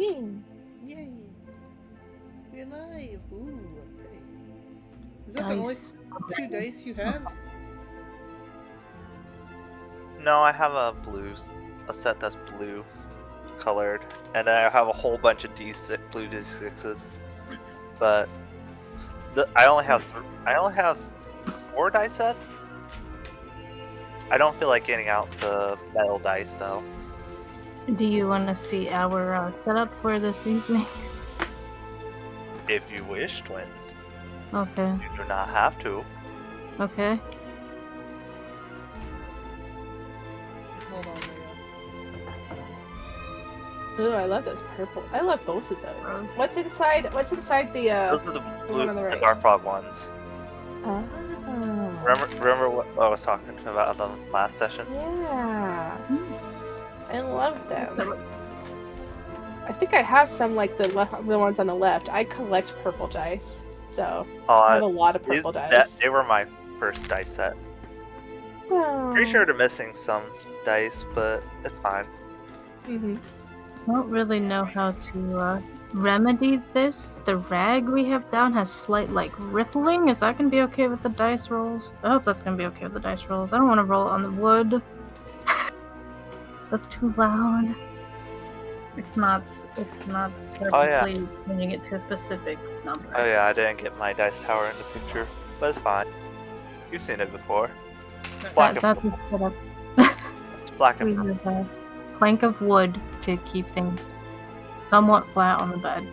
Hmm. Yay! We're alive! Ooh, okay. Is that the only Dice. 2 dice you have? No, I have a set that's blue colored, and I have a whole bunch of blue D6s. But I only have 4 dice sets. I don't feel like getting out the metal dice though. Do you want to see our setup for this evening? If you wish, twins, Okay. you do not have to. Okay. Hold on, Leo. Ooh, I love those purple. I love both of those. What's inside? What's inside the Those are the blue, one on the right? the Garfrog ones. Ah. Remember what I was talking about in the last session? Yeah. I love them. I think I have some like the ones on the left. I collect purple dice, so I have a lot of purple dice. They were my first dice set. Oh. Pretty sure they're missing some dice, but it's fine. Mm-hmm. I don't really know how to remedy this. The rag we have down has slight like rippling. Is that gonna be okay with the dice rolls? I hope that's gonna be okay with the dice rolls. I don't want to roll it on the wood. That's too loud. It's not perfectly changing it to a specific number. Oh yeah, I didn't get my dice tower in the picture, but it's fine. You've seen it before. That's a setup. It's black and We purple. have a plank of wood to keep things somewhat flat on the bed.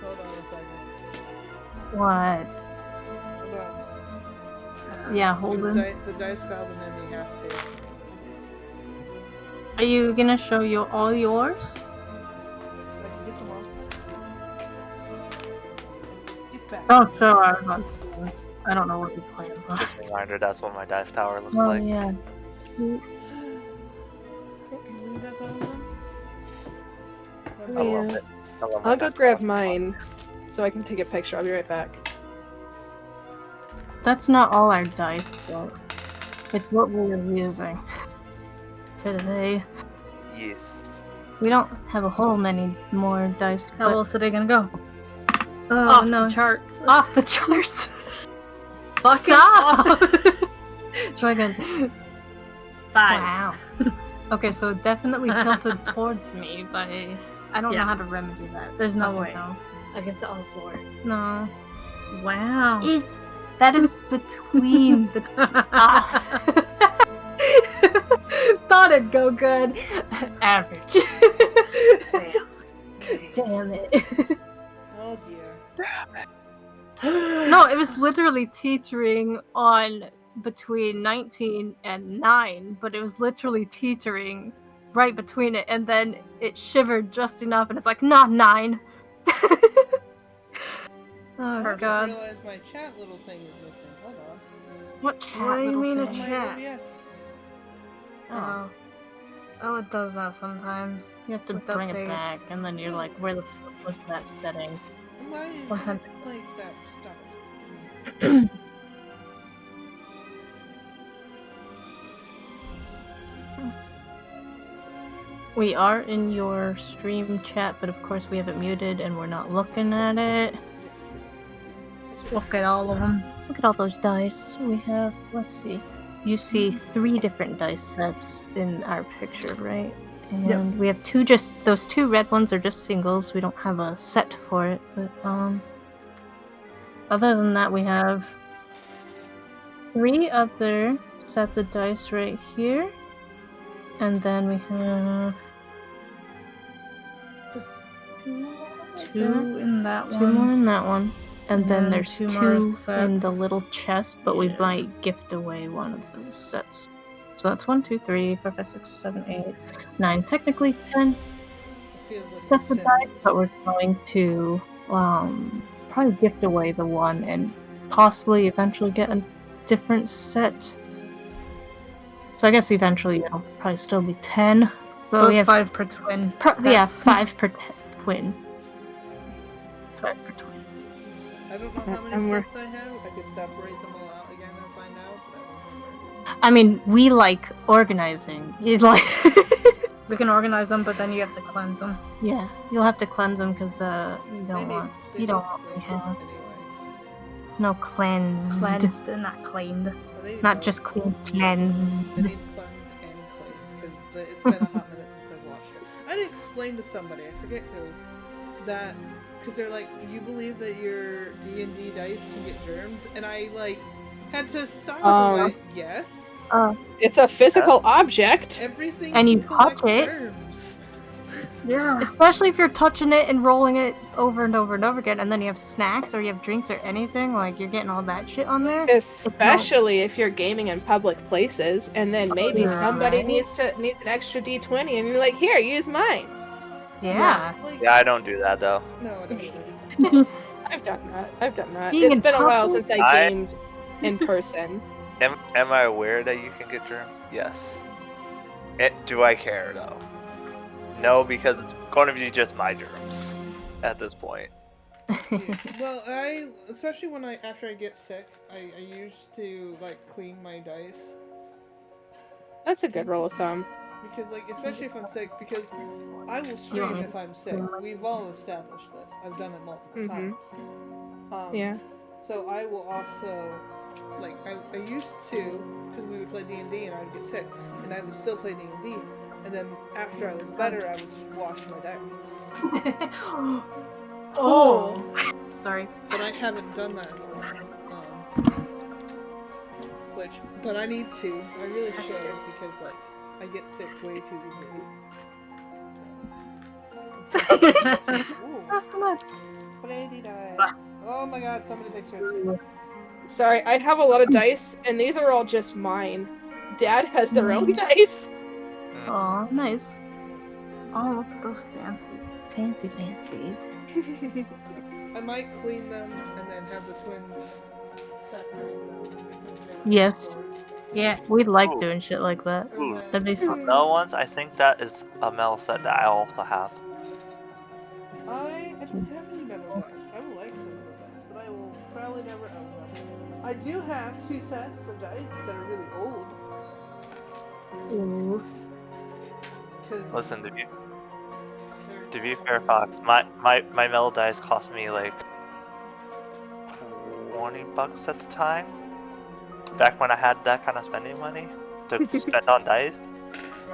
Hold on a second. What? Hold on. Yeah, Holden. The dice goblin in me has to. Are you gonna show all yours? I can get them all. Get back. Don't show our ones. I don't know what your plans are. Just a reminder, that's what my dice tower looks Oh like. yeah. You believe that's all of them? I love Yeah. it. I love my I'll go dice grab tower. mine so I can take a picture. I'll be right back. That's not all our dice, though. It's what we're using today. Yes. We don't have a whole many more dice. How else are they gonna go? Oh Off no! the charts. Off the charts. Fucking Stop! off. Try again. 5. Wow. Okay, so definitely tilted towards me, but I don't know Yeah. how to remedy that. There's No no way. way. Against the floor. No. Wow. That is between the. Ah. Thought it'd go good. Average. Damn it. Oh dear. No, it was literally teetering on between 19 and 9, but it was literally teetering right between it, and then it shivered just enough, and it's like, not 9. Oh Perfect. I god. just realized my chat little thing is missing. Hold on. What chat What do you little mean a thing? My chat? OBS. Oh. Oh, it does that sometimes. You have to With bring updates. it back, and then you're like, where the fuck was that setting? Why is What it happened? like that? Stop it. We are in your stream chat, but of course we have it muted and we're not looking at it. Look at all of them. Look at all those dice. We have, let's see. You see 3 different dice sets in our picture, right? And we have those 2 red ones are just singles. We don't have a set for it, but other than that we have 3 other sets of dice right here. And then we have 2 in that 2 one. more in that one. And then there's 2 2 more in the sets. little chest, but we Yeah. might gift away one of those sets. So that's 1, 2, 3, 4, 5, 6, 7, 8, 9. Technically 10 It feels like sets of 7. dice, but we're going to probably gift away the one and possibly eventually get a different set. So I guess eventually it'll probably still be 10. But we have 5 per twin. yeah, sets. 5 per twin. 5 per twin. I don't know how And many we're- sets I have. I could separate them all out again and find out, but I don't remember. I mean, we like organizing. He's like, We can organize them, but then you have to cleanse them. Yeah, you'll have to cleanse them because you don't want to have no cleansed. Cleansed and not cleaned. Not just clean, cleansed. They need cleansed and cleaned because it's been a hot minute since I've watched it. I did explain to somebody, I forget who, that because they're like, you believe that your D&D dice can get germs, and I like had to stop and went, yes. It's a physical object. Everything And you can collect touch it. germs. Yeah. Especially if you're touching it and rolling it over and over and over again, and then you have snacks or you have drinks or anything, like you're getting all that shit on there. Especially if you're gaming in public places, and then maybe somebody needs an extra D20, and you're like, here, use mine. Yeah. Like, Yeah, I don't do that though. no, I don't. I've done that. Being It's in been a while public? since I gamed in person. Am I aware that you can get germs? Yes. Do I care though? No, because it's going to be just my germs at this point. Well, especially after I get sick, I used to like clean my dice. That's a good rule of thumb. Because like, especially if I'm sick, because I will stream if I'm sick. We've all established this. I've done it multiple times. Yeah. So I will also, like, I used to, because we would play D&D and I would get sick, and I would still play D&D. And then after I was better, I would wash my dice. Oh. Sorry. But I haven't done that in a while. But I need to. I really should, because like I get sick way too easily. Ooh, That's good. pretty dice. Oh my god, so many pictures. Sorry, I have a lot of dice, and these are all just mine. Dad has their own dice. Aw, nice. Oh, look at those Fancies. I might clean them and then have the twins separate them. Yes. Yeah. We'd like Ooh. doing shit like that. Ooh. That'd be fun. No ones. I think that is a metal set that I also have. I don't have any metal dice. I would like some metal dice, but I will probably never own them. I do have 2 sets of dice that are really old. Ooh. Listen, to be fair, Fox, my metal dice cost me like $20 at the time. Back when I had that kind of spending money to spend on dice.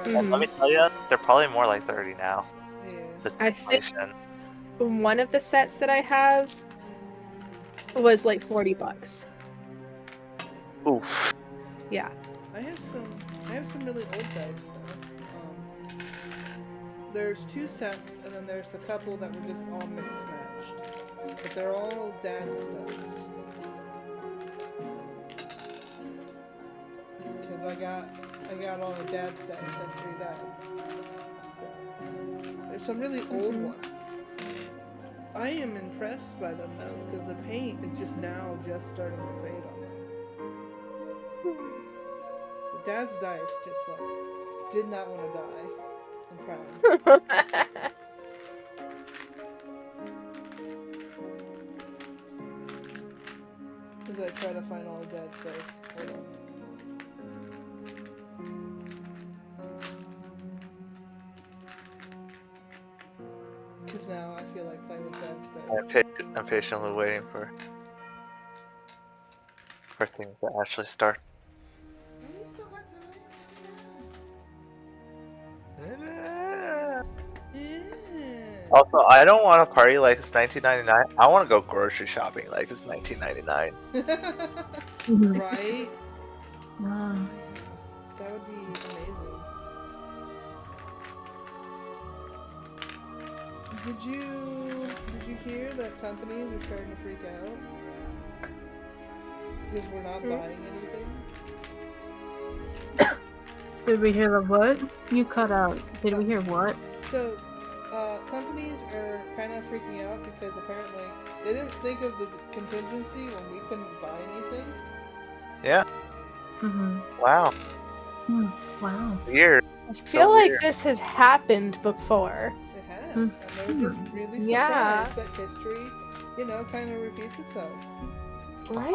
And let me tell you, they're probably more like 30 now. Yeah. Just I think inflation. one of the sets that I have was like $40. Oof. Yeah. I have some really old dice though. There's 2 sets, and then there's a couple that were just all mixed matched. But they're all dad's dice. Because I got all the dad's dice after he died. So there's some really old ones. I am impressed by them though, because the paint is just starting to fade on them. So dad's dice just like did not want to die. I'm proud. As I try to find all the dad's dice. Hold on. Because now I feel like playing with dad's dice. I'm patiently waiting for things to actually start. We still got time. Also, I don't want to party like it's 1999. I want to go grocery shopping like it's 1999. Right? Wow. That would be amazing. Did you hear that companies are starting to freak out? Because we're not buying anything? Did we hear the what? You cut out. Did we hear what? So, companies are kind of freaking out because apparently they didn't think of the contingency when we couldn't buy anything. Yeah. Wow. Wow. Weird. I feel like this has happened before. It has, and they're just really surprised that history, kind of repeats itself. Right?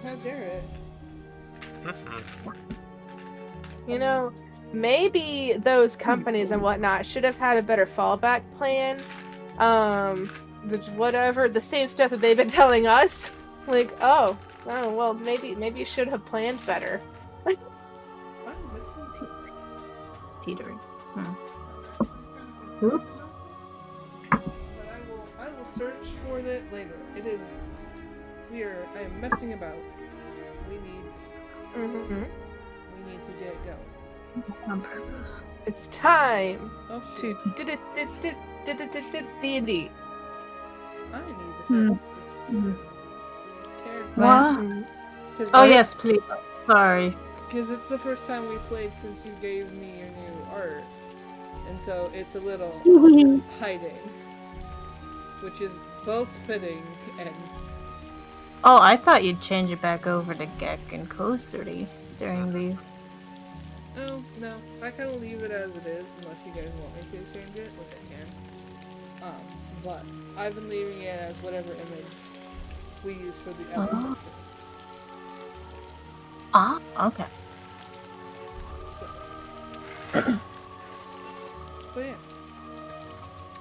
How dare it? maybe those companies and whatnot should have had a better fallback plan. Whatever, the same stuff that they've been telling us. Like, oh, well, maybe you should have planned better. Teetering. But I will search for it later. It is. I am messing about. We need. Mm-hmm. We need to get going. On purpose. It's time Oh to shit. D&D. I need to fix the character. What? Oh yes, please. Sorry. Because it's the first time we played since you gave me your new art. And so it's a little hiding. Which is both fitting and... Oh, I thought you'd change it back over to Gek and Kosuri during these. No. I kind of leave it as it is, unless you guys want me to change it, which I can. But I've been leaving it as whatever image we use for the other sections. Ah, okay. So. But yeah.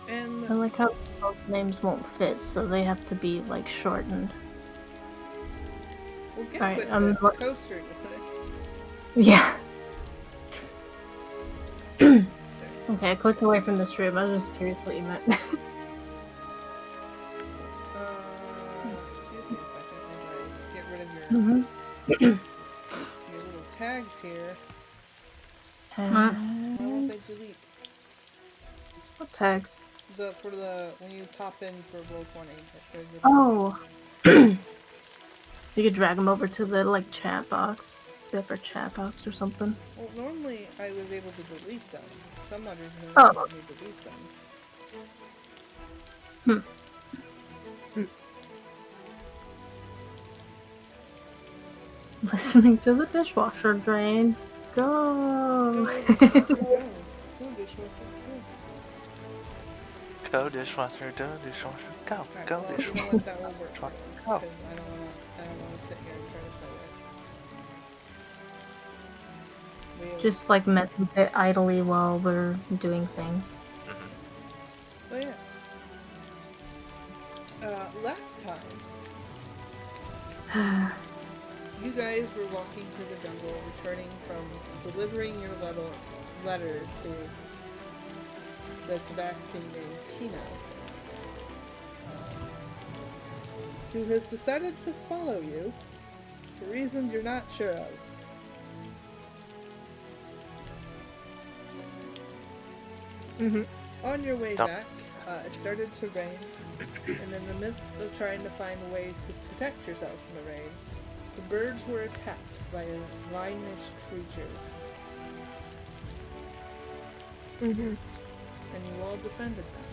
And I like how both names won't fit, so they have to be like shortened. we'll get Alright, with I'm the coaster. Yeah. Okay, I clicked away from the stream. I was just curious what you meant. Excuse me a second as I get rid of your little tags here. Why won't they delete? What text? When you pop in for Roll20, that shows you. Oh. You could drag them over to the like chat box, separate chat box or something. Well, normally I was able to delete them. Some others don't let me delete them. Listening to the dishwasher drain. Go! Go. Go dishwasher, go dishwasher, go, Right, go well, dishwasher. you know what, that will work. Oh. Because I don't want to sit here and try to play it. Just like mess with it idly while we're doing things. Oh yeah. Last time, you guys were walking through the jungle, returning from delivering your letter to the tabaxi named Pino, who has decided to follow you for reasons you're not sure of. On your way back, it started to rain, and in the midst of trying to find ways to protect yourself from the rain, the birds were attacked by a vine-ish creature. And you all defended them.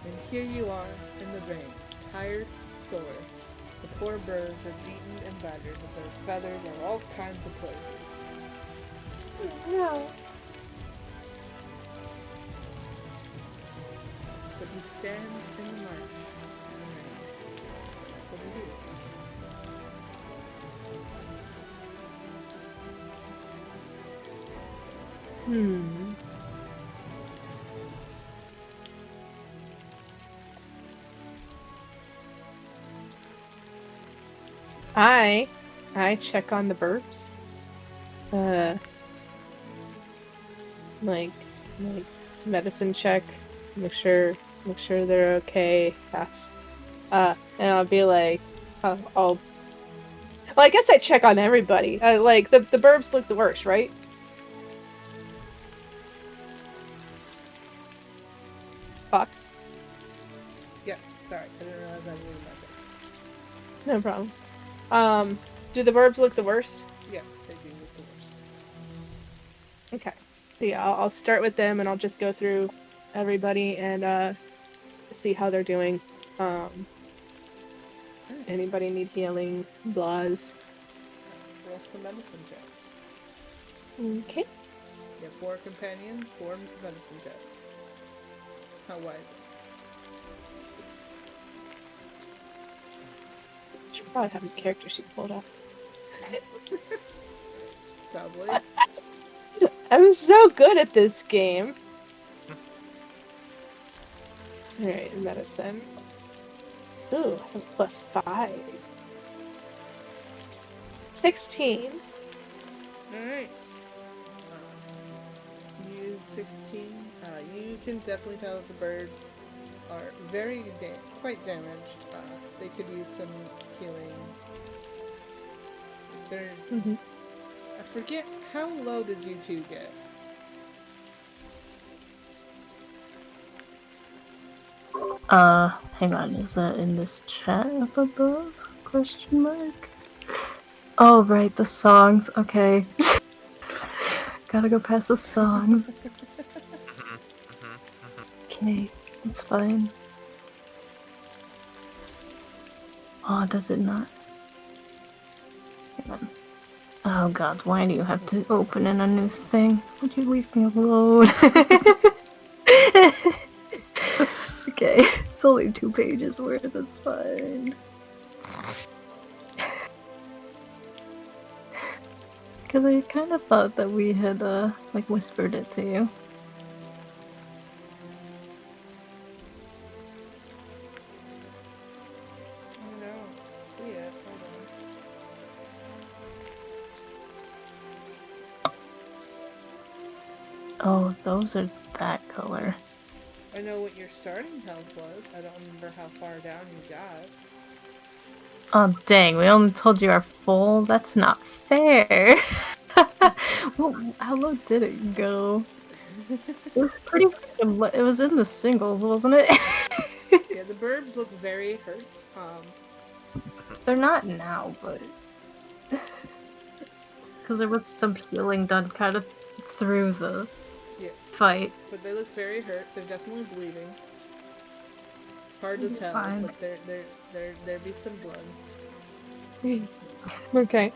And here you are, in the rain, tired, sore. The poor birds are beaten and battered, with their feathers are all kinds of places. No. But you stand in the marsh in the rain. What do you do? I check on the burbs. Like medicine check, make sure they're okay. Pass. And I'll be like, well, I guess I check on everybody. Like the burbs look the worst, right? Fox. Yes, sorry, I didn't realize I knew about that. No problem. Do the burbs look the worst? Yes, they do look the worst. Okay. So yeah, I'll start with them and I'll just go through everybody and see how they're doing. Anybody need healing? Blahs. Roll some medicine checks. Okay. You have 4 companions, 4 medicine checks. How wide? Should probably have a character sheet pulled up. Probably. I'm so good at this game. Alright, medicine. Ooh, I have +5. 16. Alright. Use 16. You can definitely tell that the birds are quite damaged. They could use some healing. They're... I forget, how low did you two get? Hang on, is that in this chat up above? Question mark? Oh, right, the songs. Okay. Gotta go past the songs. Okay, it's fine. Oh, does it not? Hang on. Oh god, why do you have to open in a new thing? Would you leave me alone? Okay, it's only 2 pages worth, that's fine. Because I kind of thought that we had, like, whispered it to you. I don't see it. Hold on. Oh, those are that color. I know what your starting health was. I don't remember how far down you got. Oh, dang, we only told you our full? That's not fair. Well, how low did it go? It was pretty freaking low. It was in the singles, wasn't it? Yeah, the burbs look very hurt. They're not now, but... Because there was some healing done kind of through the fight. But they look very hurt. They're definitely bleeding. Hard to tell, Fine. but there be some blood. Okay.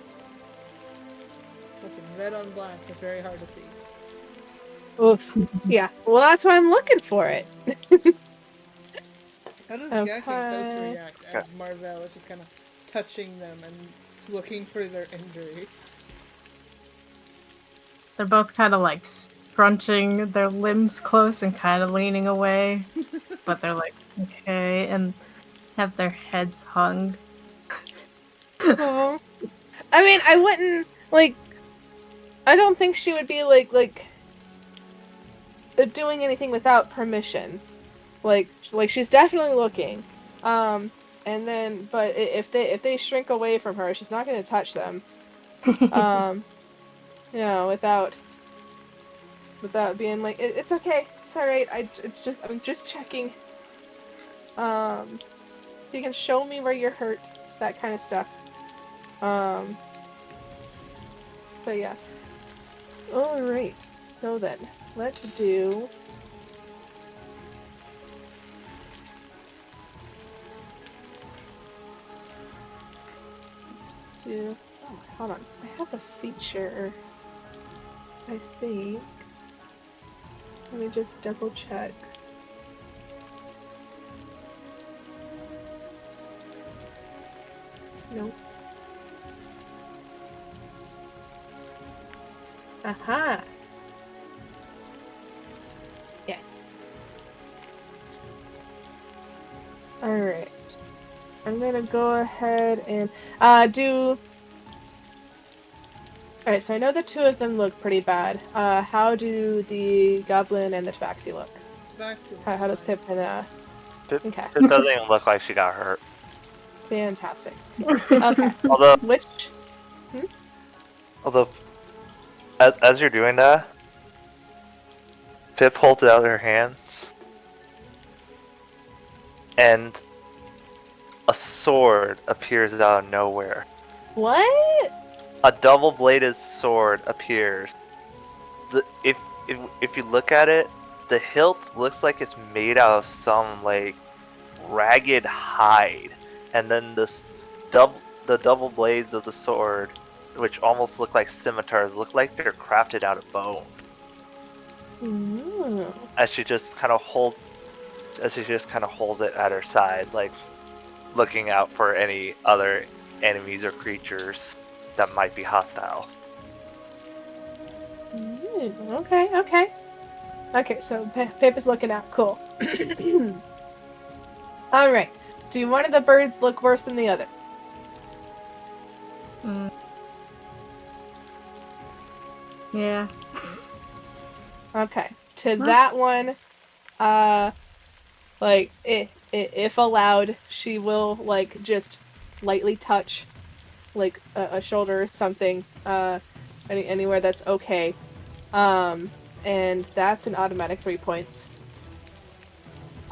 Listen, red on black is very hard to see. Oof. Yeah. Well, that's why I'm looking for it. How does Gek and Kosa react as Marvel is just kind of touching them and looking for their injury? They're both kind of like scrunching their limbs close and kind of leaning away. But they're like, okay, and have their heads hung. Oh. I mean, I wouldn't, like... I don't think she would be, like, doing anything without permission. Like she's definitely looking. And then, but if they shrink away from her, she's not going to touch them. You know, without being like, it's okay, it's alright, I'm just checking. You can show me where you're hurt, that kind of stuff. So yeah. Alright, so then, let's do... Oh, hold on. I have a feature, I think. Let me just double check. Nope. Aha! Yes. Alright. I'm gonna go ahead and do... Alright, so I know the two of them look pretty bad. How do the goblin and the tabaxi look? How does Pip and Pip, okay. Pip doesn't even look like she got hurt. Fantastic. Okay. Although, Which? Although, as you're doing that, Pip holds out her hands, and a sword appears out of nowhere. What? A double-bladed sword appears. If you look at it, the hilt looks like it's made out of some like ragged hide, and then the double blades of the sword, which almost look like scimitars, look like they're crafted out of bone. Ooh. As she just kind of holds it at her side, like looking out for any other enemies or creatures that might be hostile. Ooh. Okay. Okay, so Pip is looking out. Cool. Alright. Do one of the birds look worse than the other? Yeah. Okay. To that one, like, if allowed, she will, like, just lightly touch, like, a shoulder or something, anywhere that's okay. And that's an automatic 3 points.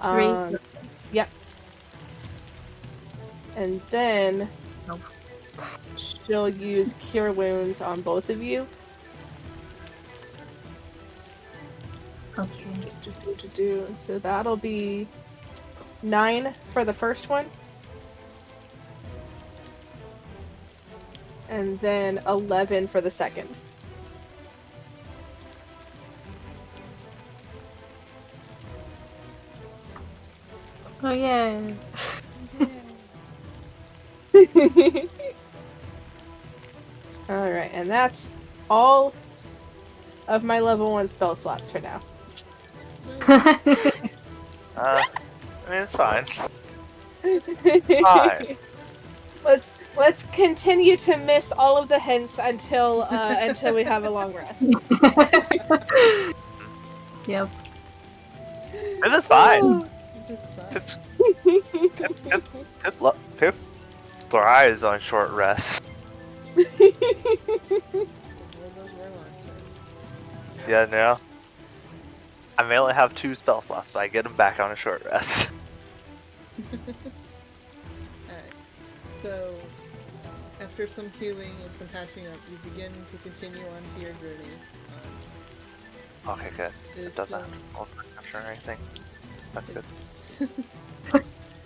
3. Yep. And then Nope. she'll use Cure Wounds on both of you. Okay. So that'll be 9 for the first one. And then 11 for the second. Oh yeah. Alright, and that's all of my level 1 spell slots for now. I mean, it's fine. Fine. Let's continue to miss all of the hints until we have a long rest. Yep. It was fine. Just fine. Pip thrives on short rests. Well, those were last time. Yeah, no. I may only have 2 spell slots, but I get them back on a short rest. Alright. So, after some healing and some patching up, you begin to continue on to your journey. Okay, good. It It is doesn't still- have perception or anything. That's good.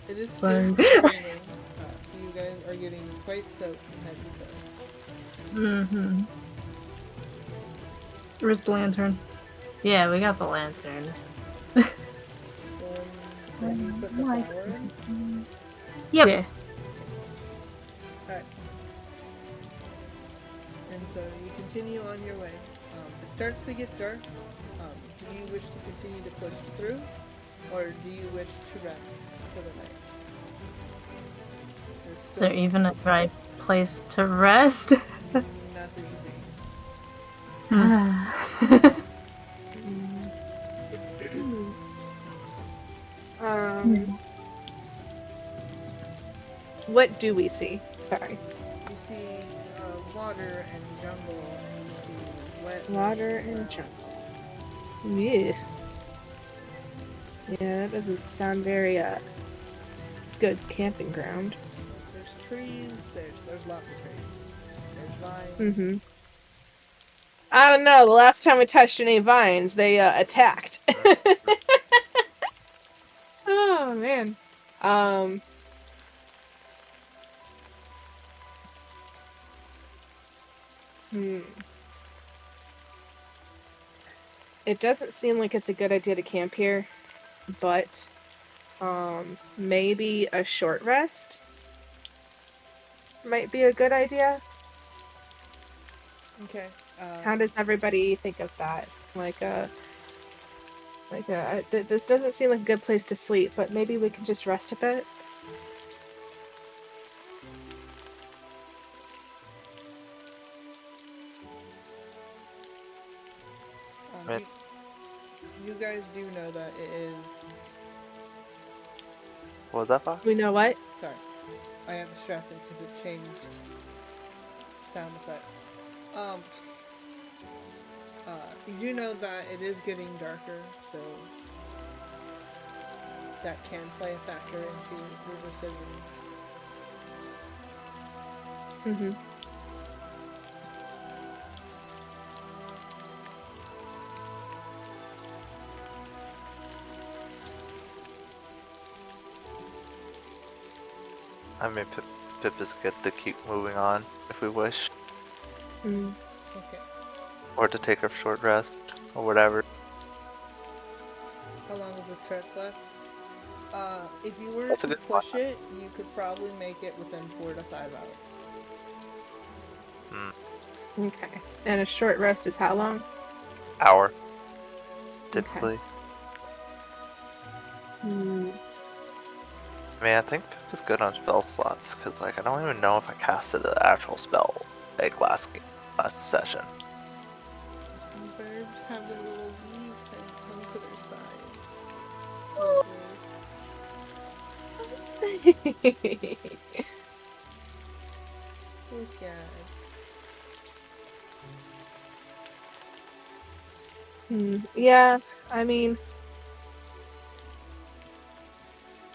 It is Sorry. still raining, so you guys are getting quite soaked from head to toe. Mm-hmm. Where's the lantern? Yeah, we got the lantern. Then you put the Nice. flower in. Yep. Yeah. Alright. And so you continue on your way. It starts to get dark. Do you wish to continue to push through? Or do you wish to rest for the night? It's Is there still even a right place to rest? not that easy. What do we see? Sorry. You see water and jungle, and you see wet Water and jungle. Yeah. Yeah, that doesn't sound very good camping ground. There's trees. There's lots of trees. There's vines. Mm-hmm. I don't know. The last time we touched any vines, they attacked. Oh man. It doesn't seem like it's a good idea to camp here, but maybe a short rest might be a good idea. Okay. How does everybody think of that? This doesn't seem like a good place to sleep, but maybe we can just rest a bit. Right. You guys do know that it is. What was that for? We know what? Sorry, I got distracted because it changed sound effects. You do know that it is getting darker, so that can play a factor into your decisions. Mm-hmm. I mean, Pip is good to keep moving on if we wish, Mm. Okay. or to take a short rest, or whatever. How long is the trek left? If you were That's a to good push it, you could probably make it within 4 to 5 hours. Okay. And a short rest is how long? hour, typically. Hmm. I mean, I think Pip is good on spell slots, because like, I don't even know if I casted an actual spell like last session. Birds have their little leaves kind of come to their sides. Oh god. Yeah, I mean,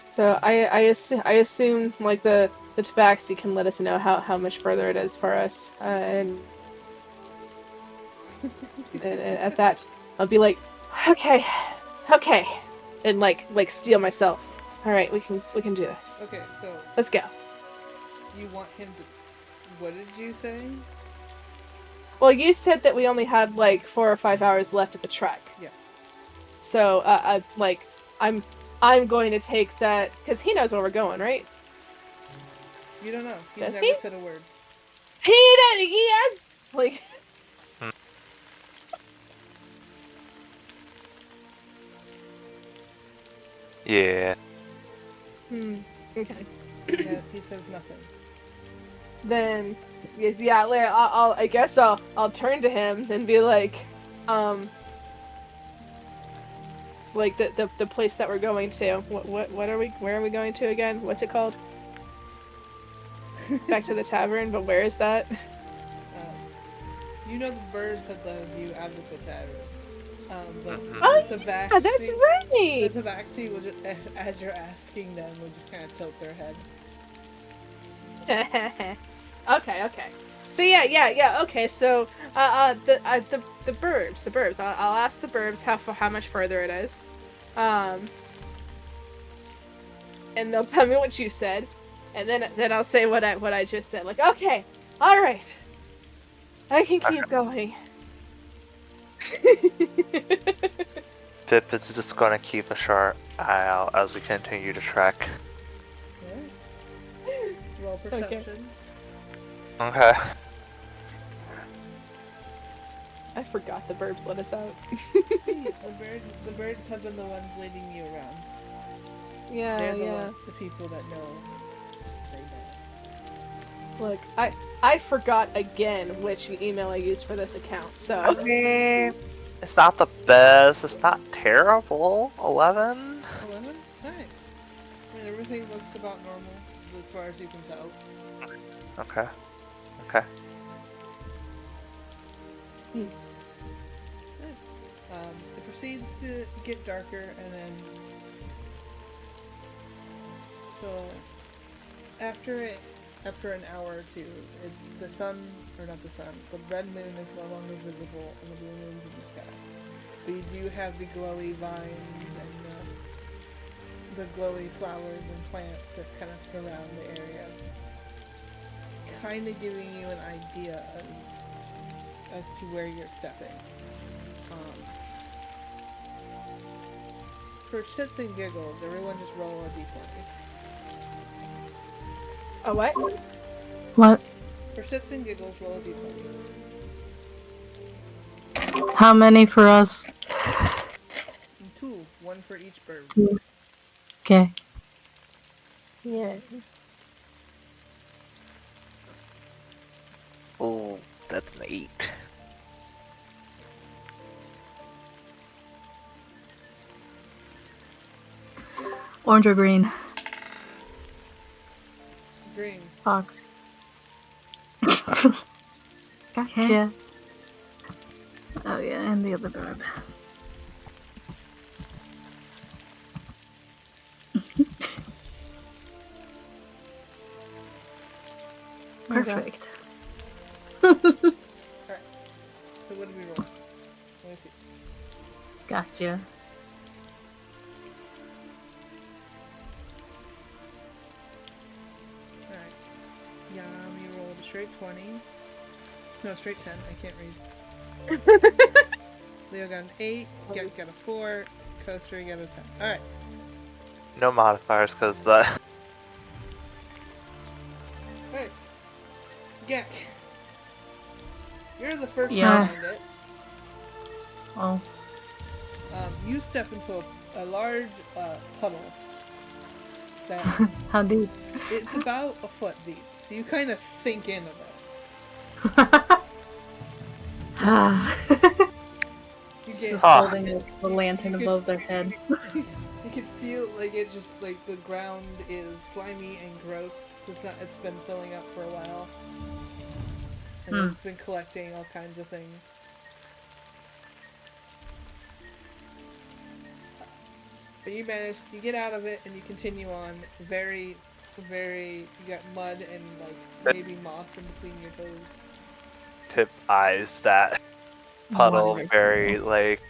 so I assume like the tabaxi can let us know how much further it is for us, and at that I'll be like, okay, and like steel myself. All right, we can do this. Okay, so Let's go. you want him to... What did you say? Well, you said that we only had like 4 or 5 hours left at the trek. Yeah. So like I'm going to take that because he knows where we're going, right? You don't know. He's Does never he? said a word. He has like. Yeah. Okay. Yeah, he says nothing. Then, yeah, I guess I'll turn to him and be like, like the place that we're going to. What are we? Where are we going to again? What's it called? Back to the tavern, but where is that? You know the birds have led you out of the tavern. But Oh, the yeah, tabaxi, that's right. the tabaxi will just, as you're asking them, will just kind of tilt their head. Okay. So yeah. Okay, so the burbs. I'll ask the burbs how much further it is, and they'll tell me what you said, and then I'll say what I just said. Like, okay, all right, I can keep going. Pip is just gonna keep a sharp eye out as we continue to trek. Okay. Roll perception. Okay. I forgot the burbs let us out. The birds have been the ones leading you around. Yeah, They're the people that know. They know. Look, I forgot again which email I used for this account, so... I mean, it's not the best, it's not terrible. 11? 11? Alright. I mean, everything looks about normal, as far as you can tell. Okay. It proceeds to get darker, and then... So, after an hour or two, the sun, or not the sun, the red moon is no longer visible, and the blue moon's in the sky. But you do have the glowy vines and the glowy flowers and plants that kind of surround the area. Kind of giving you an idea as to where you're stepping. For shits and giggles, everyone just roll a d20. Oh, what? What? For shits and giggles, roll a d20. How many for us? 2, 1 for each bird. Okay. Yeah. Ooh, that's an 8. Orange or green? Green. Fox. Gotcha. Oh yeah, and the other bird. Perfect. Alright. So what did we roll? Let me see. Gotcha. Alright. Yami rolled a straight 20. No, straight 10. I can't read. Leo got an 8. Get got a 4. Coaster got a 10. Alright. No modifiers, because Hey! Gek! You're the first Yeah. to find it. Oh. You step into a large puddle that How deep? it's about a foot deep, so you kind of sink into it. You get Just holding the lantern above their head. You can feel like it just like the ground is slimy and gross. It's been filling up for a while, and it's been collecting all kinds of things. But you get out of it, and you continue on. You got mud and like maybe moss in between your toes. Pip eyes that puddle very like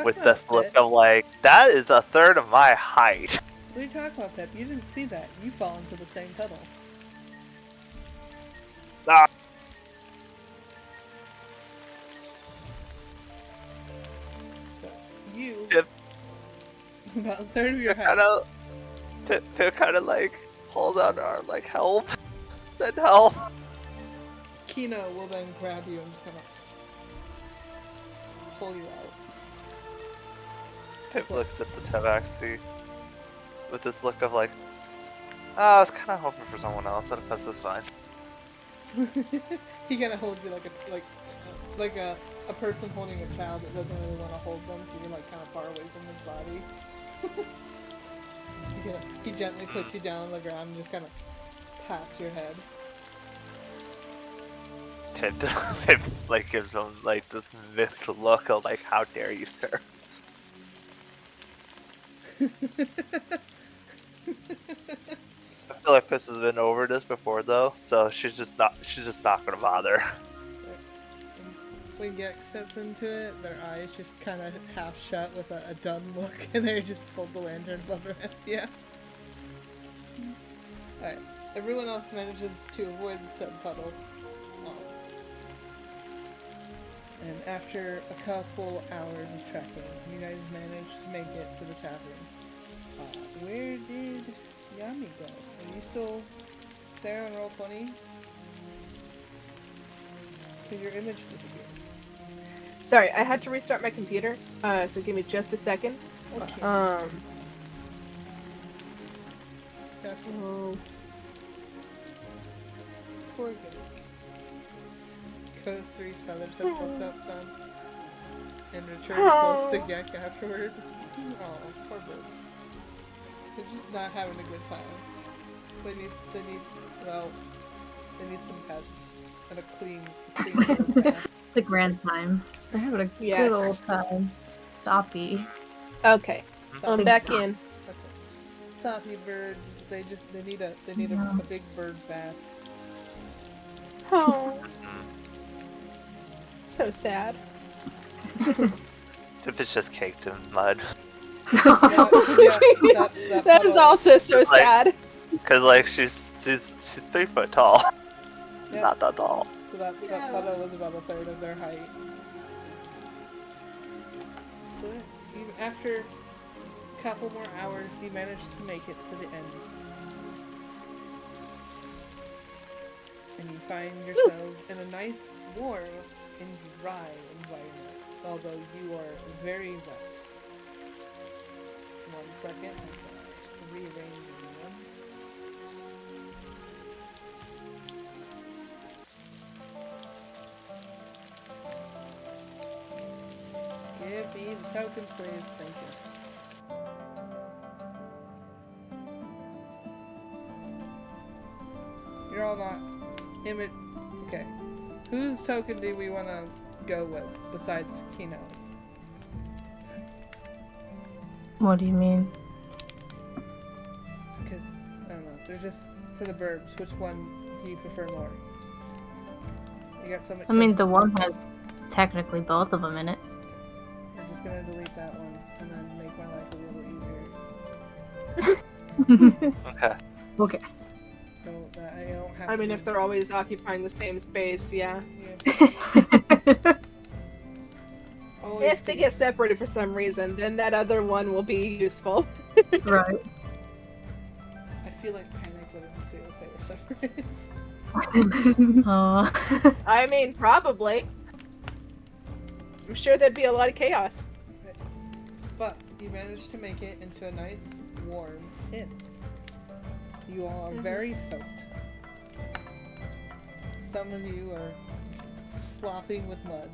with this look of like, that is a third of my height. What are you talking about, Pip? You didn't see that. You fall into the same puddle. Ah. So, you Pip. About a third of your height. Pip kind of like holds out an arm like, help. Send help. Kino will then grab you and just kind of pull you out. Pip looks at the Tabaxi with this look of like, I was kind of hoping for someone else, but this is fine. He kind of holds you like a person holding a child that doesn't really want to hold them, so you're like kind of far away from his body. He gently puts you down on the ground and just kind of pats your head. Pip like gives him like this miffed look of like, how dare you, sir? I feel like Pip has been over this before though, so she's just not gonna bother. When Gek steps into it, their eyes just kind of half shut with a done look, and they just hold the lantern above their head. Yeah. Alright. Everyone else manages to avoid said puddle. And after a couple hours of trekking, you guys managed to make it to the tavern. Where did Yami go? Are you still there on Roll20? Because your image disappeared. Sorry, I had to restart my computer, so give me just a second. Okay. Poor Gek. Coast 3's feathers have flipped up some. And returned close to Gek afterwards. Oh, poor birds. They're just not having a good time. They need some pets and a clean bird bath. It's a grand time. They're having a good old time. Stoppy. Okay, I'm back in. Stoppy birds. They need a big bird bath. Oh, so sad. Pip is just caked in mud. That is also so sad. Cause like she's 3 foot tall. Yep. Not that tall. So that puddle was about a third of their height. So even after a couple more hours, you managed to make it to the end. And you find yourselves in a nice, warm, and dry environment, although you are very wet. 1 second, I'm rearranging them. Give me the token, please. Thank you. You're all not image. Okay. Whose token do we want to go with besides Kino's? What do you mean? Because I don't know. There's just for the burbs. Which one do you prefer more? You got some. I mean, the one has technically both of them in it. I'm just gonna delete that one and then make my life a little easier. Okay. Okay. So that I don't have. I mean, if they're always occupying the same space, yeah. If they get separated for some reason, then that other one will be useful. Right. I feel like Panic would ensue if they were separated. Aw. I mean, probably. I'm sure there'd be a lot of chaos. But you managed to make it into a nice, warm inn. You all are very soaked. Some of you are slopping with mud.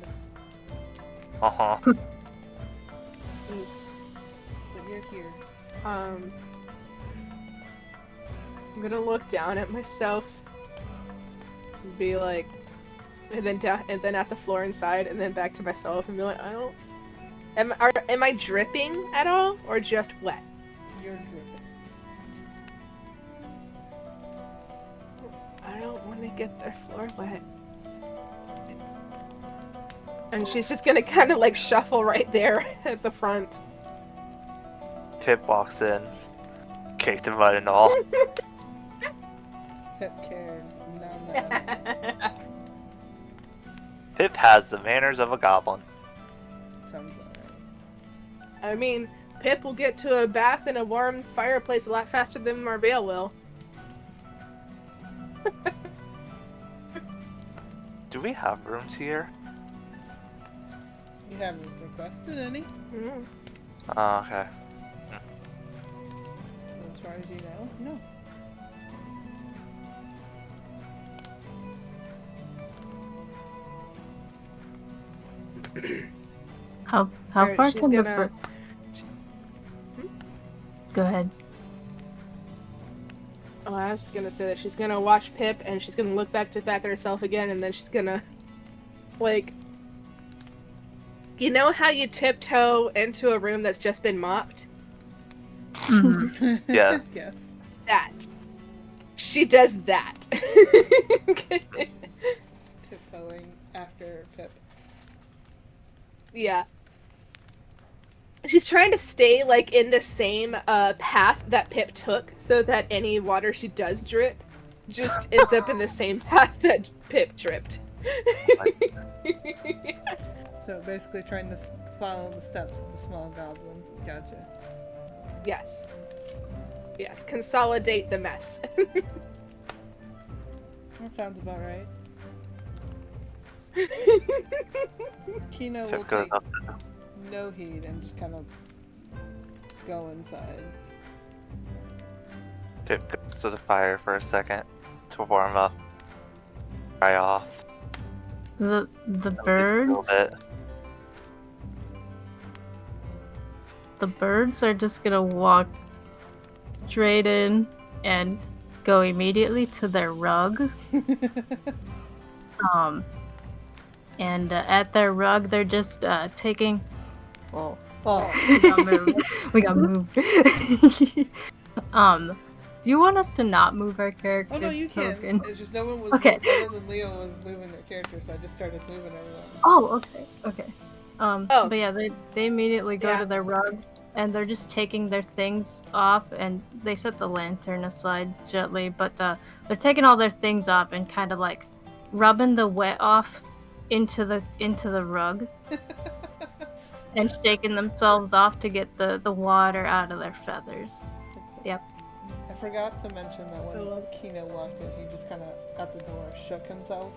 Uh-huh. But you're here. I'm gonna look down at myself and be like, and then at the floor inside, and then back to myself and be like, am I dripping at all, or just wet? You're dripping. I don't want to get their floor wet. And she's just gonna kind of like shuffle right there at the front. Pip walks in, caked in mud and all. Pip cared. No. Pip has the manners of a goblin. Sounds about right. I mean, Pip will get to a bath and a warm fireplace a lot faster than Marvale will. Do we have rooms here? You haven't requested any, Okay. so as far as you know, no. How Alright, far she's can the gonna- bird? Go ahead. Oh, I was just gonna say that she's gonna watch Pip and she's gonna look back at herself again, and then she's gonna, like, you know how you tiptoe into a room that's just been mopped? Yeah. Yes. That. She does that. Tiptoeing after Pip. Yeah. She's trying to stay, like, in the same path that Pip took, so that any water she does drip just ends up in the same path that Pip dripped. So basically trying to follow the steps of the small goblin. Gotcha. Yes. Yes, consolidate the mess. That sounds about right. Kino will Pip goes take up. no heed and just kind of go inside. Pip goes to the fire for a second to warm up. Dry off. The At least a birds. little bit. The birds are just gonna walk straight in and go immediately to their rug. And at their rug, they're just taking. Oh, we got moved. Do you want us to not move our character? Oh no, you can. token? It's just no one was Okay. other than Leo was moving their character, so I just started moving everyone. Oh, okay. Oh. But yeah, they immediately go Yeah. to their rug, and they're just taking their things off, and they set the lantern aside gently, but they're taking all their things off and kind of like rubbing the wet off into the rug, and shaking themselves off to get the water out of their feathers. Yep. I forgot to mention that when I love- Kino walked in, he just kind of at the door shook himself.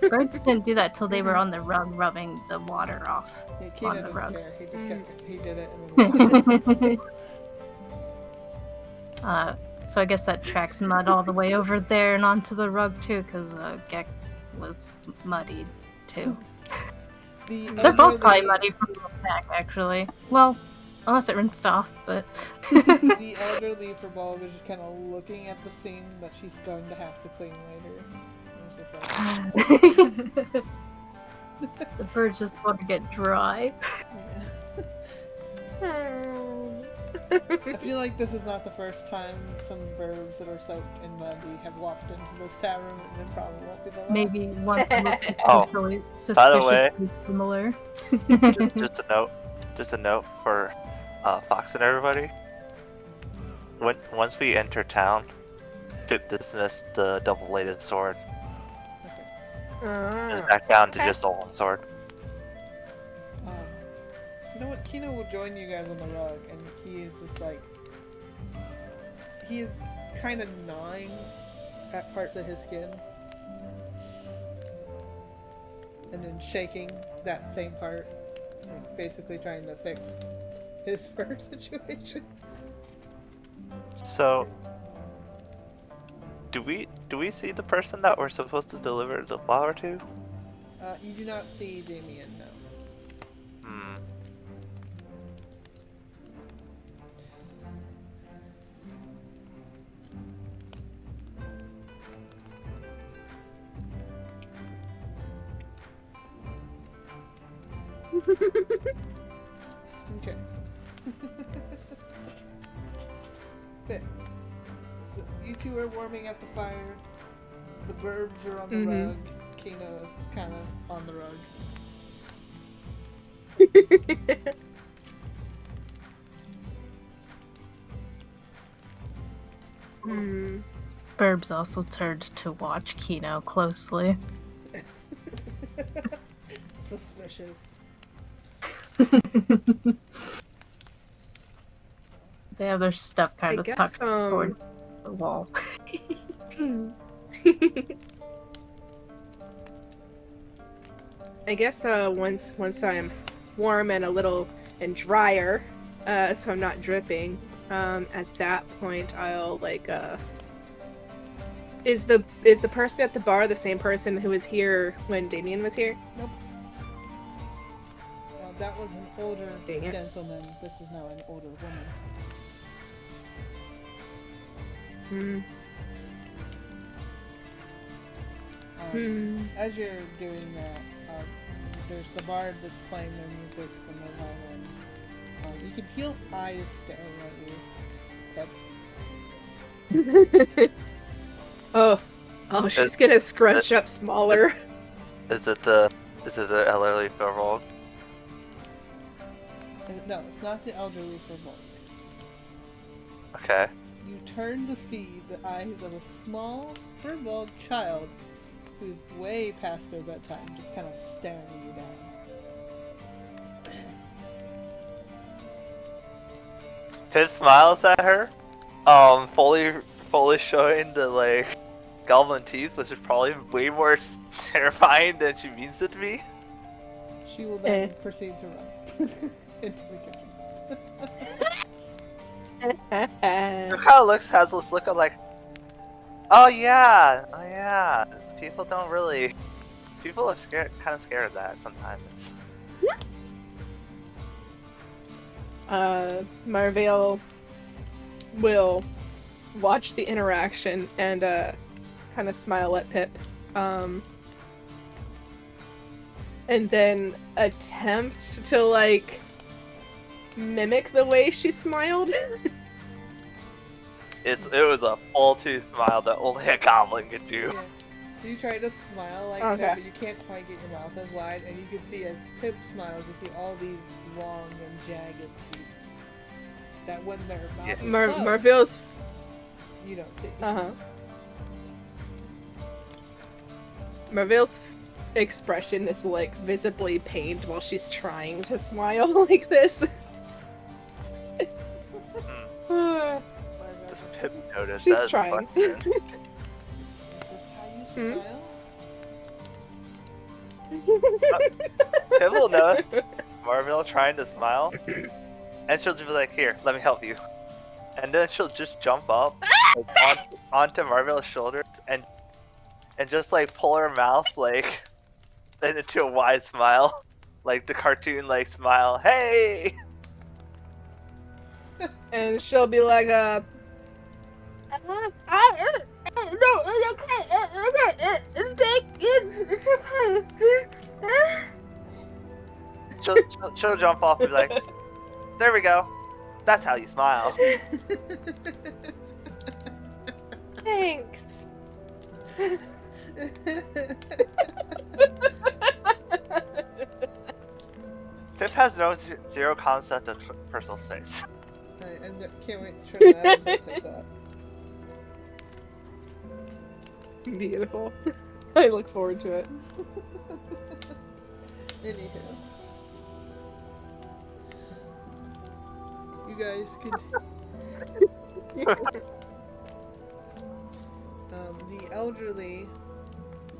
Birds didn't do that till they were on the rug rubbing the water off. Yeah, Kino On the didn't rug. care. He just he did it and then walked. So I guess that tracks mud all the way over there and onto the rug too, because Gek was muddied too. They're both probably muddy from the attack, actually. Well, unless it rinsed off, but... The elderly Furball was just kind of looking at the scene that she's going to have to clean later. And it's just like, The birds just want to get dry. yeah. I feel like this is not the first time some burbs that are soaked in muddy have walked into this tavern, and it probably won't be the last. Maybe one Oh, potentially by the way- suspiciously similar. Just a note for Fox and everybody. Once we enter town, Pip dismissed the double-bladed sword. Just back down to Okay. just the one sword. You know what? Kino will join you guys on the rug, and he is just like, he is kind of gnawing at parts of his skin. and then shaking that same part, like basically trying to fix his fur situation. So, do we see the person that we're supposed to deliver the flower to? You do not see Damien, no. Hmm. Okay. Okay. So you two are warming up the fire. The birbs are on the rug. Kino is kind of on the rug. Burbs also turned to watch Kino closely. Suspicious. They have their stuff kind of tucked towards the wall. I guess once I'm warm and a little and drier, so I'm not dripping, at that point I'll like is the person at the bar the same person who was here when Damien was here? Nope. That was an older Dang it. gentleman. This is now an older woman. As you're doing that, there's the bard that's playing their music from their violin. You can feel eyes staring at you. Oh, she's gonna scrunch up smaller. Is it the elderly Firbolg? No, it's not the elderly Firbolg. Okay. You turn to see the eyes of a small Firbolg child who's way past their bedtime, just kind of staring you down. Pip smiles at her, fully showing the like goblin teeth, which is probably way more terrifying than she means it to be. She will then proceed to run into the kitchen. She kind of has this look of like, oh yeah. People look scared, kind of scared of that sometimes. Marvale will watch the interaction and kind of smile at Pip, and then attempt to like mimic the way she smiled. It was a full tooth smile that only a goblin could do. Yeah. So you try to smile like Okay. that, but you can't quite get your mouth as wide, and you can see as Pip smiles, you see all these long and jagged teeth. That when their mouth is closed, Marvale's you don't see. Marvale's expression is like visibly pained while she's trying to smile like this. Does Pip notice? She's That is the trying. question. Is this how you smile? Pip will notice Marvell trying to smile, and she'll just be like, "Here, let me help you," and then she'll just jump up like, onto Marvell's shoulders and just like pull her mouth like into a wide smile, like the cartoon like smile. Hey. And she'll be like, no, it's okay, it's okay. She'll jump off and be like, "There we go. That's how you smile." Thanks. Pip has zero concept of personal space. I can't wait to turn that into TikTok. Beautiful. I look forward to it. Anywho. You guys can... the elderly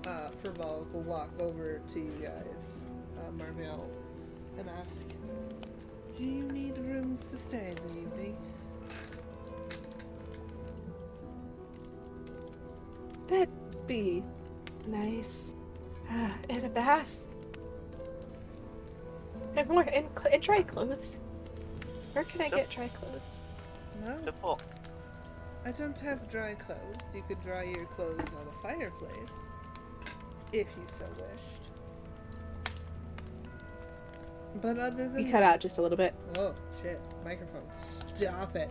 Ferval will walk over to you guys, Marvell, and ask, "Do you need rooms to stay in the evening?" That'd be nice. And a bath. And more, and dry clothes. Where can I get dry clothes? No, Simple. I don't have dry clothes. You could dry your clothes on the fireplace, if you so wished. But other than You cut out just a little bit. Oh, shit. Microphone. Stop it.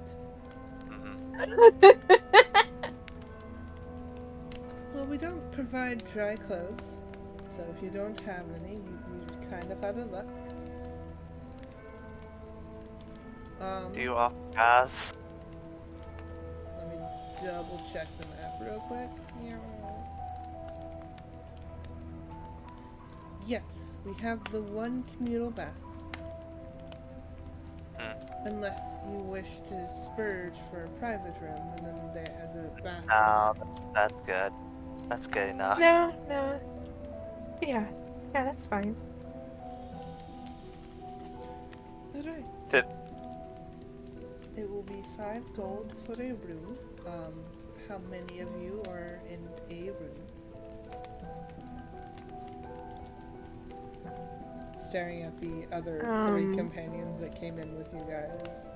Well, we don't provide dry clothes. So if you don't have any, you're kind of out of luck. Do you offer gas? Let me double check the map real quick. Yes, we have the one communal bath. Unless you wish to spurge for a private room, and then there as a bathroom. No, that's good. That's good enough. No. Yeah, that's fine. Alright. It will be 5 gold for a room. How many of you are in a room? Staring at the other 3 companions that came in with you guys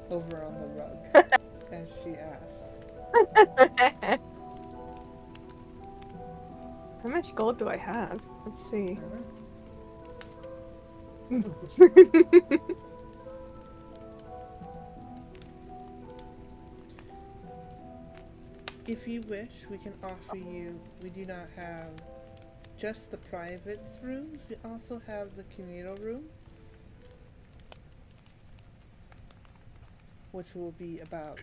over on the rug, as she asked. How much gold do I have? Let's see. If you wish, we can offer you, we do not have just the private rooms, we also have the communal room, which will be about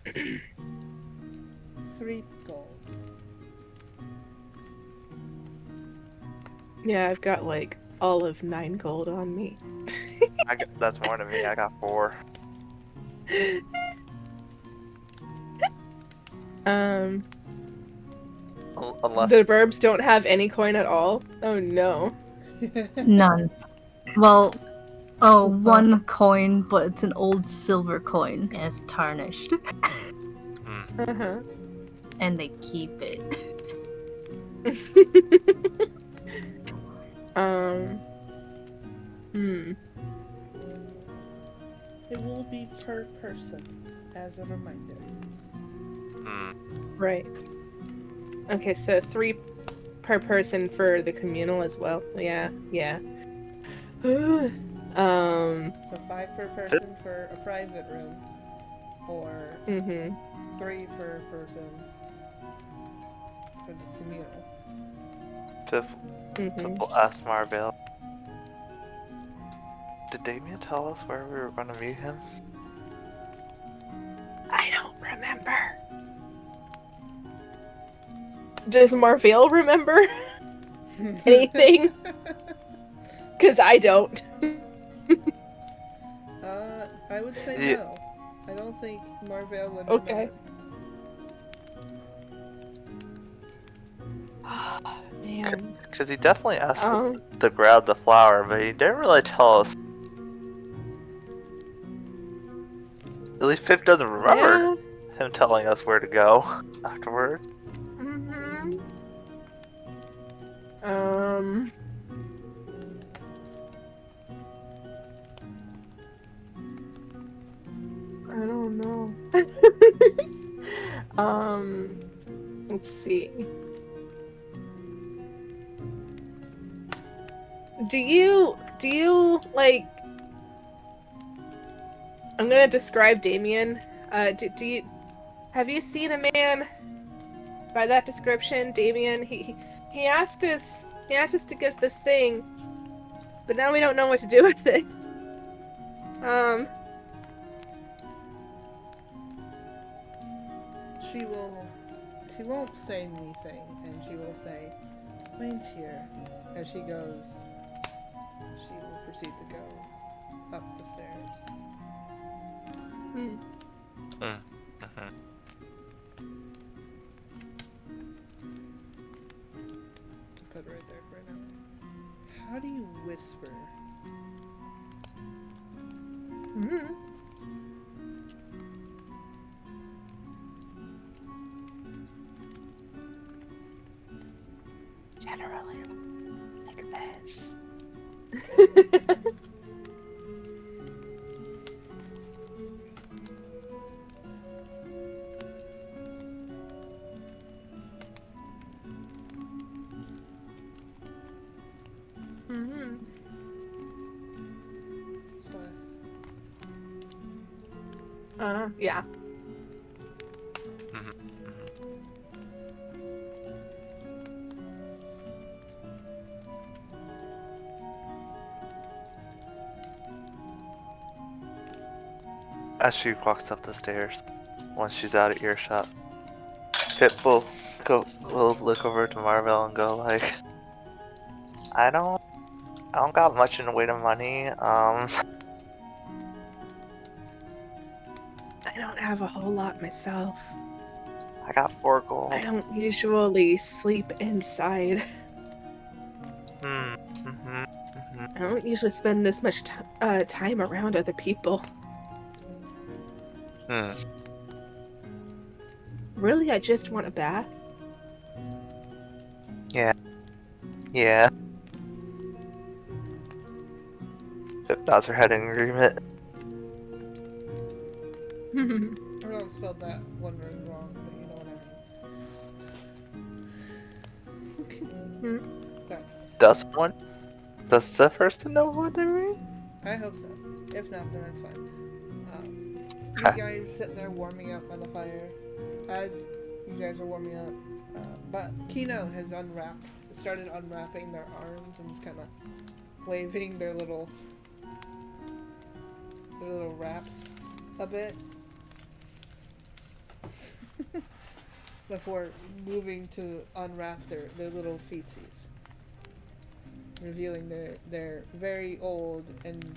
3 gold. Yeah, I've got like all of 9 gold on me. That's more than me. I got 4. Unless The burbs don't have any coin at all. Oh no. None. Well, one coin, but it's an old silver coin and it's tarnished. Uh-huh. And they keep it. It will be per person, as a reminder. Right. Okay, so 3 per person for the communal as well. Yeah. So 5 per person for a private room, or 3 per person for the communal. To ask Marvell. Did Damien tell us where we were going to meet him? I don't remember. Does Marvell remember anything? Because I don't. I would say no. I don't think Marvell would Okay. remember. Oh, man. Because he definitely asked to grab the flower, but he didn't really tell us. At least Pip doesn't remember him telling us where to go afterwards. I don't know. Let's see. Do you like? I'm gonna describe Damien. Have you seen a man by that description, Damien? He asked us to get this thing, but now we don't know what to do with it. She won't say anything, and she will say, "Wait here." As she goes, she will proceed to go up the stairs. Put How do you whisper? Mm-hmm. Generally, like this. Mm-hmm. Sorry. Yeah. As she walks up the stairs, once she's out of earshot, Pip will look over to Marvel and go like, I don't got much in the way of money. I don't have a whole lot myself. I got 4 gold. I don't usually sleep inside. I don't usually spend this much time around other people. Really, I just want a bath. Yeah. Pip nods her head in agreement. I don't spelled that one word wrong, but you know what I mean. Sorry. Does the person know what they mean? I hope so. If not, then it's fine. You guys are sitting there warming up by the fire. As you guys are warming up, but Kino has started unwrapping their arms and just kind of waving their little wraps a bit before moving to unwrap their little feetsies, revealing their very old and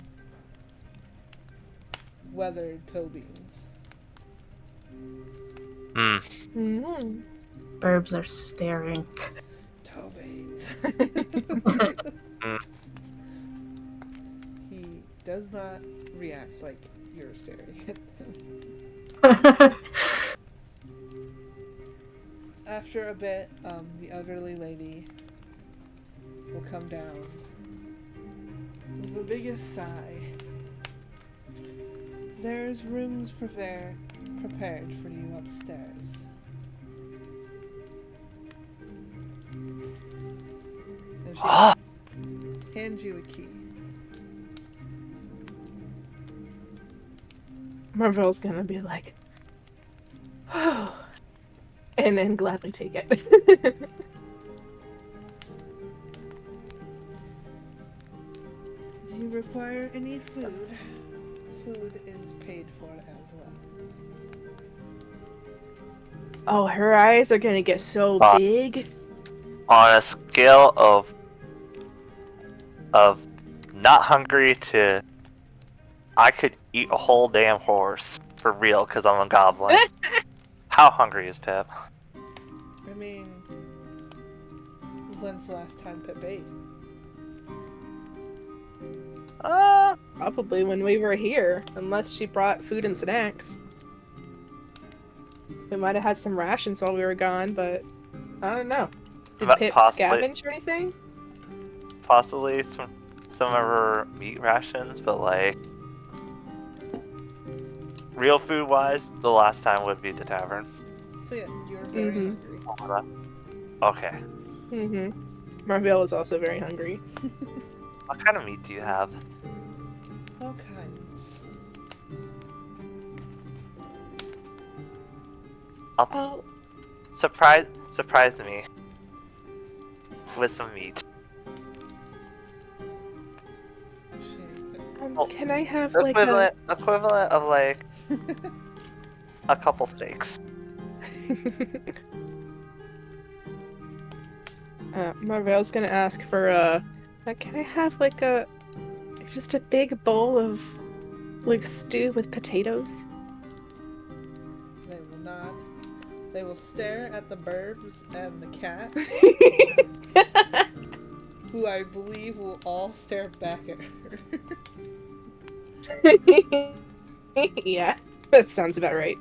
weathered toe beans. Birbs are staring. Toe beans. He does not react like you're staring at him. After a bit, the elderly lady will come down with the biggest sigh. There's rooms prepared for you upstairs. And she hands you a key. Marvel's gonna be like, oh, and then gladly take it. Do you require any food? Food is paid for as well. Oh, her eyes are gonna get so big. On a scale of not hungry to I could eat a whole damn horse for real because I'm a goblin. How hungry is Pip? I mean, when's the last time Pip ate? Probably when we were here, unless she brought food and snacks. We might have had some rations while we were gone, but I don't know. Did Pip scavenge or anything? Possibly some of her meat rations, but like real food wise, the last time would be the tavern. So yeah, you're very hungry. Okay. Marvel is also very hungry. What kind of meat do you have? All kinds. Oh. Surprise me with some meat. Can I have like equivalent of like a couple steaks. Marvel's gonna ask for can I have like just a big bowl of like stew with potatoes? They will not. They will stare at the birbs and the cat. who I believe will all stare back at her. Yeah, that sounds about right.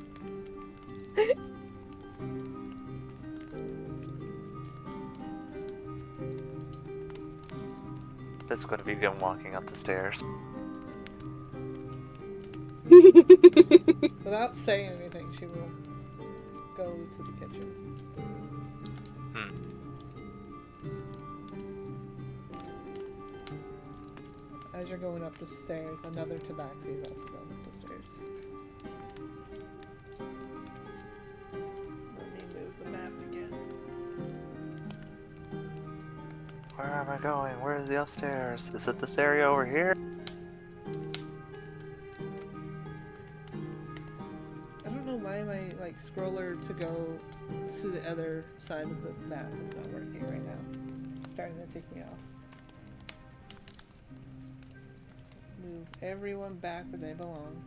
That's going to be them walking up the stairs. Without saying anything, she will go to the kitchen. As you're going up the stairs, another tabaxi is also going up the stairs. Let me move the map again. Where am I going? Where is the upstairs? Is it this area over here? I don't know why my scroller to go to the other side of the map is not working right now. It's starting to take me off. Move everyone back where they belong.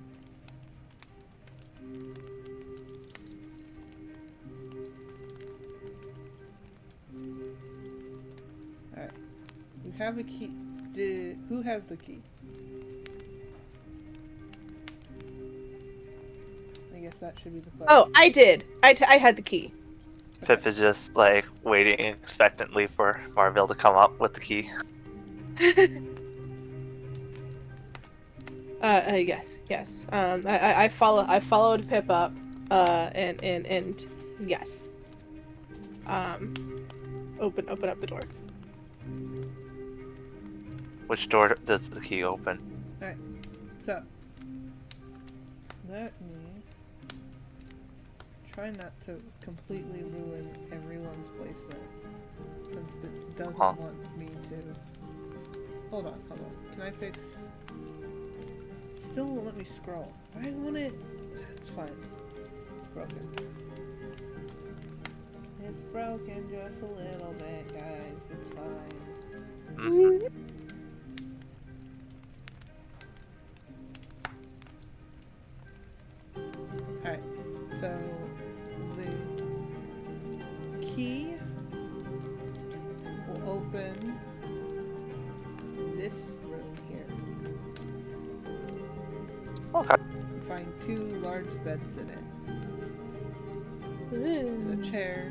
Alright. We have a key. Who has the key? I guess that should be the question. Oh, I did. I had the key. Pip is just like waiting expectantly for Marville to come up with the key. Yes. I followed Pip up, and yes. Open up the door. Which door does the key open? Alright, so let me try not to completely ruin everyone's placement, since it doesn't want me to. Hold on. Can I fix? It still won't let me scroll. I want it. It's fine. Broken. It's broken just a little bit, guys. It's fine. Mm-hmm. Alright, so the key will open this room here. Okay. Find 2 large beds in it. Ooh. A chair.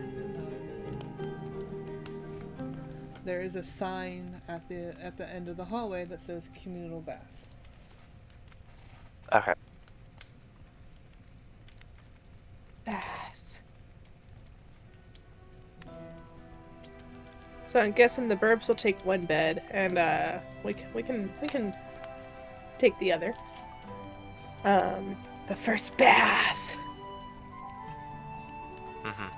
There is a sign at the end of the hallway that says communal bath. Okay. Bath. So I'm guessing the burbs will take 1 bed, and we can take the other. The first bath. Mm-hmm.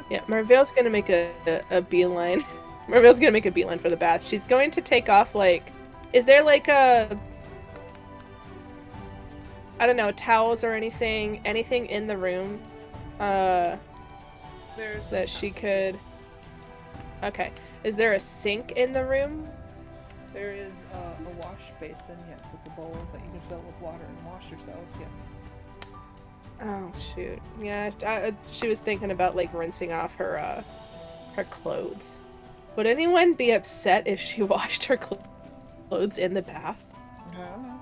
Yeah, Marvell's gonna make a beeline. Marvell's gonna make a beeline for the bath. She's going to take off is there I don't know, towels or anything in the room, There's that she could. Okay, is there a sink in the room? There is a wash basin, yes. It's a bowl that you can fill with water and wash yourself, yes. Oh shoot, yeah. She was thinking about rinsing off her clothes. Would anyone be upset if she washed her clothes in the bath? I don't know.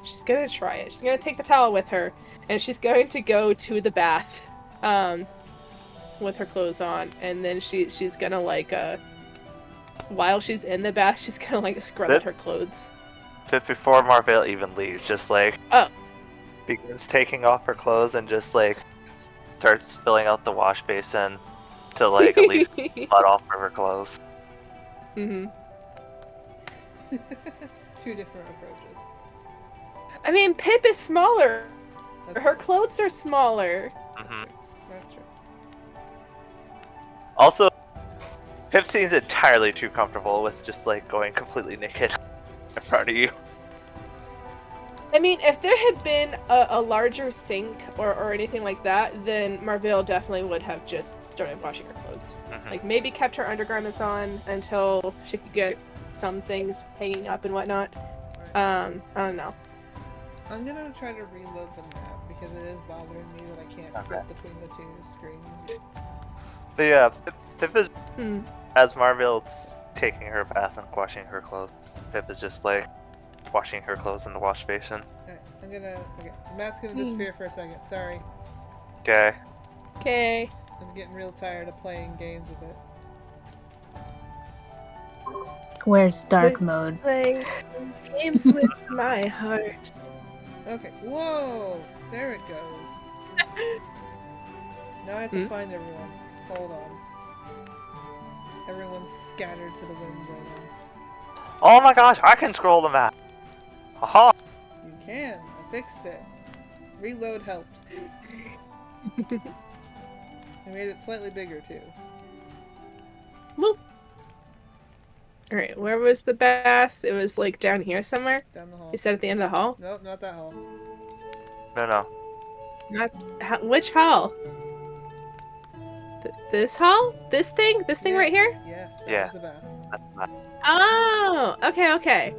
She's gonna try it. She's gonna take the towel with her, and she's going to go to the bath, with her clothes on, and then she's gonna while she's in the bath, she's gonna scrub at her clothes. But before Marvell even leaves, just begins taking off her clothes and just starts filling out the wash basin to at least mud off of her clothes. Mm-hmm. 2 different approaches. I mean, Pip is smaller. Her clothes are smaller. Mm-hmm. That's true. Also, Pip seems entirely too comfortable with just going completely naked in front of you. I mean, if there had been a larger sink or anything like that, then Marvell definitely would have just started washing her clothes. Mm-hmm. Maybe kept her undergarments on until she could get some things hanging up and whatnot. Right. I don't know. I'm gonna try to reload the map because it is bothering me that I can't flip between the two screens. But yeah, Pip is as Marvel's taking her bath and washing her clothes. Pip is just like washing her clothes in the wash basin. Alright, okay, Matt's gonna disappear for a second, sorry. Okay. Okay. I'm getting real tired of playing games with it. Where's dark mode? Playing games with my heart. Okay, whoa! There it goes. Now I have to find everyone. Hold on. Everyone's scattered to the wind right now. Oh my gosh, I can scroll the map. Aha! You can. I fixed it. Reload helped. I made it slightly bigger too. Whoop. Alright, where was the bath? It was like down here somewhere? Down the hall. You said at the end of the hall? Nope, not that hall. No. Which hall? This hall? This thing? This thing right here? Yes, Yeah. was the bath. Oh, okay.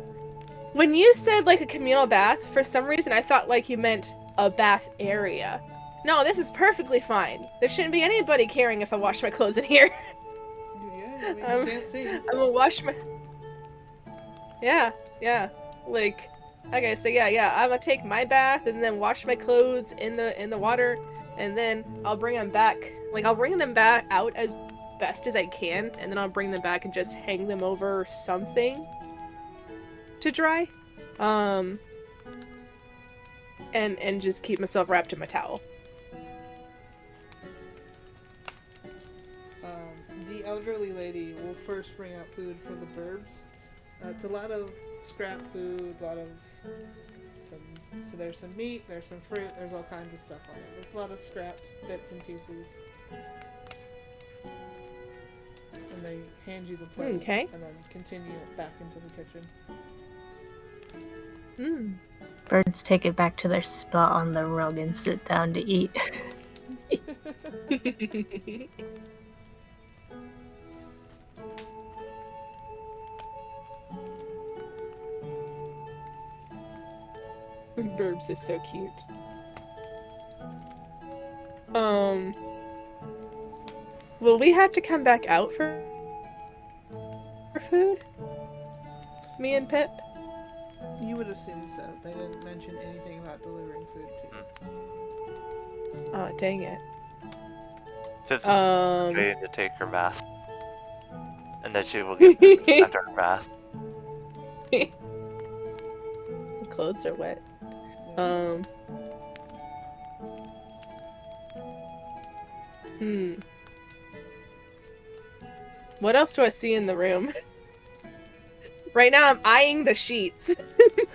When you said like a communal bath, for some reason I thought like you meant a bath area. No, this is perfectly fine. There shouldn't be anybody caring if I wash my clothes in here. Yeah, I mean, you can't see. So. I'm gonna wash my... Yeah. Like, okay, so yeah, I'm gonna take my bath and then wash my clothes in the water, and then I'll bring them back. Like, I'll bring them back out as best as I can, and then I'll bring them back and just hang them over something to dry. And just keep myself wrapped in my towel. The elderly lady will first bring out food for the burbs. It's a lot of scrap food, a lot of so there's some meat, there's some fruit, there's all kinds of stuff on it. It's a lot of scrapped bits and pieces. And they hand you the plate, Okay. and then continue it back into the kitchen. Birds take it back to their spot on the rug and sit down to eat. Burbs is so cute. Will we have to come back out for food? Me and Pip? You would assume so. They didn't mention anything about delivering food to you. Oh, dang it. Pip's ready to take her bath. And then she will get after her bath. The clothes are wet. What else do I see in the room? Right now I'm eyeing the sheets.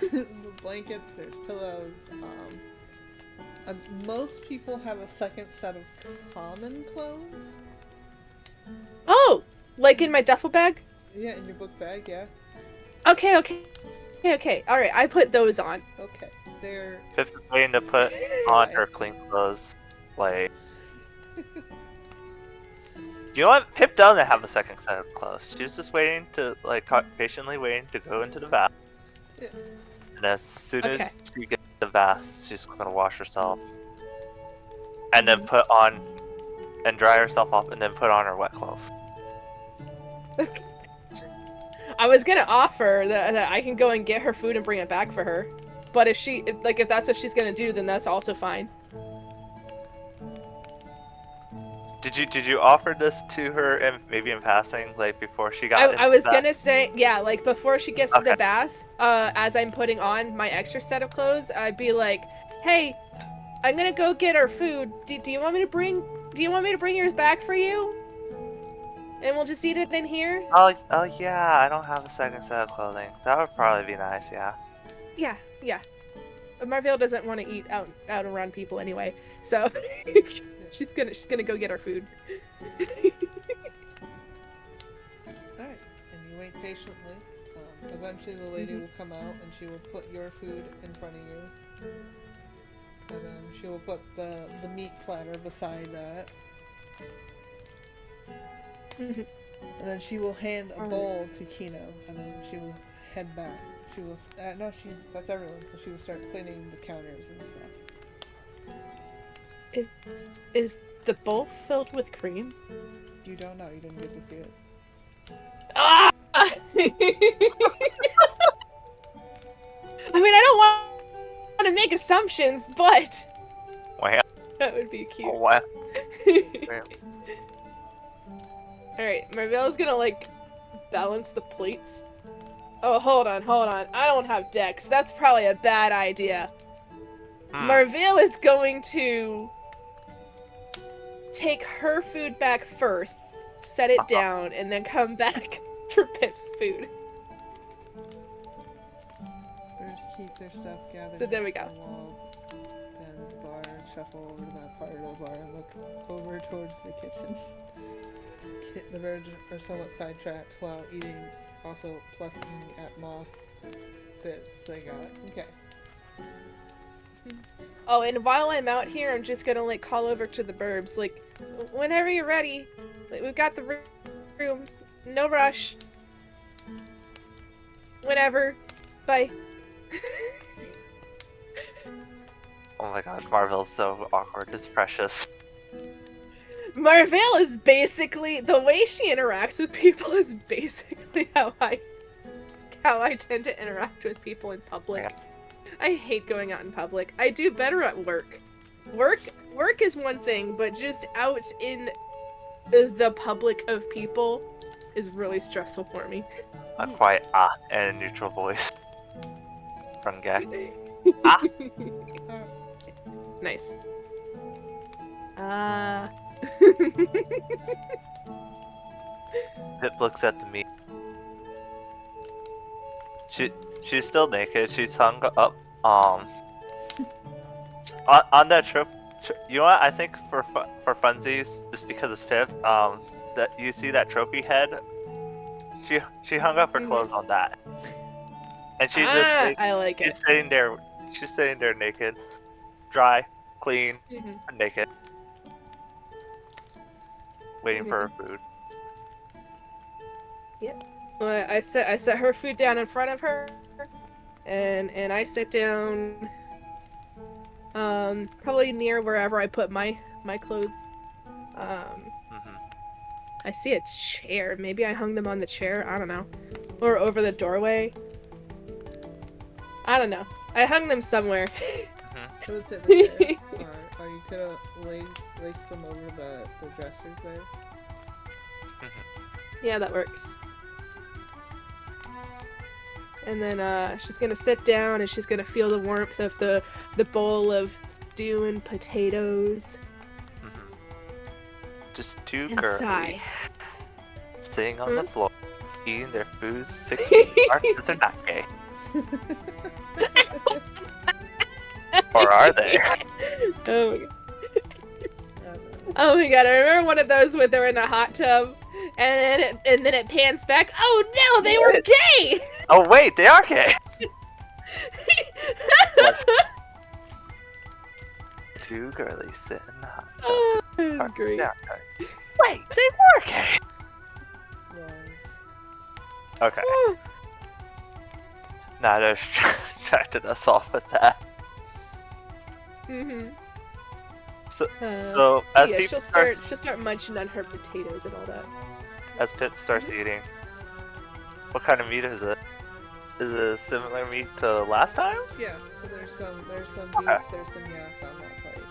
The blankets, there's pillows. Most people have a second set of common clothes. Oh! Like in my duffel bag? Yeah, in your book bag, yeah. Okay. Alright, I put those on. Okay. They're... Pip's waiting to put on her clean clothes. Like... You know what? Pip doesn't have a second set of clothes. She's just waiting to, like, patiently waiting to go into the bath. Yeah. And as soon as she gets to the bath, she's gonna wash herself. And then put on... And dry herself off, and then put on her wet clothes. I was gonna offer that I can go and get her food and bring it back for her. But if that's what she's gonna do, then that's also fine. Did you offer this to her and maybe in passing, like before she got? I was gonna say, yeah, like before she gets to the bath, as I'm putting on my extra set of clothes, I'd be like, "Hey, I'm gonna go get our food. Do you want me to bring yours back for you? And we'll just eat it in here." Oh yeah, I don't have a second set of clothing. That would probably be nice, yeah. Yeah. Marvell doesn't want to eat out around people anyway, so she's gonna go get our food. Alright, and you wait patiently. Eventually the lady will come out and she will put your food in front of you. And then she will put the meat platter beside that. And then she will hand a bowl to Kino, and then she will head back. She will, that's everyone, so she will start cleaning the counters and stuff. Is the bowl filled with cream? You don't know. You didn't get to see it. Ah! I mean, I don't want to make assumptions, but Wow. that would be cute. Oh, wow. Alright, Marvell's gonna, like, balance the plates. Oh, hold on. I don't have decks. That's probably a bad idea. Marvell is going to take her food back first, set it down, and then come back for Pip's food. First, keep their stuff gathered. So there we go. The wall, then the bar, shuffle over to that part of the bar, and look over towards the kitchen. The birds are somewhat sidetracked while eating, also plucking at moss bits they got. Okay. Oh, and while I'm out here, I'm just gonna, like, call over to the burbs, like, whenever you're ready, like, we've got the room, no rush. Whenever. Bye. Oh my god, Marvel's so awkward. It's precious. Marvell is basically, the way she interacts with people is basically how I tend to interact with people in public. Yeah. I hate going out in public. I do better at work. Work is one thing, but just out in the public of people is really stressful for me. A quiet and a neutral voice. From guy. Nice. Pip looks at the meat. She's still naked. She's hung up on that trip. You know what? I think for funsies, just because it's Pip, that you see that trophy head. She hung up her clothes on that, and she's just I like it. She's sitting there. She's sitting there naked, dry, clean, and naked, waiting for her food. Yep. Well, I set her food down in front of her, and I sit down, probably near wherever I put my clothes. I see a chair. Maybe I hung them on the chair. I don't know, or over the doorway. I don't know. I hung them somewhere. So it's at the chair, or you could have laced them over the dressers there. Yeah, that works. And then she's gonna sit down and she's gonna feel the warmth of the bowl of stew and potatoes. Just two And girls sigh. sitting on the floor, eating their food 6 feet apart because they're not gay. Or are they? Oh my god. Oh my god, I remember one of those where they were in a hot tub and then it pans back. Oh no, they were gay! Oh wait, they are gay! Two girlies sit in the hot tub. Oh, Apart. great. Yeah, okay. Wait, they were gay! Okay. Now they're distracted us off with that. So as yeah, Pip she'll start munching on her potatoes and all that. As Pip starts eating, what kind of meat is it? Is it a similar meat to last time? Yeah, so there's some beef, there's some yak on that plate.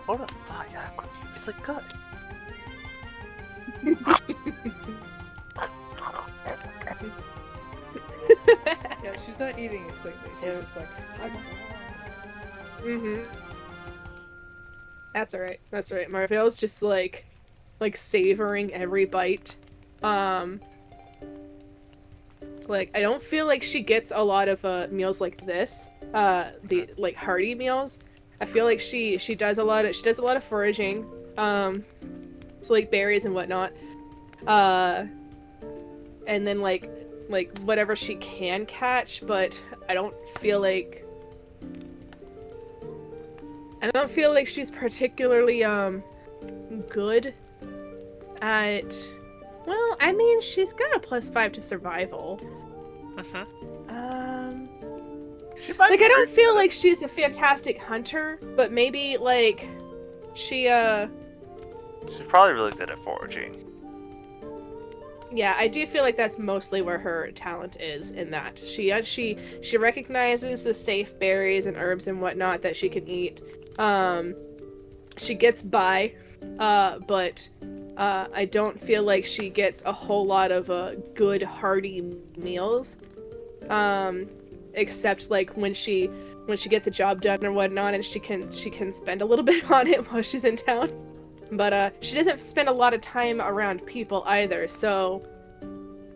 Hold on, thought yak would be really good. Yeah, she's not eating it quickly. She's just like, That's alright. That's alright. Marvell's just like savoring every bite. Like I don't feel like she gets a lot of meals like this. The like hearty meals. I feel like she does a lot of foraging. So like berries and whatnot. And then like whatever she can catch, but I don't feel like she's particularly good at, well, I mean, she's got a +5 to survival. Like, I don't feel like she's a fantastic hunter, but maybe, like, she's probably really good at foraging. Yeah, I do feel like that's mostly where her talent is, in that she recognizes the safe berries and herbs and whatnot that she can eat. She gets by, but I don't feel like she gets a whole lot of good hearty meals. Except like when she gets a job done or whatnot, and she can spend a little bit on it while she's in town. But she doesn't spend a lot of time around people either, so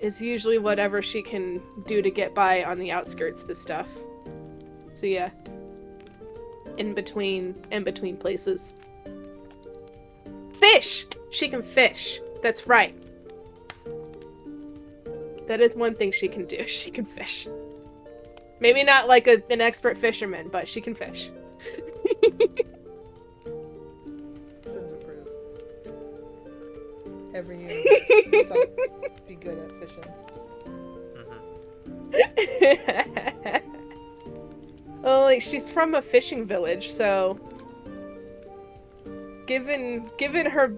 it's usually whatever she can do to get by on the outskirts of stuff. So yeah, in between places. Fish! She can fish. That's right. That is one thing she can do. She can fish. Maybe not like an expert fisherman, but she can fish. Every year, be good at fishing. Well, like, she's from a fishing village, so given her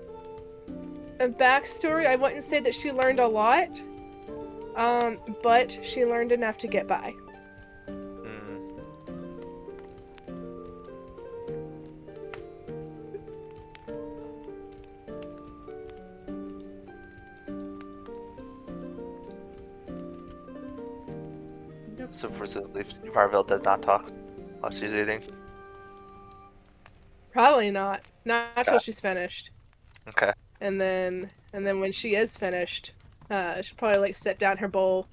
backstory, I wouldn't say that she learned a lot, but she learned enough to get by. So presumably Marvel does not talk while she's eating. Probably not. Not until she's finished. Okay. And then when she is finished, she'll probably like set down her bowl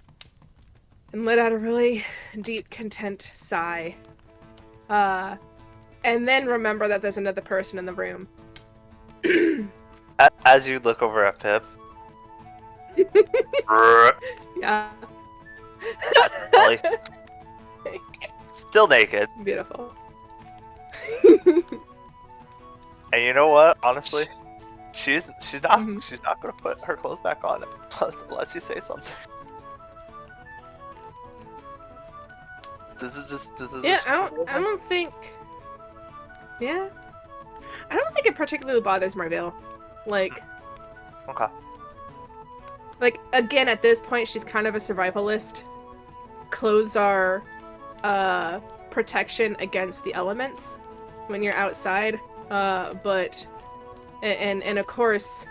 and let out a really deep, content sigh. And then remember that there's another person in the room. As you look over at Pip. Yeah. Still naked. Beautiful. And you know what? Honestly, she's not gonna put her clothes back on unless you say something. Yeah, I don't think. Yeah, I don't think it particularly bothers Marvell. Like. Okay. Like, again, at this point, she's kind of a survivalist. Clothes are protection against the elements when you're outside. But of course,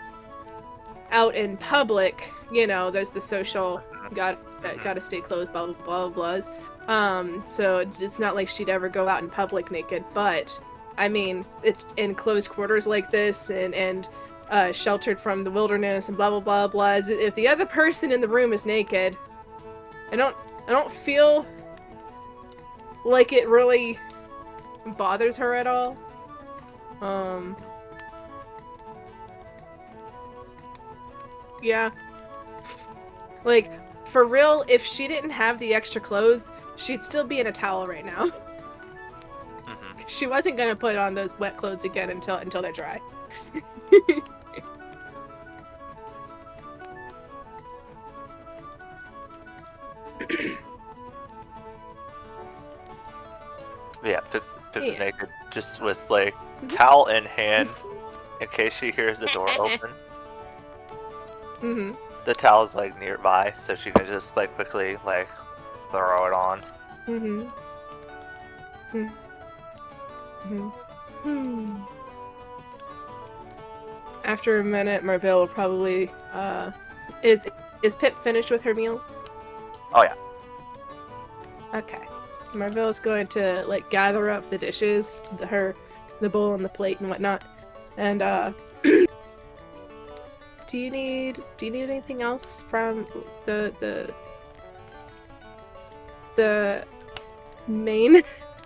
out in public, you know, there's the social gotta stay clothed, blah blah blah blahs. So it's not like she'd ever go out in public naked. But I mean, it's in closed quarters like this, and sheltered from the wilderness and blah blah blah blah. If the other person in the room is naked, I don't feel like it really bothers her at all. Yeah. Like, for real, if she didn't have the extra clothes, she'd still be in a towel right now. She wasn't gonna put on those wet clothes again until they're dry. Yeah, Pip's naked, just with like towel in hand, in case she hears the door open. The towel's like nearby, so she can just like quickly like throw it on. After a minute, Marvell will probably is Pip finished with her meal? Oh yeah. Okay. Marvell is going to like gather up the dishes, the bowl and the plate and whatnot, and do you need anything else from the main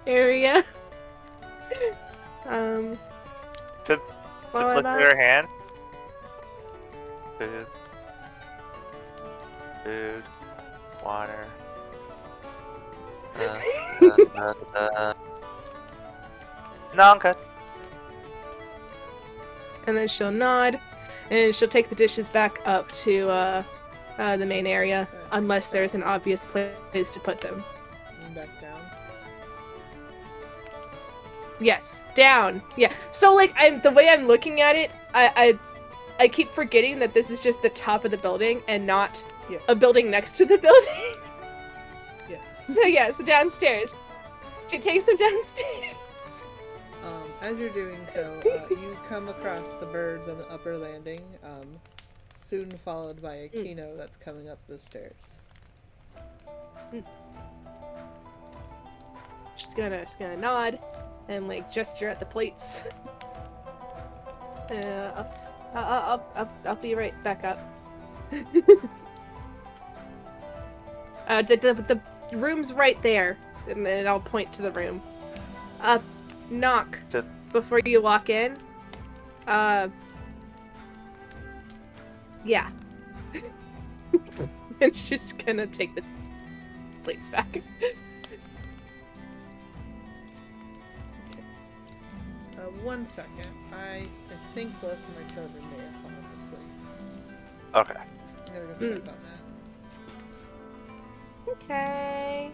area? Pip look at her hand. Food, water. No, I'm good. And then she'll nod, and she'll take the dishes back up to the main area. unless there's an obvious place to put them. And back down. Yes, down. Yeah. So like the way I'm looking at it, I keep forgetting that this is just the top of the building and not a building next to the building. Yeah. So downstairs. She takes them downstairs. As you're doing so, you come across the birds on the upper landing, soon followed by a Kino that's coming up the stairs. She's gonna nod and like gesture at the plates. I'll be right back up. The room's right there, and then I'll point to the room. Knock before you walk in. Yeah. And she's gonna take the plates back. 1 second. I think both of my children may have fallen asleep. Okay. I'm gonna go check on that. Okay.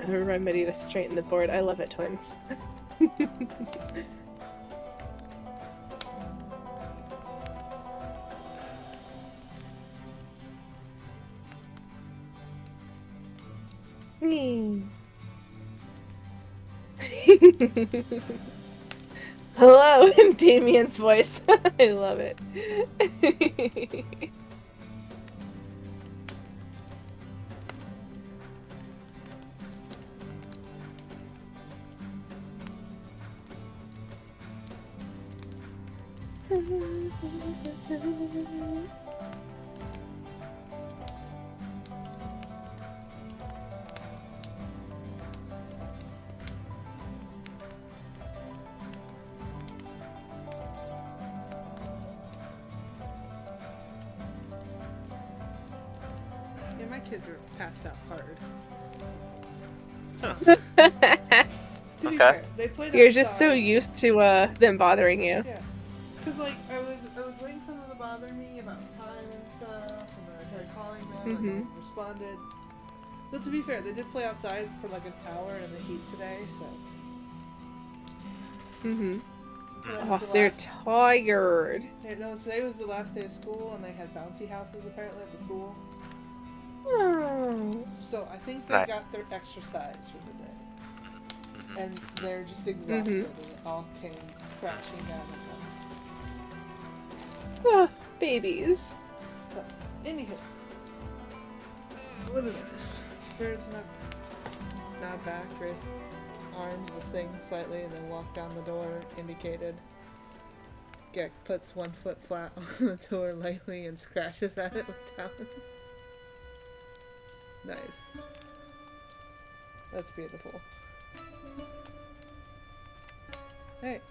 A remedy to straighten the board. I love it, twins. Hello, in Damien's voice. I love it. Yeah, my kids are passed out hard. To be fair, they played You're just so outside. used to them bothering you. Yeah. Cause like I was waiting for them to bother me about time and stuff, and then I tried calling them and they responded. But to be fair, they did play outside for like an hour in the heat today, so. Oh, they're tired. Yeah, no, today was the last day of school, and they had bouncy houses apparently at the school. Oh. So I think they got their exercise for the day, and they're just exhausted, and it all came crashing down at them. Oh, babies. So, anywho, what is this? Birds nod back, raise arms the thing slightly, and then walk down the door indicated. Gek puts one foot flat on the door lightly and scratches at it with talons. Nice. That's beautiful. Hey.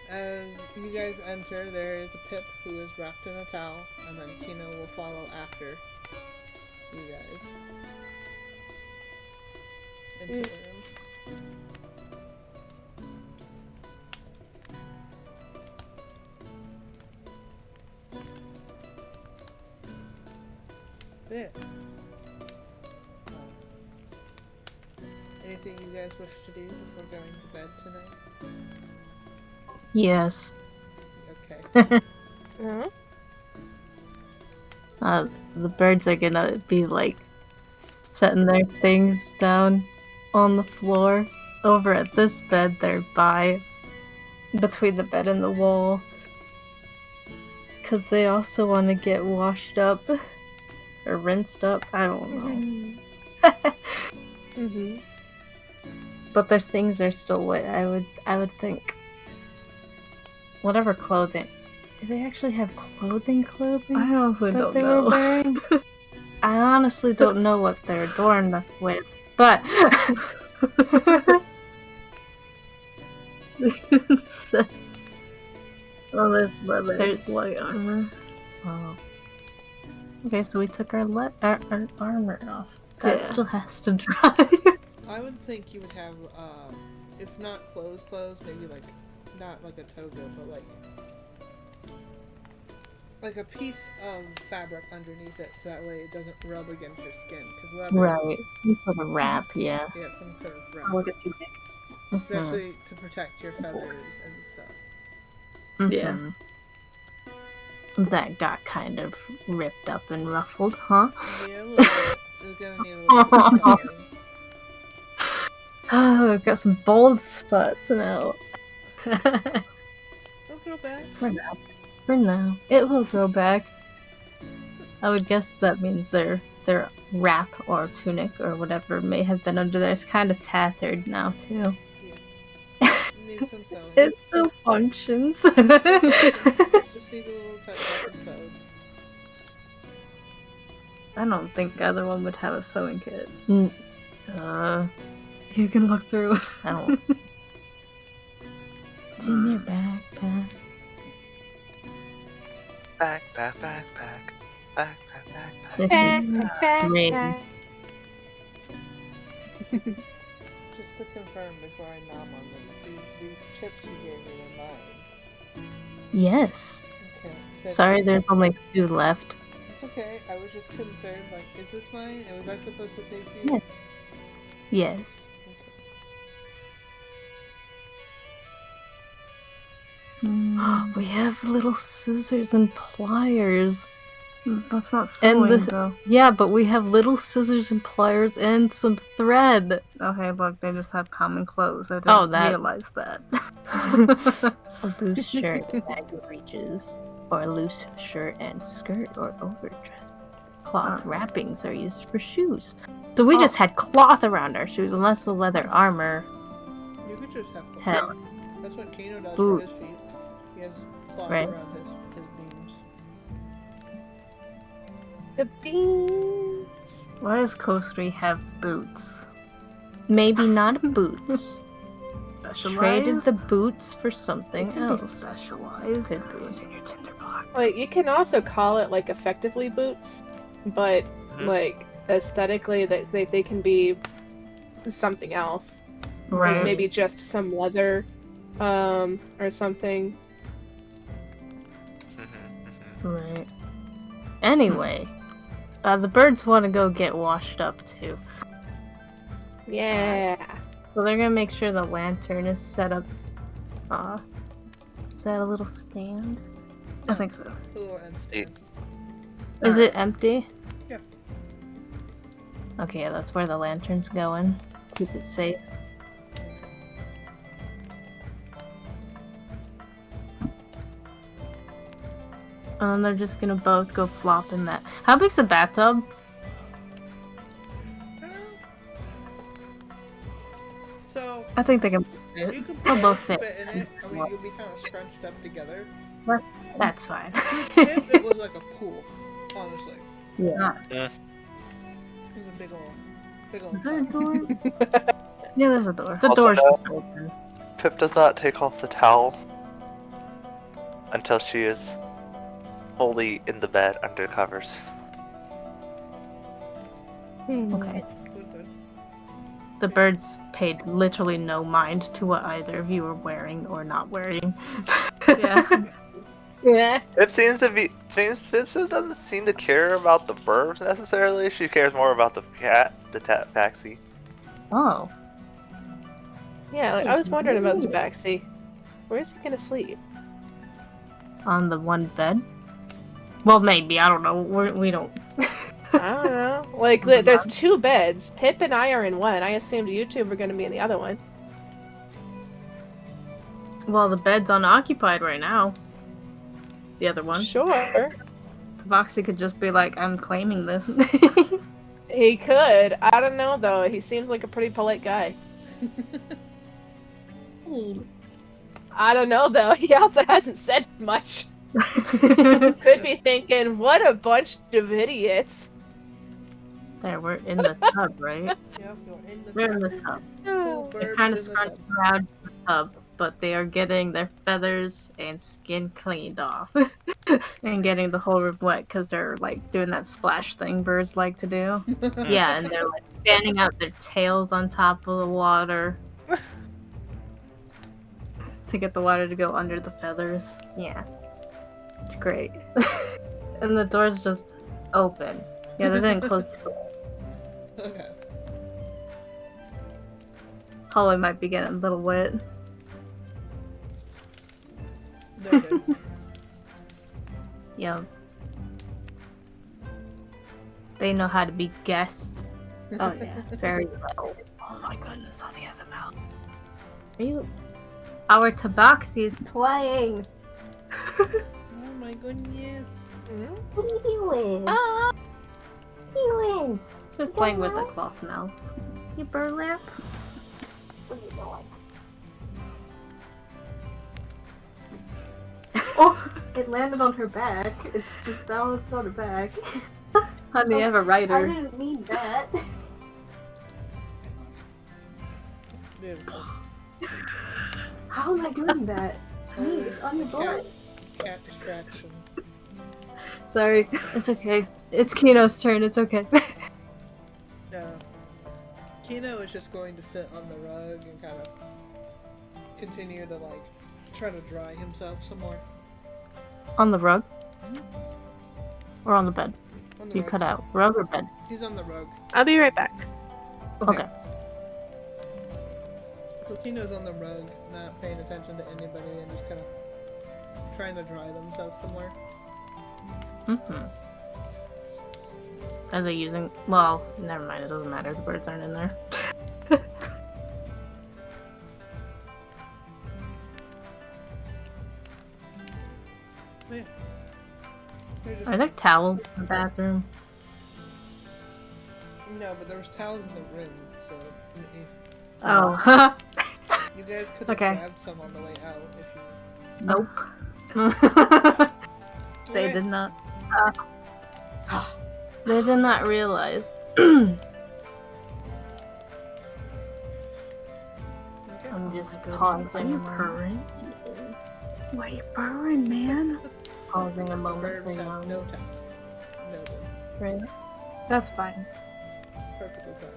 As you guys enter, there is a Pip who is wrapped in a towel, and then Kino will follow after you guys into the room. Yeah. Anything you guys wish to do before going to bed tonight? Yes. Okay. The birds are gonna be like setting their things down on the floor over at this bed they're by, between the bed and the wall, because they also want to get washed up or rinsed up. I don't know. But their things are still wet. I would think. Whatever clothing. Do they actually have clothing? I honestly don't they know. were wearing? I honestly don't know what they're adorned with, but Oh, there's leather, There's- white armor. oh. Okay, so we took our armor off. That Yeah. still has to dry. I would think you would have, if not clothes, maybe like, not like a toga, but like a piece of fabric underneath it, so that way it doesn't rub against your skin. Cause leather, Right, some sort of wrap, yeah. yeah, some sort of wrap, Look at you, Nick. especially to protect your feathers and stuff. Yeah. Mhm. That got kind of ripped up and ruffled, huh? Yeah, a little bit. It's gonna need a little bit of styling. I've got some bald spots now. It'll grow back. For now. It will grow back. I would guess that means their wrap or tunic or whatever may have been under there is kind of tattered now too. Need some sewing. It still functions. Just need a little touch up and sewed. I don't think either one would have a sewing kit. You can look through. I don't. It's in your backpack. Backpack. Great. Just to confirm before I nom on them, these chips you gave me are mine. Yes. Okay. Good. Sorry, there's only 2 left. It's okay. I was just concerned, like, is this mine? And was I supposed to take these? Yes. Yes. We have little scissors and pliers. That's not sewing, though. Yeah, but we have little scissors and pliers and some thread. Okay, look, they just have common clothes. I didn't realize that. A loose shirt and baggy breeches, or a loose shirt and skirt or overdress. Cloth wrappings are used for shoes. So we just had cloth around our shoes, unless the leather armor. You could just have Had cloth. That's what Kano does boot. for his feet. He has cloth Right. around his beams. The beans. Why does Kosri have boots? Maybe not boots. Specialized? Traded the boots for They something can be else. specialized. Could be. What's in your tinderbox? Like, you can also call it, like, effectively boots, but, like, aesthetically, they can be something else. Right. Like, maybe just some leather, or something. Right. Anyway, the birds want to go get washed up too. Yeah. So they're gonna make sure the lantern is set up. Is that a little stand? I think so. A little end stand. Is it empty? Yeah. Okay, yeah, that's where the lantern's going. Keep it safe. And then they're just gonna both go flop in that. How big's the bathtub? So, I think they can. you can They'll both fit fit. in it. I mean, you'll be kind of scrunched up together. That's fine. If it was like a pool, honestly. Yeah. It was a big old Is there a tub. door? Yeah, there's a door. The Also, door's no. just open. Pip does not take off the towel until she is fully in the bed under covers. Okay. Good. The birds paid literally no mind to what either of you were wearing or not wearing. Yeah. Yeah. Pip doesn't seem to care about the burbs necessarily. She cares more about the cat, the tabaxi. Oh. Yeah, like, I was wondering about Tabaxi. Where is he gonna sleep? On the one bed? Well, maybe. I don't know. We don't. I don't know. Like, there's 2 beds. Pip and I are in one. I assumed you 2 were gonna be in the other one. Well, the bed's unoccupied right now. The other one. Sure. Tabaxi could just be like, I'm claiming this. He could. I don't know, though. He seems like a pretty polite guy. I don't know, though. He also hasn't said much. Could be thinking, what a bunch of idiots. There, we're in the tub, right? Yep, you're in the We're in tub. the tub. Cool They're birds kind of in the scrunched tub. around the tub, but they are getting their feathers and skin cleaned off. And getting the whole room wet because they're like doing that splash thing birds like to do. Yeah, and they're like fanning out their tails on top of the water to get the water to go under the feathers. Yeah, it's great. And the door's just open. Yeah, they didn't close the door. Okay. Hallway might be getting a little wet. They're good. Yeah. They know how to be guests. Oh yeah, very well. Oh my goodness, honey has a mouth. Are you? Our tabaxi's playing. Oh my goodness. What are you doing? Ah! What are you doing? Just playing with the cloth mouse. You burlap? What are you doing? Oh! It landed on her back. It's just balanced on her back. Honey, I have a rider. I didn't mean that. Beautiful. How am I doing that? Honey, it's on your butt. Cat distraction. Sorry, it's okay. It's Kino's turn, it's okay. No. Kino is just going to sit on the rug and kind of continue to, like, try to dry himself some more. On the rug? Or on the bed? On the You rug. cut out. Rug or bed? He's on the rug. I'll be right back. Okay. So Kino's on the rug, not paying attention to anybody and just kind of trying to dry themselves somewhere. Mm-hmm. Are they using... Well, never mind. It doesn't matter. The birds aren't in there. Yeah. They're just... Are there towels in the bathroom? No, but there was towels in the room, so... Oh. You guys could have Okay. grabbed some on the way out if you... Nope. They Okay. did not. They did not realize. Okay. I'm just pausing. Purring. Why are you purring, man? Pausing a moment Birds for have now. no towels. No, Right. That's fine. perfectly fine.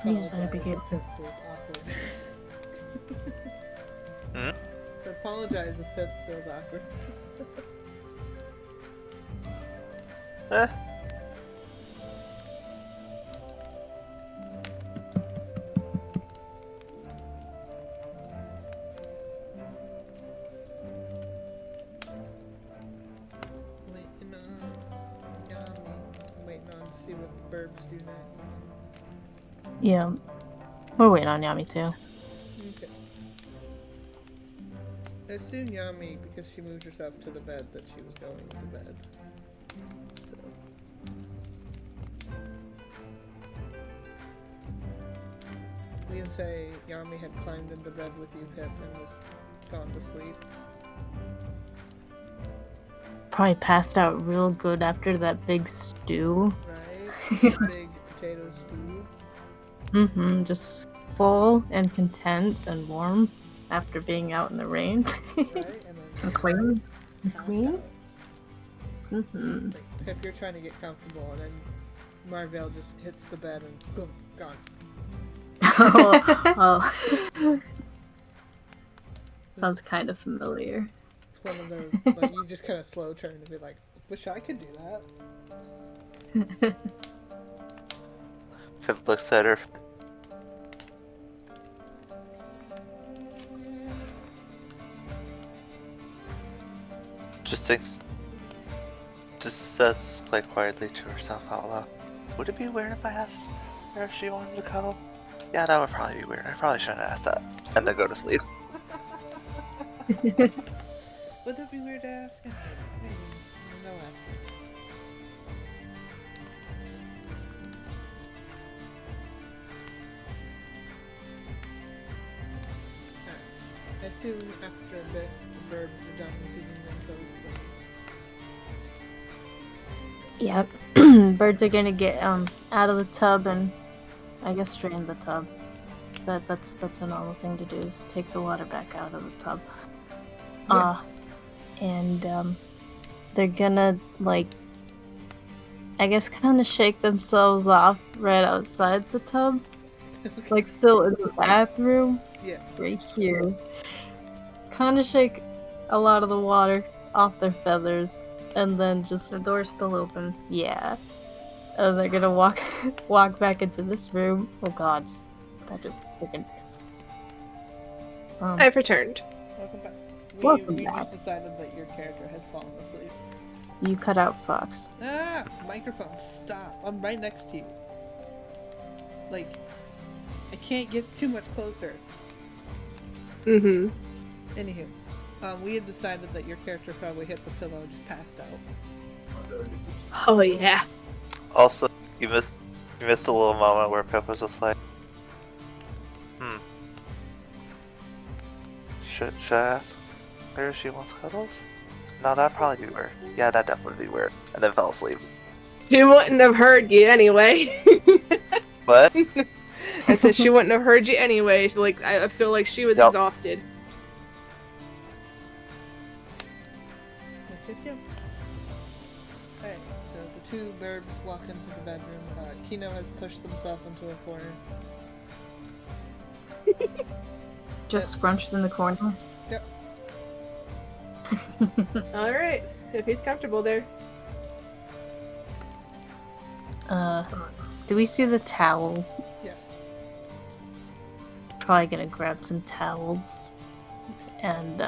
I Use that to be apologize good. if Pip feels awkward. Hmm? So apologize if Pip feels awkward. Eh. Waiting on Yami. Waiting on to see what the Burbs do next. Yeah. We're waiting on Yami too. Okay. I assume Yami, because she moved herself to the bed, that she was going to bed. So. We can say Yami had climbed into bed with you, Pip, and was gone to sleep. Probably passed out real good after that big stew. Right? Big potato stew. Mm-hmm. Just full and content and warm after being out in the rain. Right? And then And clean. passed clean? out. Mm-hmm. Like, Pip, you're trying to get comfortable, and then Marvell just hits the bed and boom, gone. Oh. Sounds kind of familiar. It's one of those, like, you just kind of slow turn and be like, wish I could do that. Pip looks at her. Just thinks. Just says like quietly to herself out loud. Would it be weird if I asked her if she wanted to cuddle? Yeah, that would probably be weird. I probably shouldn't ask that. And then go to sleep. Would that be weird to ask? Maybe. No asking. Alright. I assume after a bit, the birds are done digging themselves clean. Yep. Birds are gonna get out of the tub and I guess straight in the tub. That's a normal thing to do, is take the water back out of the tub. Yeah. And they're gonna, like, I guess kind of shake themselves off right outside the tub. Like, still in the bathroom. Yeah. Right here. Kind of shake a lot of the water off their feathers, and then just... The door's still open. Yeah. And they're gonna walk back into this room. Oh god. That just freaking... I've returned. Welcome back. Welcome We back. just decided that your character has fallen asleep. You cut out Fox. Ah! Microphone, stop. I'm right next to you. Like, I can't get too much closer. Mm-hmm. Anywho, we had decided that your character probably hit the pillow and just passed out. Oh yeah. Also, you missed a little moment where Pip was just like, Should I ask her if she wants cuddles? No, that'd probably be weird. Yeah, that'd definitely be weird. And then fell asleep. She wouldn't have heard you anyway. What? I said she wouldn't have heard you anyway. Like, I feel like she was exhausted. Alright, so the two birbs walk into the bedroom. Kino has pushed himself into a corner. Just scrunched in the corner. Yep. Alright, if he's comfortable there. Do we see the towels? Yes. Probably gonna grab some towels and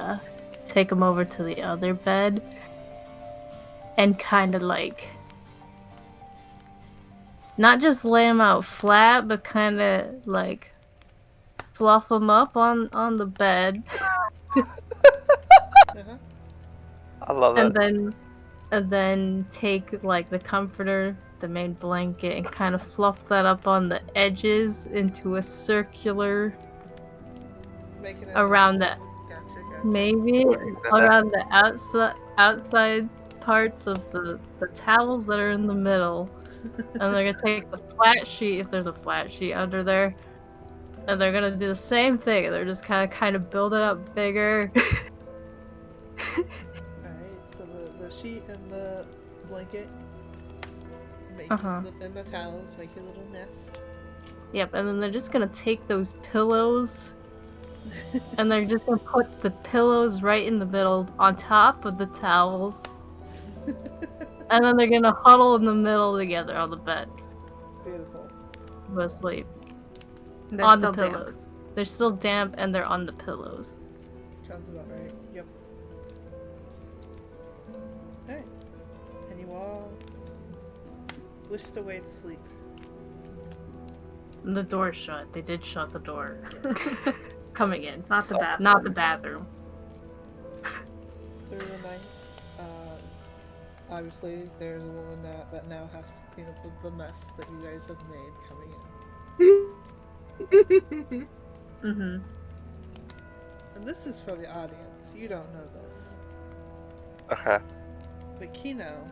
take them over to the other bed and kind of like not just lay them out flat, but kind of like fluff them up on the bed. Uh-huh. I love that. And then take like the comforter, the main blanket, and kind of fluff that up on the edges into a circular Make it around the Gotcha. maybe around the outside parts of the towels that are in the middle. And they're gonna take the flat sheet, if there's a flat sheet under there, and they're gonna do the same thing. They're just kind of build it up bigger. Alright, so the sheet and the blanket make and the towels make your little nest. Yep, and then they're just gonna take those pillows and they're just gonna put the pillows right in the middle on top of the towels. And then they're gonna huddle in the middle together on the bed. Beautiful. Go to sleep. They're on the still damp. pillows. They're still damp and they're on the pillows. Sounds about right. Yep. Alright. And you all whisked away to sleep. And the door's shut. They did shut the door. Coming in. Not the bathroom. Not the bathroom. Through the night, obviously there's a woman that now has to clean up the mess that you guys have made coming in. Mm-hmm. And this is for the audience. You don't know this. Okay. But Kino,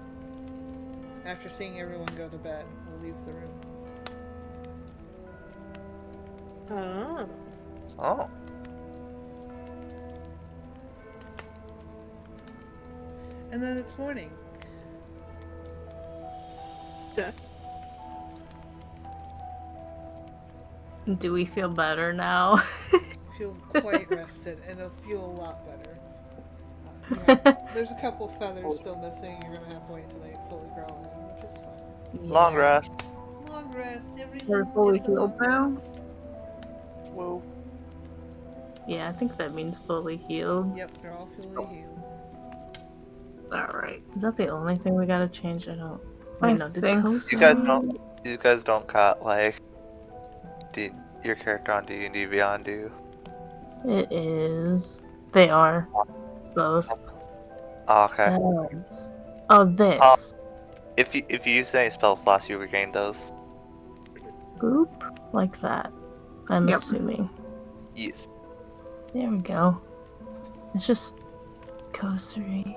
after seeing everyone go to bed, will leave the room. Oh. Oh. And then it's morning. So, Do we feel better now? Feel quite rested, and it'll feel a lot better. There's a couple feathers still missing. You're gonna have to wait until they fully grow in, which is fine. Long rest. Long rest. Everyone We're fully gets a long healed now? rest. Whoa. Yeah, I think that means fully healed. Yep, they're all fully healed. Alright. Is that the only thing we gotta change? I don't... I Wait, no, did think Coast- You guys don't got like your character on D&D Beyond, do you? It is... They are. Both. Oh, okay. That's- Oh, this. If you use any spell slots, you regain those. Boop. Like that. I'm Yep. assuming. Yes. There we go. It's just... Coastery.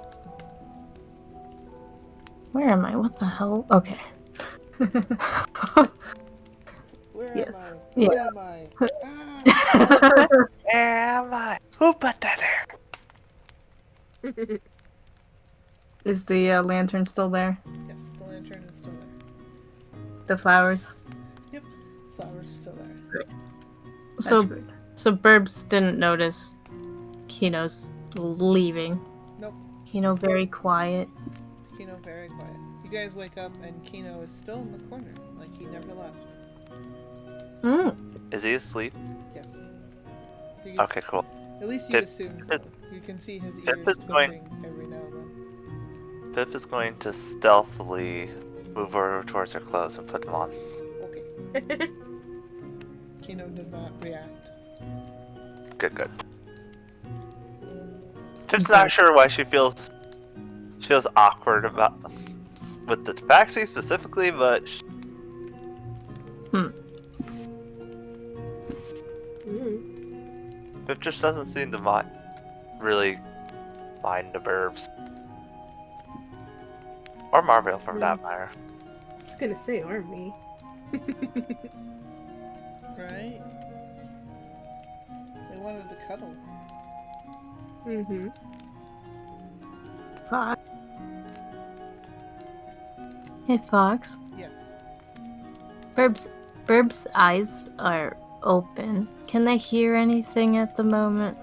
Where am I? What the hell? Okay. Where Yes. am I? Who Yeah. am I? Ah! Am I? Who put that there? Is the lantern still there? Yes, the lantern is still there. The flowers? Yep, flowers are still there. So, good. so Burbs didn't notice Kino's leaving. Nope, Kino very quiet. Kino very quiet. You guys wake up and Kino is still in the corner, like he never left. Is he asleep? Yes. You can Okay, cool. At least you Pip- assume so. You can see his Pip ears is going- twitching every now and then. Pip is going to stealthily move over towards her clothes and put them on. Okay. Kino does not react. Good. Pip's not sure why she feels awkward about with the tabaxi specifically, but Pip just doesn't seem to really mind the burbs. Or Marvel, for that matter. I was gonna say, or me. Right? They wanted to cuddle. Mm-hmm. Fox. Hey, Fox. Yes. Burb's eyes are open. Can they hear anything at the moment?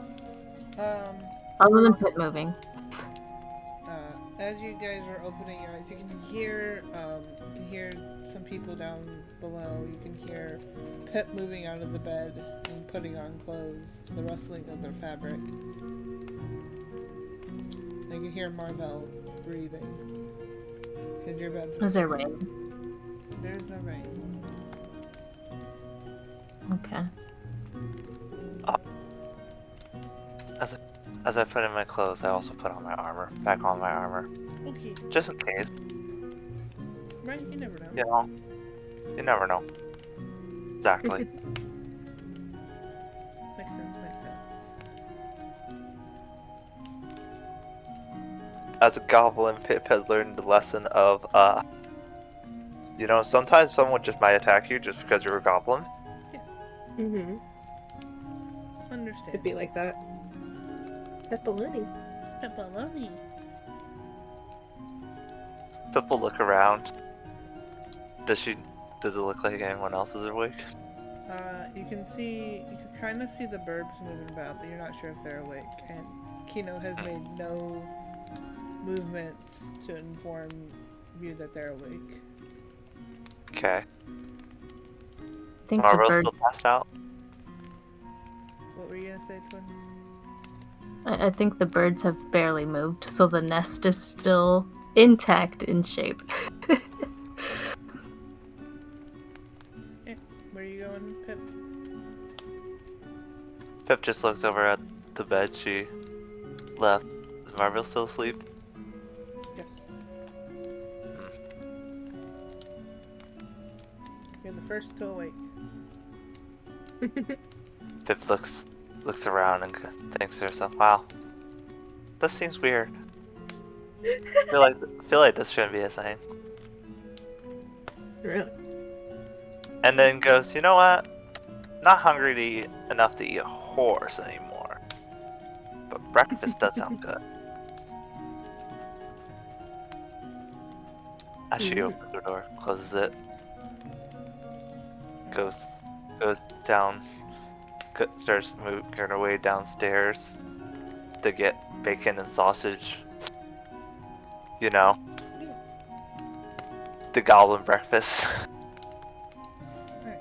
Other than Pip moving. As you guys are opening your eyes, you can hear some people down below. You can hear Pip moving out of the bed and putting on clothes, the rustling of their fabric. And you can hear Marvel breathing. Because your bed's Is there rain? There's no rain. Okay. As I put in my clothes, I also put on my armor. Back on my armor. Okay. Just in case. Right? You never know. You know. You never know. Exactly. Makes sense. As a goblin, Pip has learned the lesson of, sometimes someone just might attack you just because you're a goblin. Mm-hmm. Understand. It'd be like that. Pepperoni. Pepperoni. Pip will look around. Does it look like anyone else is awake? You can kind of see the burbs moving about, but you're not sure if they're awake. And Kino has made no movements to inform you that they're awake. Okay. I think Marvel's the bird. still passed out? What were you gonna say, Twins? I think the birds have barely moved, so the nest is still intact in shape. Yeah. Where are you going, Pip? Pip just looks over at the bed she left. Is Marvel still asleep? Yes. You're the first to awake. Pip looks around and thinks to herself, "Wow, this seems weird. feel like this shouldn't be a thing." Really? And then goes, "You know what? Not hungry to eat enough to eat a horse anymore. But breakfast does sound good." As she opens the door, closes it, goes down, starts moving her way downstairs to get bacon and sausage. You know, the goblin breakfast. Alright.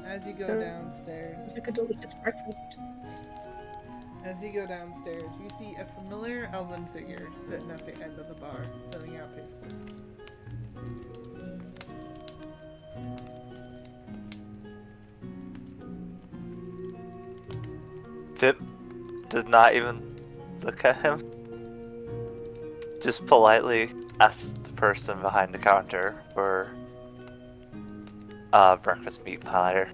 As you go So- downstairs, It's like a delicious breakfast. you see a familiar elven figure sitting at the end of the bar, filling out paper. Pip does not even look at him. Just politely asks the person behind the counter for breakfast meat platter.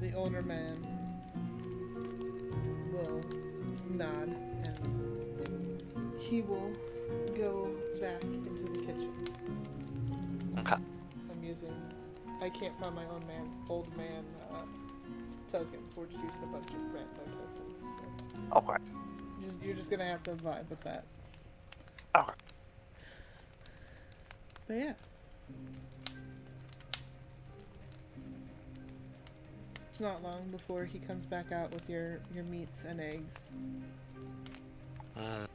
The older man will nod and he will go back into the kitchen. Okay. I'm using I can't find my old man tokens. We're just using a bunch of rando tokens. So. Okay. You're just gonna have to vibe with that. Okay. But yeah. It's not long before he comes back out with your meats and eggs. Alright.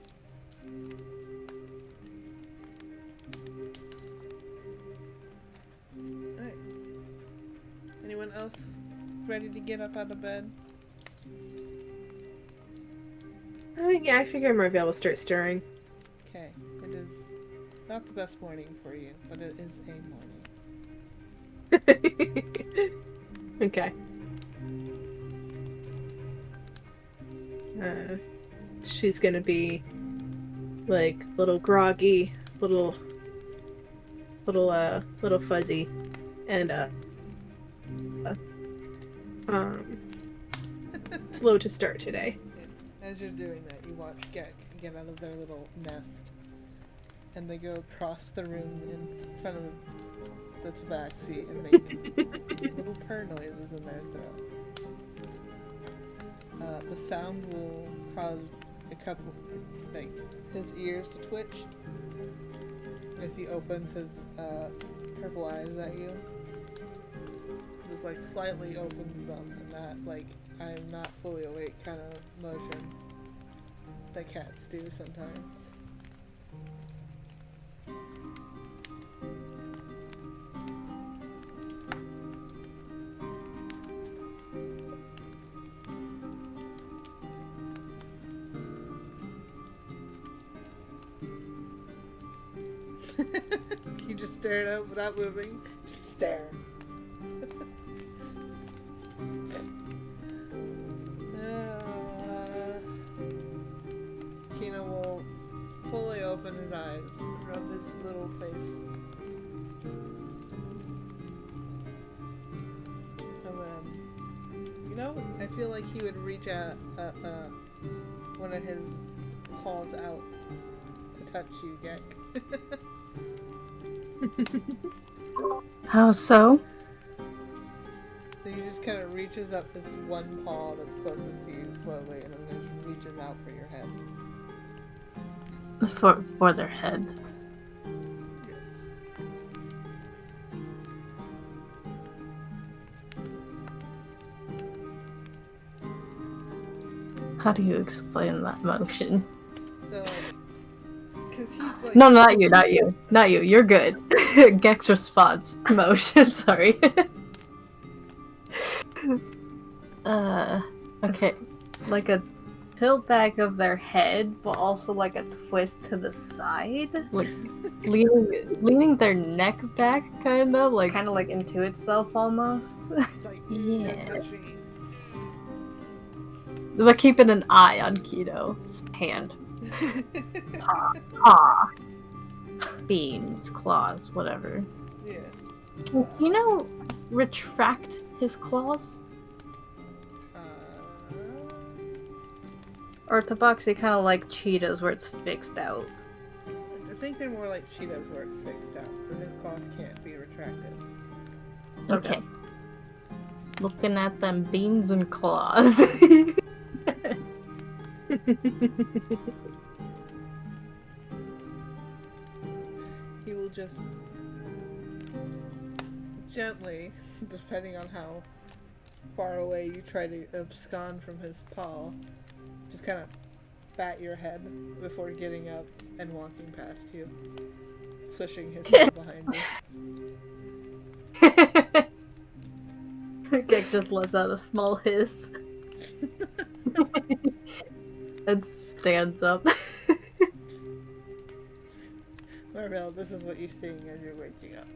Anyone else ready to get up out of bed? Yeah, I figure I'm gonna be able to start stirring. Okay. It is not the best morning for you, but it is a morning. Okay. She's gonna be like little groggy, little fuzzy, and slow to start today. As you're doing that, you watch Gek get out of their little nest, and they go across the room in front of the tabaxi and make little purr noises in their throat. The sound will cause a couple, like, his ears to twitch as he opens his purple eyes at you. Just like slightly opens them in that like I'm not fully awake kind of motion that cats do sometimes. You just stare at it without moving. Just stare. Kino will fully open his eyes, rub his little face, and then, I feel like he would reach out one of his paws out to touch you, Gek. How so? So he just kind of reaches up this one paw that's closest to you slowly, and then just reaches out for your head. For their head. Yes. How do you explain that motion? So, because he's like... No, not you. You're good. Gek's response. Motion, sorry. Okay. Like a tilt back of their head, but also like a twist to the side. Like, leaning their neck back, kind of like into itself almost. like, yeah. touch me. But keeping an eye on Kino's hand. Paw. Beans, claws, whatever. Yeah. Can Kino retract his claws? Or Tabaxi kind of like cheetahs where it's fixed out. I think they're more like cheetahs where it's fixed out, so his claws can't be retracted. Okay. Looking at them beans and claws. He will just gently, depending on how far away you try to abscond from his paw, just kind of bat your head before getting up and walking past you, swishing his head behind you. Gek just lets out a small hiss. And stands up. Marvel, this is what you're seeing as you're waking up.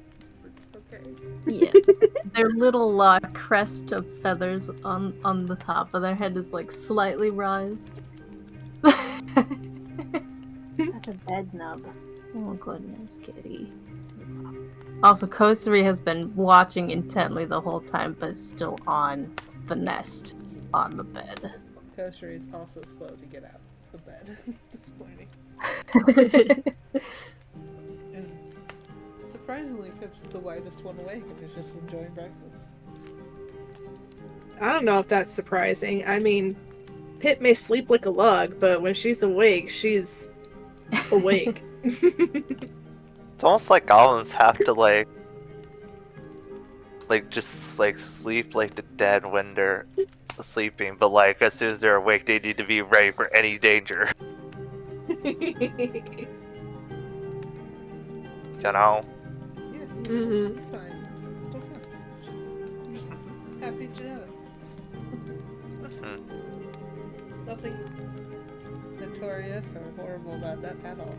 Okay. Yeah. Their little crest of feathers on the top of their head is like slightly raised. That's a bed nub. Oh goodness, kitty. Also, Kosari has been watching intently the whole time, but is still on the nest, on the bed. Kosari is also slow to get out of bed. Disappointing. It's a Surprisingly, Pip's the widest one awake and is just enjoying breakfast. I don't know if that's surprising. I mean, Pip may sleep like a log, but when she's awake, she's awake. It's almost like goblins have to just sleep like the dead when they're sleeping, but like as soon as they're awake, they need to be ready for any danger. You know? Yeah, it's fine. So fine. Just happy genetics. Nothing notorious or horrible about that at all.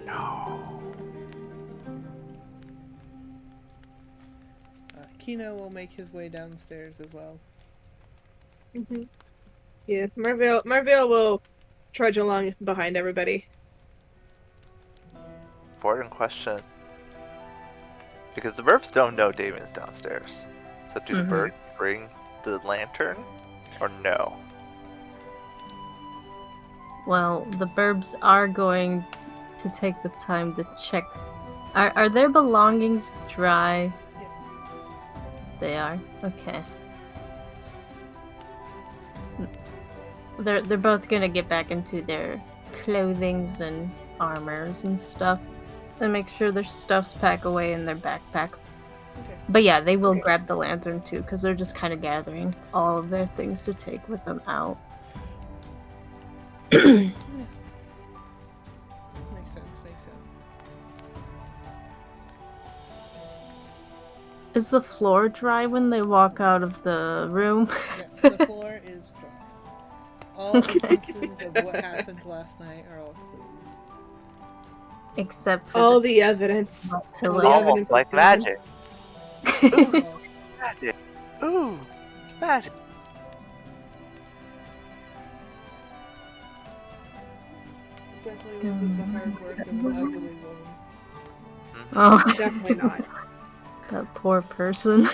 No. Kino will make his way downstairs as well. Yeah, Marvell will trudge along behind everybody. Important question. Because the burbs don't know Damon's downstairs. So do the burbs bring the lantern or no? Well, the burbs are going to take the time to check. Are their belongings dry? Yes. They are? Okay. They're both gonna get back into their clothings and armors and stuff. And make sure their stuff's packed away in their backpack. Okay. But yeah, they will grab the lantern too, because they're just kind of gathering all of their things to take with them out. Makes sense. Is the floor dry when they walk out of the room? Yes, the floor is dry. All instances of what happened last night are all clean. Except for All the evidence. It's All the evidence almost like is gone. magic. Almost. Magic. Ooh, magic. Definitely wasn't the hard work of an ugly woman. Oh, Definitely not. that poor person.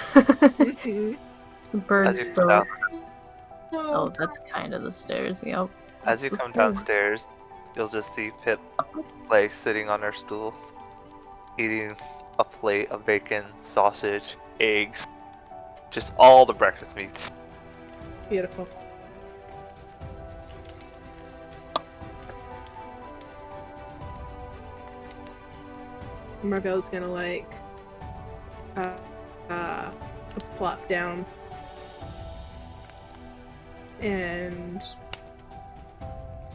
Bird As you come story. down, Oh, that's kind of the stairs, yep. as you That's the come stairs. downstairs, you'll just see Pip sitting on her stool, eating a plate of bacon, sausage, eggs, just all the breakfast meats. Beautiful. Marvell's gonna plop down and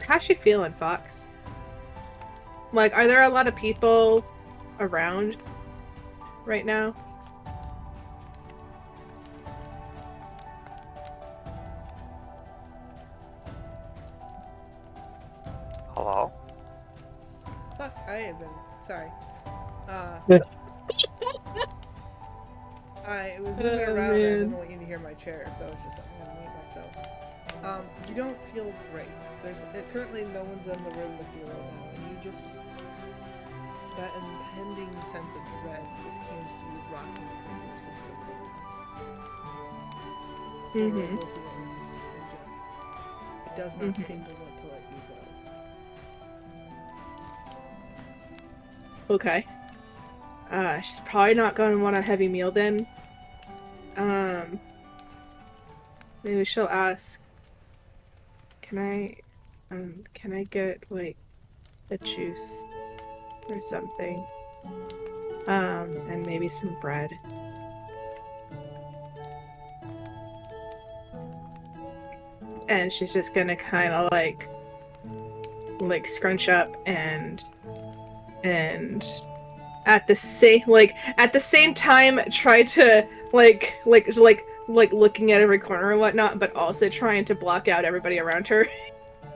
how's she feeling, Fox? Like, are there a lot of people around right now? Hello? Fuck, I have been. Sorry. I was moving around and I didn't want you to hear my chair, so it's just I'm gonna mute myself. You don't feel great. Currently no one's in the room with you right now, and you just that impending sense of dread just came through rocking through your system. Horrible feeling. It does not seem to want to let you go. Okay. She's probably not gonna want a heavy meal then. Maybe she'll ask, can I get, like, a juice or something? And maybe some bread. And she's just gonna kind of, like scrunch up and at the same time try to like looking at every corner or whatnot, but also trying to block out everybody around her.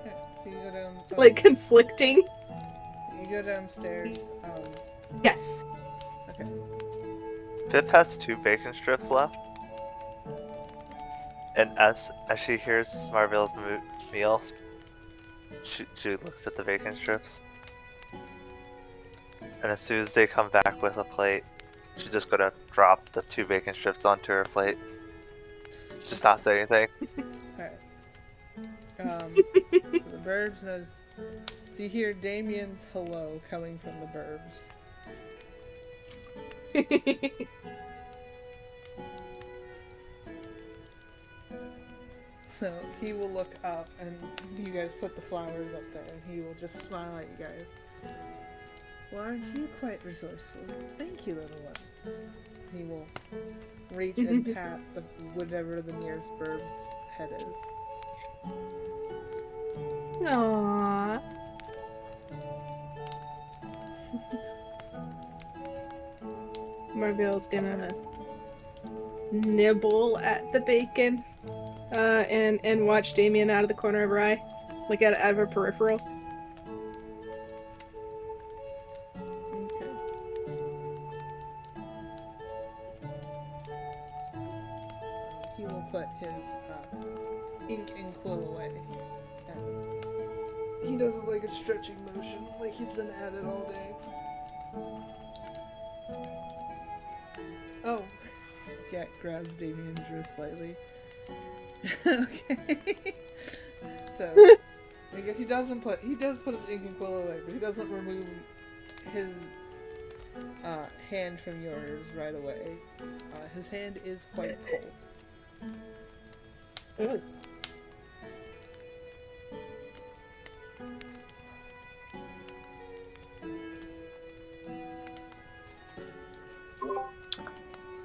Yeah, so you go down. Like conflicting. You go downstairs. Yes. Okay. Pip has 2 bacon strips left. And as she hears Marvell's meal, she looks at the bacon strips. And as soon as they come back with a plate, she's just gonna drop the 2 bacon strips onto her plate. Just not say anything. Alright. So the burbs notice. So you hear Damien's hello coming from the burbs. So he will look up, and you guys put the flowers up there, and he will just smile at you guys. Well, aren't you quite resourceful? Thank you, little ones. He will reach and pat whatever the nearest bird's head is. Aww. Marvell's gonna nibble at the bacon, and watch Damien out of the corner of her eye, like out of her peripheral. Okay. He will put his ink and quill away. And he does like a stretching motion, like he's been at it all day. Oh. Gat grabs Damien's wrist slightly. Okay. So, I guess he does put his ink and quill away, but he doesn't remove his hand from yours right away. His hand is quite cold. Ooh.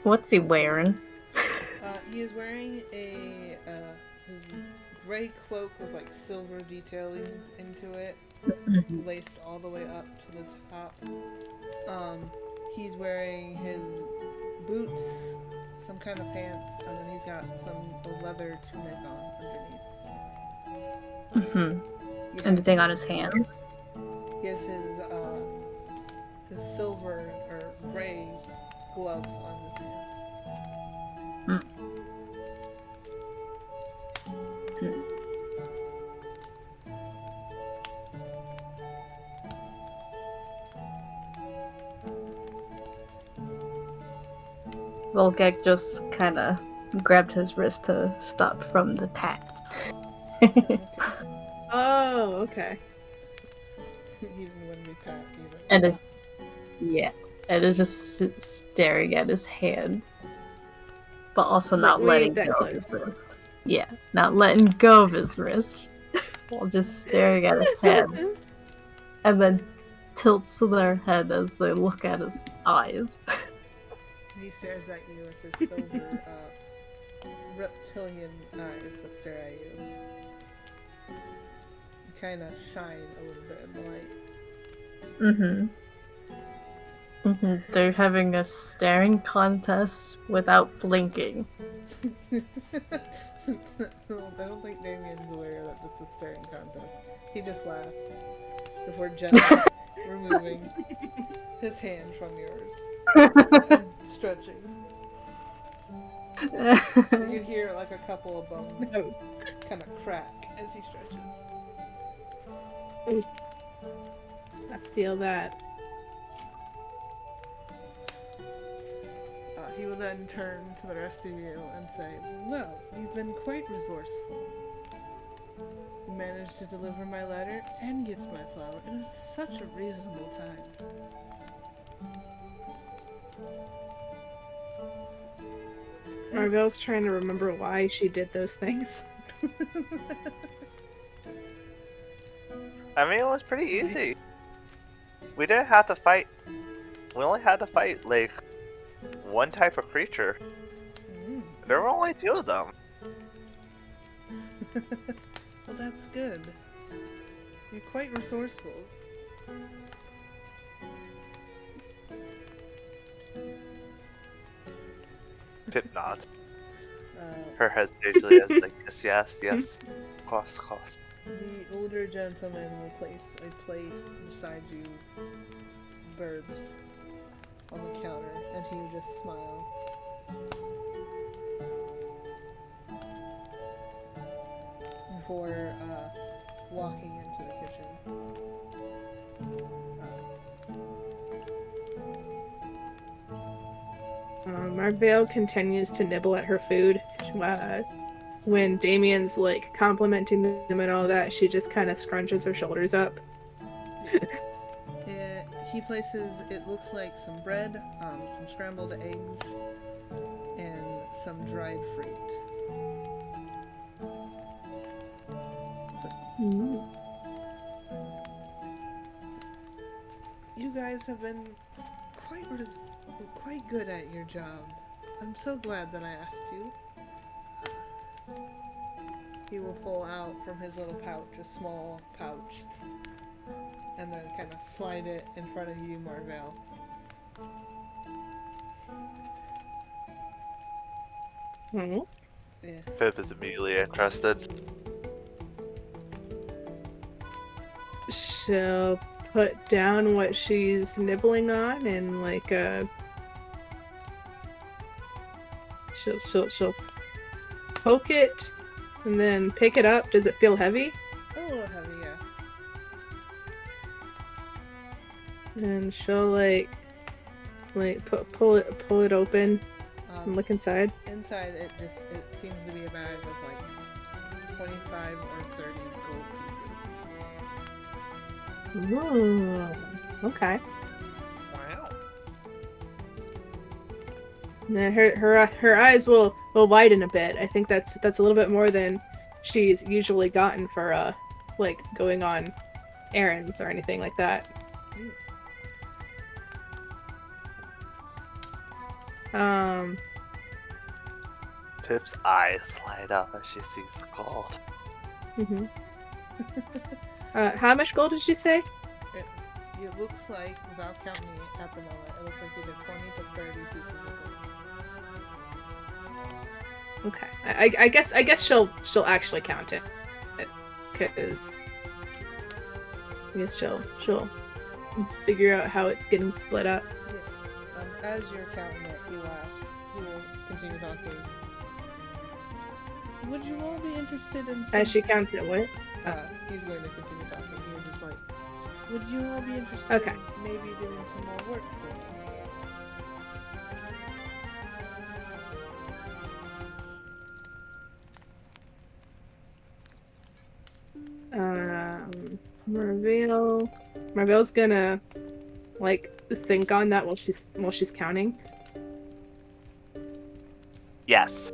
What's he wearing? He is wearing his gray cloak with like silver detailings into it, laced all the way up to the top. He's wearing his boots, some kind of pants, and then he's got some leather tunic on underneath. Anything on his hand? He has his silver or gray gloves on his hands. Volgek just kind of grabbed his wrist to stop from the pats. Oh, okay. Even when we pat, he's like, And it's, yeah, and it's just staring at his hand, but also not letting go of his wrist. Yeah, not letting go of his wrist, while just staring at his hand, and then tilts their head as they look at his eyes. He stares at you with his silver reptilian eyes that stare at you. You kind of shine a little bit in the light. They're having a staring contest without blinking. I don't think Damien's aware that it's a staring contest. He just laughs before gently removing his hand from yours and stretching. You can hear like a couple of bones kind of crack as he stretches. I feel that. He will then turn to the rest of you and say, well, you've been quite resourceful. You managed to deliver my letter and get my flower in such a reasonable time. Marvell's trying to remember why she did those things. I mean, it was pretty easy. We didn't have to fight. We only had to fight, like, one type of creature. There were only 2 of them. Well, that's good. You're quite resourceful. Pip nods. Her head usually is like, yes, of course. The older gentleman will place a plate beside you, birbs, on the counter, and he will just smile. Before walking into the kitchen. Marvell continues to nibble at her food. When Damien's like complimenting them and all that, she just kind of scrunches her shoulders up He places, it looks like some bread, some scrambled eggs, and some dried fruit. You guys have been quite good at your job. I'm so glad that I asked you. He will pull out from his little pouch a small pouch and then kind of slide it in front of you, Marvell. Hmm? Yeah. Pip is immediately interested. She'll put down what she's nibbling on and like she'll poke it and then pick it up. Does it feel heavy? A little heavy, yeah. And she'll like pull it open and look inside. Inside it seems to be a bag of like 25 or 30 gold pieces. Ooh, okay. Wow. Now her eyes will widen a bit. I think that's a little bit more than she's usually gotten for like going on errands or anything like that. Pip's eyes light up as she sees the gold. Mm-hmm. How much gold did you say? It looks like, without counting it at the moment, it looks like either 20 to 30 pieces of gold. Okay, I guess she'll actually count it, because I guess she'll figure out how it's getting split up. Yeah. As you're counting it, he will continue talking. Would you all be interested in some... As she counts it, what? He's going to continue talking. He was just like, would you all be interested in maybe doing some more work for me? Marvell's gonna like think on that while she's counting. Yes.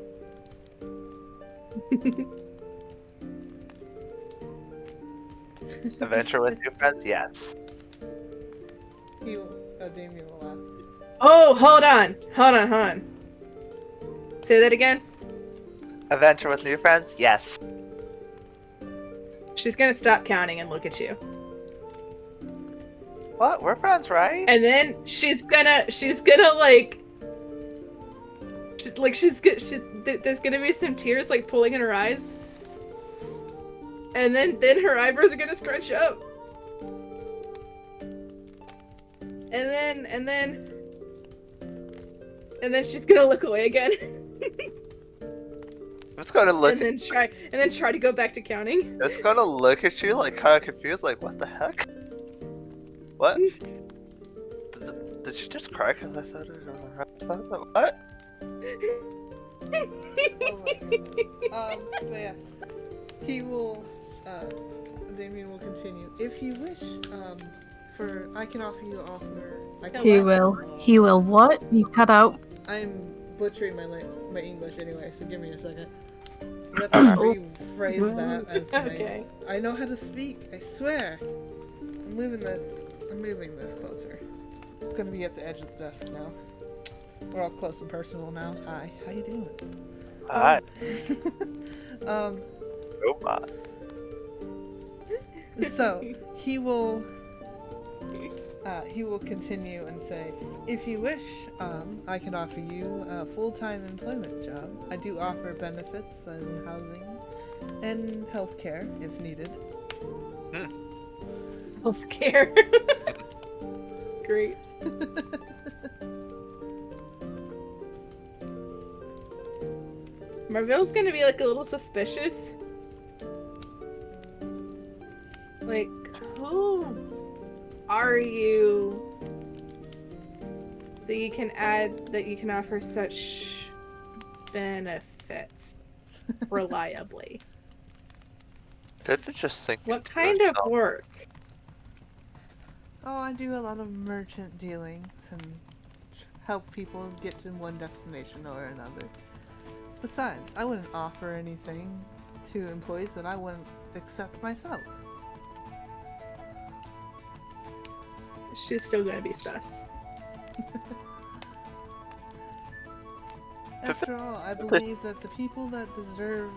Adventure with your friends? Yes. Damien will laugh. Oh, hold on. Say that again. Adventure with new friends? Yes. She's gonna stop counting and look at you. What? We're friends, right? And then she's gonna there's gonna be some tears like pulling in her eyes. And then her eyebrows are gonna scrunch up. And then she's gonna look away again. It's gonna look. And then try to go back to counting. It's gonna look at you like kind of confused, like what the heck? What? Did she just cry because I said it on her episode? What? But yeah, he will. Damien will continue. If you wish, I can offer you offer. He will what? You cut out. I'm butchering my English anyway, so give me a second. Let's rephrase that as Okay. I know how to speak. I swear. I'm moving this closer. It's gonna be at the edge of the desk now. We're all close and personal now. Hi, how you doing? Hi. Oh my. So he will continue and say, if you wish, I can offer you a full-time employment job. I do offer benefits as in housing and healthcare if needed. Healthcare. Great. Marvell's gonna be like a little suspicious. Like, who are you that you can offer such benefits reliably? Did it just think? What kind of work? Oh, I do a lot of merchant dealings and help people get to one destination or another. Besides, I wouldn't offer anything to employees that I wouldn't accept myself. She's still gonna be sus. After all, I believe that the people that deserve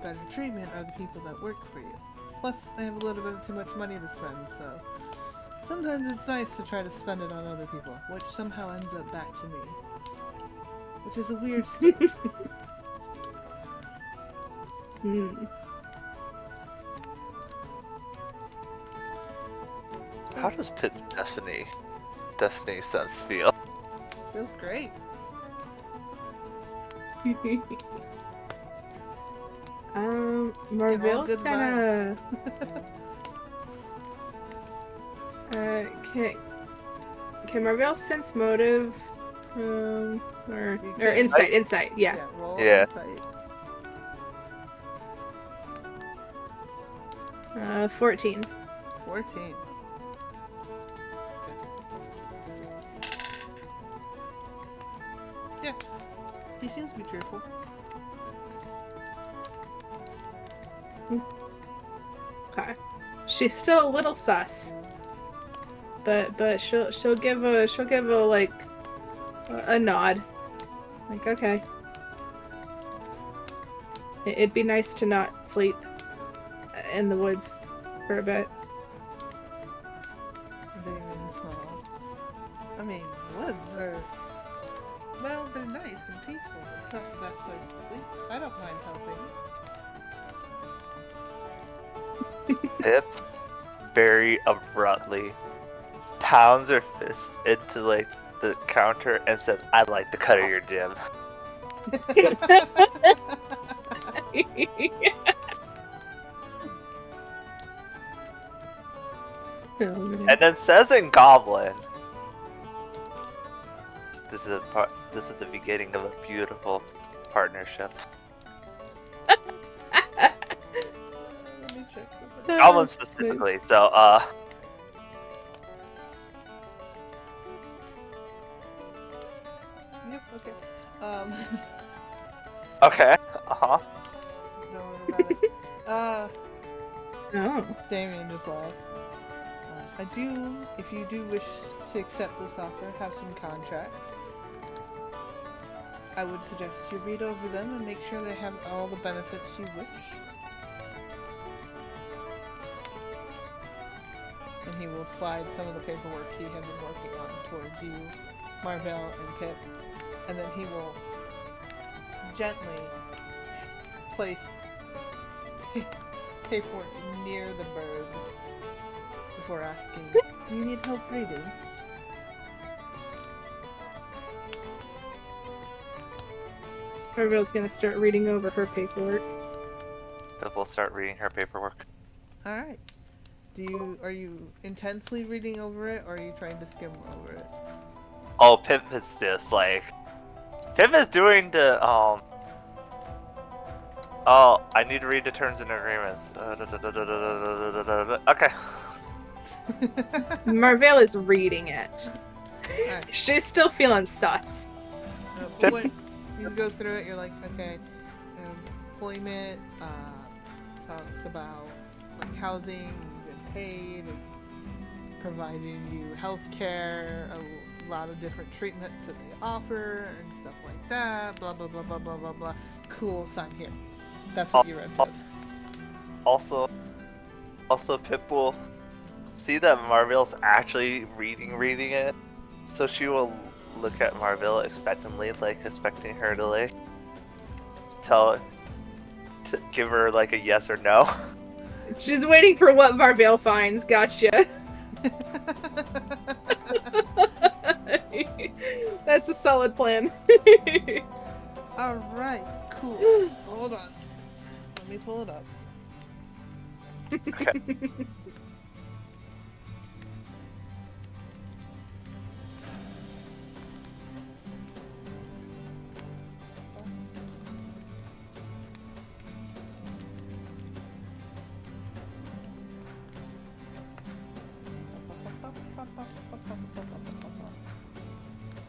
better treatment are the people that work for you. Plus, I have a little bit too much money to spend, so sometimes it's nice to try to spend it on other people, which somehow ends up back to me. Which is a weird state. How does Pip's Destiny sense feel? Feels great. Marvell's kinda... can Marvell sense motive? Or insight, yeah. Yeah, roll Yeah. insight. 14. 14. Yeah, he seems to be cheerful. Okay. She's still a little sus. But she'll give a like a nod. Like, okay. It'd be nice to not sleep in the woods for a bit. Damon smiles. I mean, woods are... well, they're nice and peaceful. It's not the best place to sleep. I don't mind helping. Pip very abruptly pounds her fist into like the counter and says, "I'd like the cut of your jib." And then says in Goblin, This is the beginning of a beautiful partnership." Let me check something. Goblin specifically, so Yep, okay. okay. Don't worry about it. Oh. Damien just laughs. If you do wish to accept this offer, have some contracts. I would suggest you read over them and make sure they have all the benefits you wish. And he will slide some of the paperwork he had been working on towards you, Marvell, and Pip. And then he will gently place paperwork near the birds before asking, "Do you need help reading?" Marvell's gonna start reading over her paperwork. Pip will start reading her paperwork. Alright. Are you intensely reading over it, or are you trying to skim over it? Oh, Pip is just like... Pip is doing the, oh, I need to read the terms and agreements. Okay. Marvell is reading it. Alright. She's still feeling sus. But when you go through it, you're like, okay, employment, talks about like housing, you get paid, providing you healthcare, a lot of different treatments that they offer, and stuff like that, blah blah blah blah blah blah blah. Cool, sign here. That's what you read, Pip. Also, Pip will see that Marvell's actually reading it, so she will look at Marvell expectantly, like expecting her to like give her like a yes or no. She's waiting for what Marvell finds. Gotcha. That's a solid plan. Alright, cool. Hold on. Let me pull it up. Okay.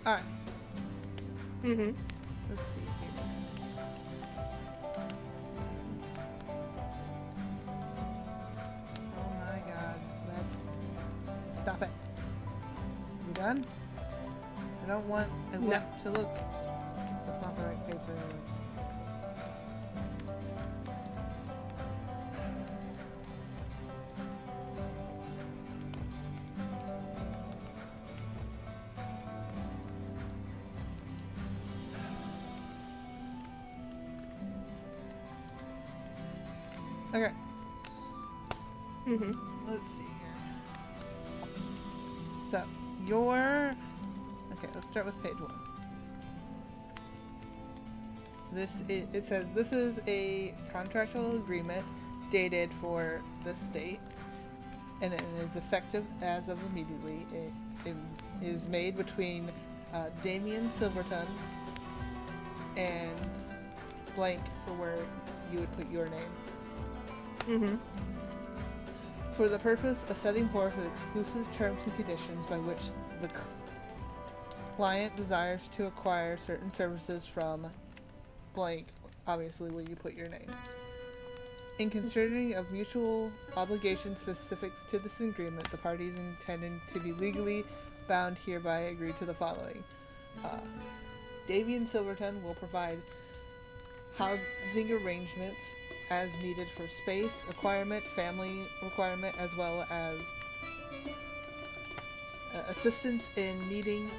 Alright. Mm-hmm. Let's see here. Oh my god. Stop it. You done? I don't want to look. That's not the right paper. Okay. Mm-hmm. Let's see here. So, okay, let's start with page 1. It says this is a contractual agreement dated for the state, and it is effective as of immediately. It is made between Damien Silverton and blank for where you would put your name. Mm-hmm. For the purpose of setting forth the exclusive terms and conditions by which the client desires to acquire certain services from blank, obviously where you put your name. In considering of mutual obligations specific to this agreement, the parties intending to be legally bound hereby agree to the following. Davian Silverton will provide housing arrangements as needed for space requirement, family requirement, as well as assistance in needing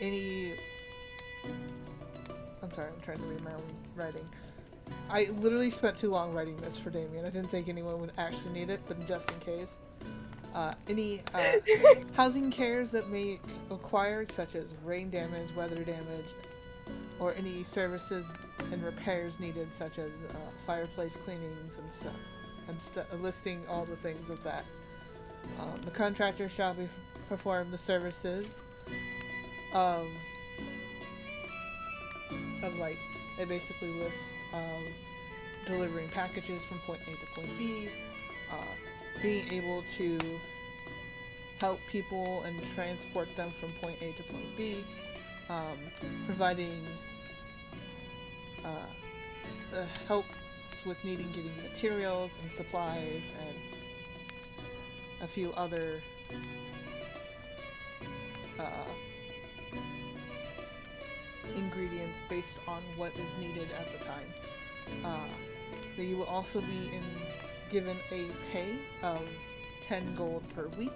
any. I'm sorry, I'm trying to read my own writing. I literally spent too long writing this for Damien. I didn't think anyone would actually need it, but just in case. Any housing cares that may require, such as rain damage, weather damage, or any services and repairs needed, such as fireplace cleanings and stuff, listing all the things of that. The contractor shall perform the services of they basically list delivering packages from point A to point B, being able to help people and transport them from point A to point B, providing help with getting materials and supplies and a few other ingredients based on what is needed at the time. That you will also be given a pay of 10 gold per week,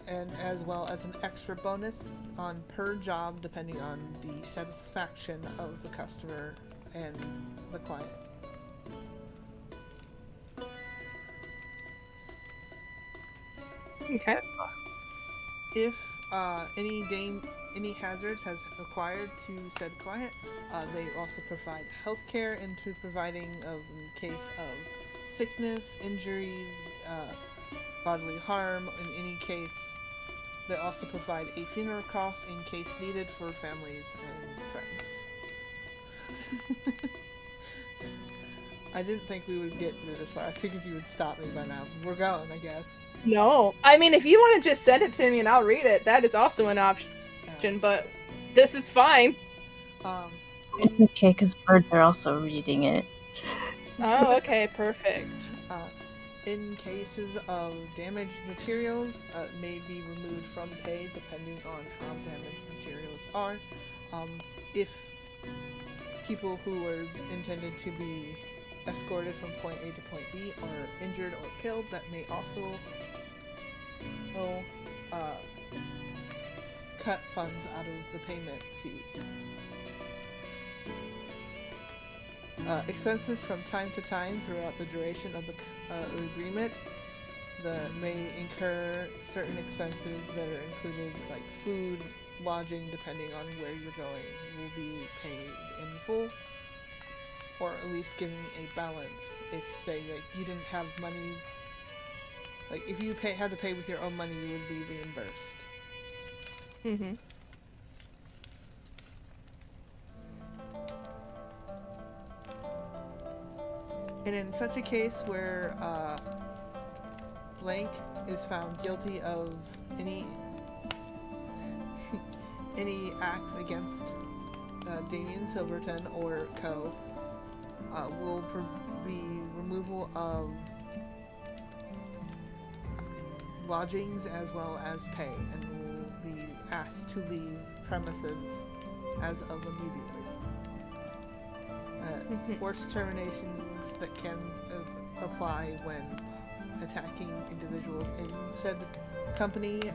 and as well as an extra bonus on per job depending on the satisfaction of the customer and the client. Okay. If any hazards has acquired to said client, they also provide healthcare into providing in case of sickness, injuries, bodily harm. In any case, they also provide a funeral cost in case needed for families and friends. I didn't think we would get through this far. I figured you would stop me by now. We're going, I guess. No. I mean, if you want to just send it to me and I'll read it, that is also an option, but this is fine. It's okay, because birds are also reading it. Oh, okay, perfect. In cases of damaged materials, may be removed from pay depending on how damaged materials are. If people who are intended to be escorted from point A to point B are injured or killed, that may also cut funds out of the payment fees. Expenses from time to time throughout the duration of the agreement that may incur certain expenses that are included, like food, lodging, depending on where you're going, will be paid in full, or at least given a balance. If, say, like, you didn't have money, like, if you had to pay with your own money, you would be reimbursed. Mm-hmm. And in such a case where blank is found guilty of any acts against Damien Silverton or Co. Will be removal of lodgings as well as pay, and will be asked to leave premises as of immediately. Forced terminations that can apply when attacking individuals in said company,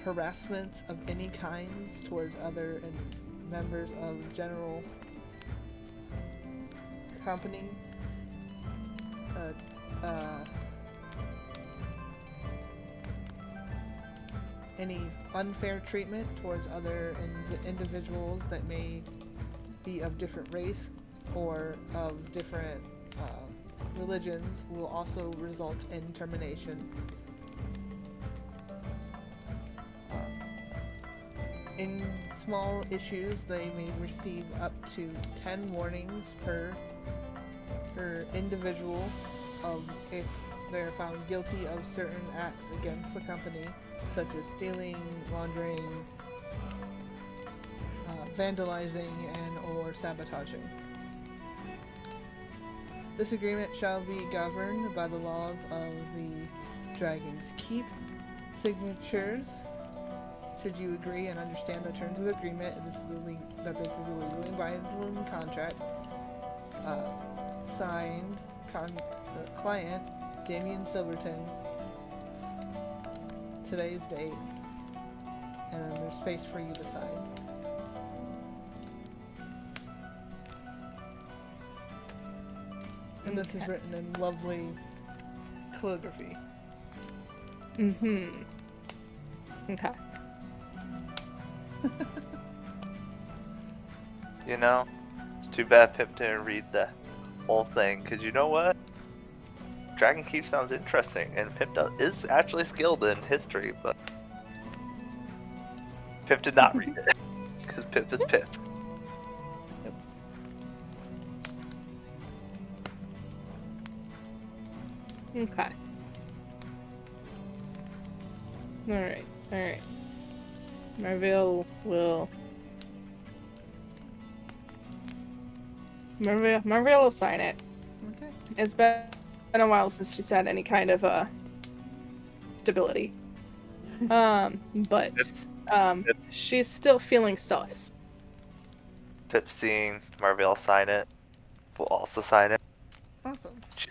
harassment of any kinds towards other members of general company, any unfair treatment towards other individuals that may be of different race or of different religions will also result in termination. In small issues, they may receive up to 10 warnings per individual of if they're found guilty of certain acts against the company, such as stealing, laundering, vandalizing, and or sabotaging. This agreement shall be governed by the laws of the Dragon's Keep. Signatures, should you agree and understand the terms of the agreement, and this is a legally binding contract, signed, client, Damien Silverton, today's date, and then there's space for you to sign. And this is written in lovely calligraphy. Mm-hmm. Okay. You know, it's too bad Pip didn't read the whole thing, because you know what? Dragon Keep sounds interesting, and Pip is actually skilled in history, but Pip did not read it, because Pip is Pip. Yep. Okay. Alright. Marvel will sign it. Okay. It's been a while since she's had any kind of stability. But she's still feeling sus. Pip seeing Marvel sign it will also sign it. Awesome. She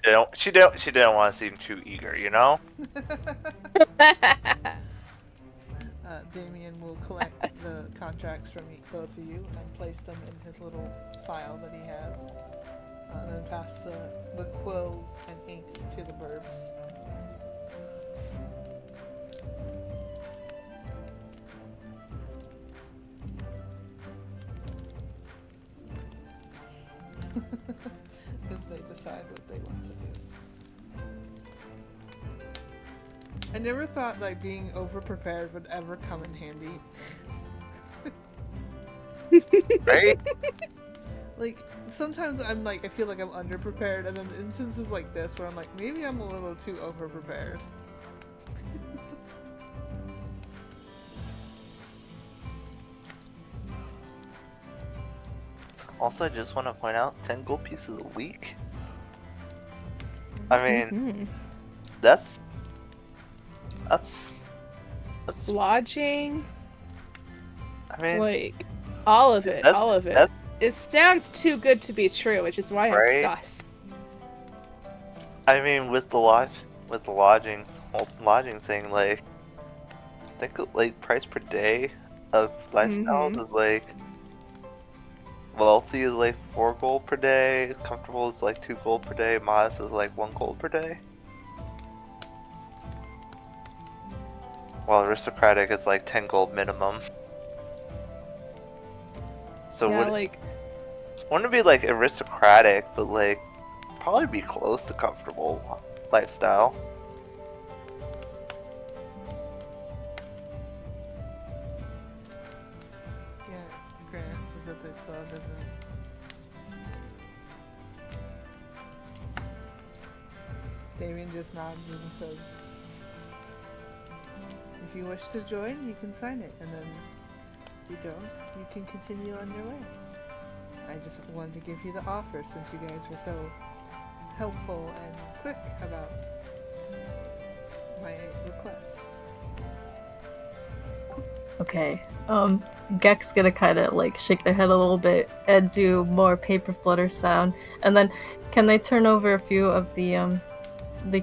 didn't want to seem too eager, you know? Damien will collect the contracts from both of you and place them in his little file that he has. And then pass the quills and inks to the birbs. As they decide what they want to do. I never thought like being over-prepared would ever come in handy. Right? Like, sometimes I'm like, I feel like I'm under-prepared, and then instances like this where I'm like, maybe I'm a little too over-prepared. Also, I just want to point out 10 gold pieces a week. I mean, that's lodging. I mean, like all of it. It sounds too good to be true, which is why I'm sus. I mean, with the lodging thing, like, I think like price per day of lifestyles is like, wealthy is like 4 gold per day, comfortable is like 2 gold per day, modest is like 1 gold per day. While aristocratic is like 10 gold minimum. So yeah, wouldn't it be like aristocratic, but like probably be close to comfortable lifestyle. Yeah, Grants is at the club, isn't it? Damien just nods and says, you wish to join, you can sign it, and then if you don't, you can continue on your way. I just wanted to give you the offer since you guys were so helpful and quick about my request. Okay. Gek's gonna kind of like shake their head a little bit and do more paper flutter sound, and then can they turn over a few of the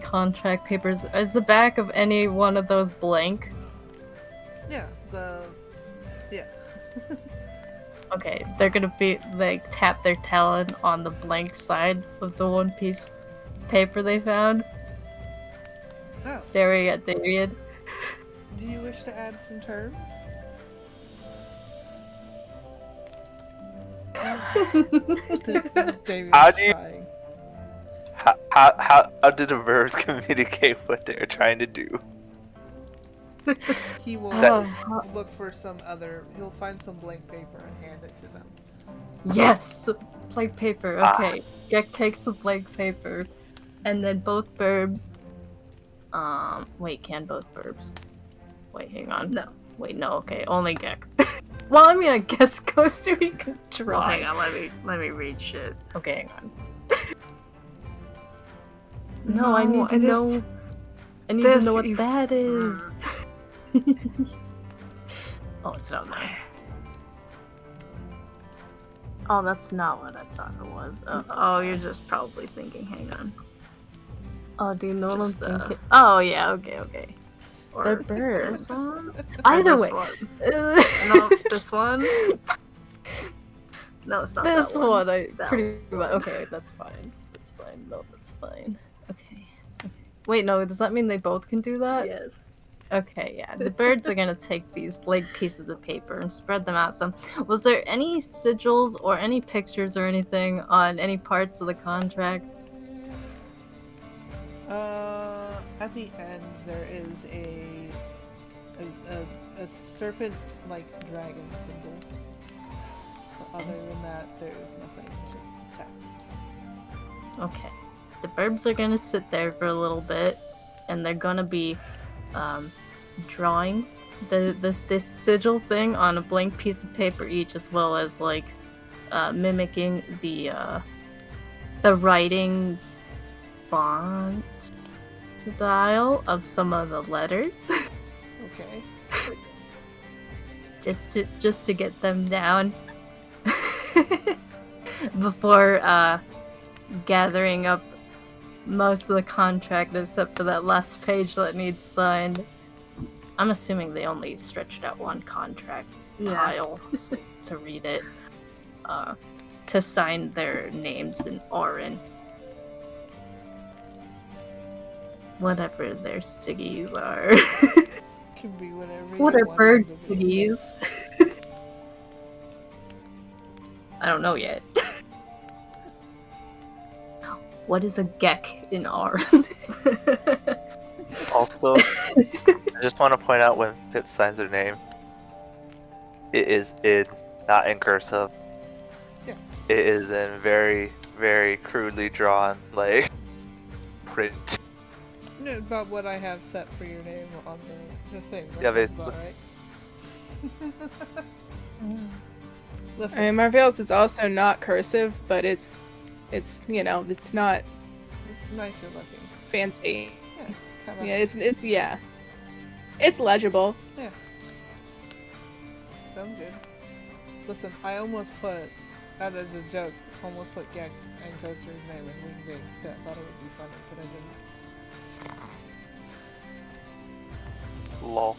contract papers? Is the back of any one of those blank? Yeah. Okay, they're gonna be like tap their talon on the blank side of the one piece paper they found. Oh. Staring at Damien. Do you wish to add some terms? How do you? How do the verbs communicate what they're trying to do? He will look for some other. He'll find some blank paper and hand it to them. Yes, blank paper. Okay, Gek takes the blank paper, and then both burbs. Wait, can both burbs? Wait, hang on. No. Wait, no. Okay, only Gek. Well, I mean, I guess Coaster we could try. Well, hang on. Let me read shit. Okay, hang on. No, I need to know. I need to know what that is. Oh, it's not there. Oh, that's not what I thought it was. Oh, you're just probably thinking. Hang on. Oh, do you know what I'm thinking? Oh, yeah. Okay. Or They're birds. This one? Either way. No, this one. No, it's not This that one. Pretty much. Okay, that's fine. That's fine. No, that's fine. Okay. Wait, no. Does that mean they both can do that? Yes. Okay, yeah. The birds are gonna take these blank pieces of paper and spread them out some. Was there any sigils or any pictures or anything on any parts of the contract? At the end there is a serpent-like dragon symbol. But other than that, there is nothing. It's just text. Okay. The burbs are gonna sit there for a little bit, and they're gonna be drawing this sigil thing on a blank piece of paper each, as well as like mimicking the writing font style of some of the letters. Okay. just to get them down before gathering up most of the contract except for that last page that needs signed. I'm assuming they only stretched out one contract pile to read it, to sign their names in Orin. Whatever their siggies are. Can be whatever. What are bird siggies? I don't know yet. What is a Gek in R? Also, I just want to point out when Pip signs her name, it is in, not in cursive. Yeah. It is in very, very crudely drawn, like, print. About what I have set for your name on the thing. Yeah, That sounds about right. Listen. I mean, Marvell's is also not cursive, but it's you know, it's not. It's nicer looking. Fancy. Yeah. Kinda. Yeah, it's legible. Yeah. Sounds good. Listen, I almost put, that as a joke, almost put Gex and Coaster's name in Wing Gates because I thought it would be funny, but I didn't. Lol.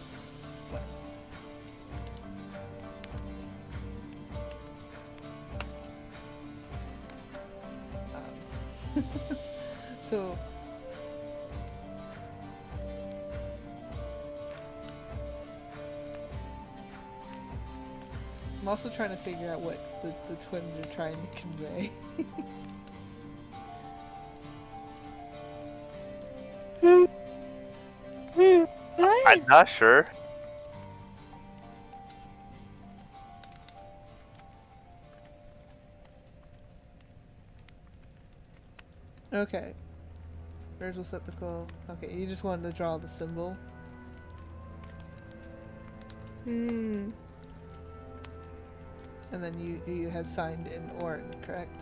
So I'm also trying to figure out what the twins are trying to convey. I'm not sure. Okay. Where's receptacle? Okay, you just wanted to draw the symbol. Hmm. And then you had signed in Orin, correct?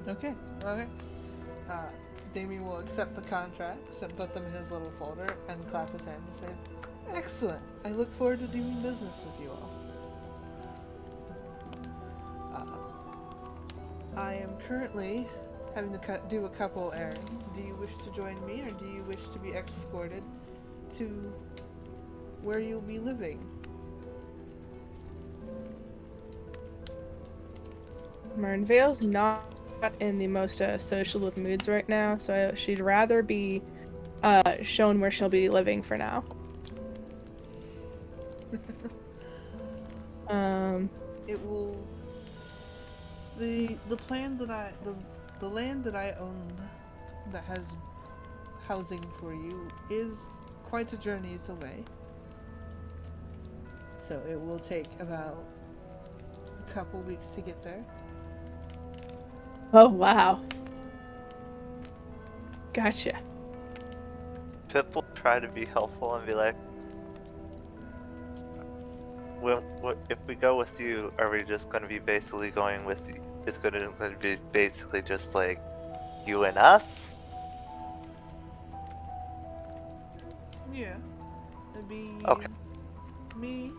Okay. Damien will accept the contracts and put them in his little folder and clap his hands and say, "Excellent! I look forward to doing business with you all. I am currently having to do a couple errands. Do you wish to join me, or do you wish to be escorted to where you'll be living?" Marnvale's not in the most social of moods right now, so she'd rather be shown where she'll be living for now. It will. The plan that the land that I own that has housing for you is quite a journey's away. So it will take about a couple weeks to get there. Oh, wow. Gotcha. Pip will try to be helpful and be like, well, if we go with you, are we just going to be basically going with you? It's going to be basically just like you and us? Yeah. It'd be Okay. me,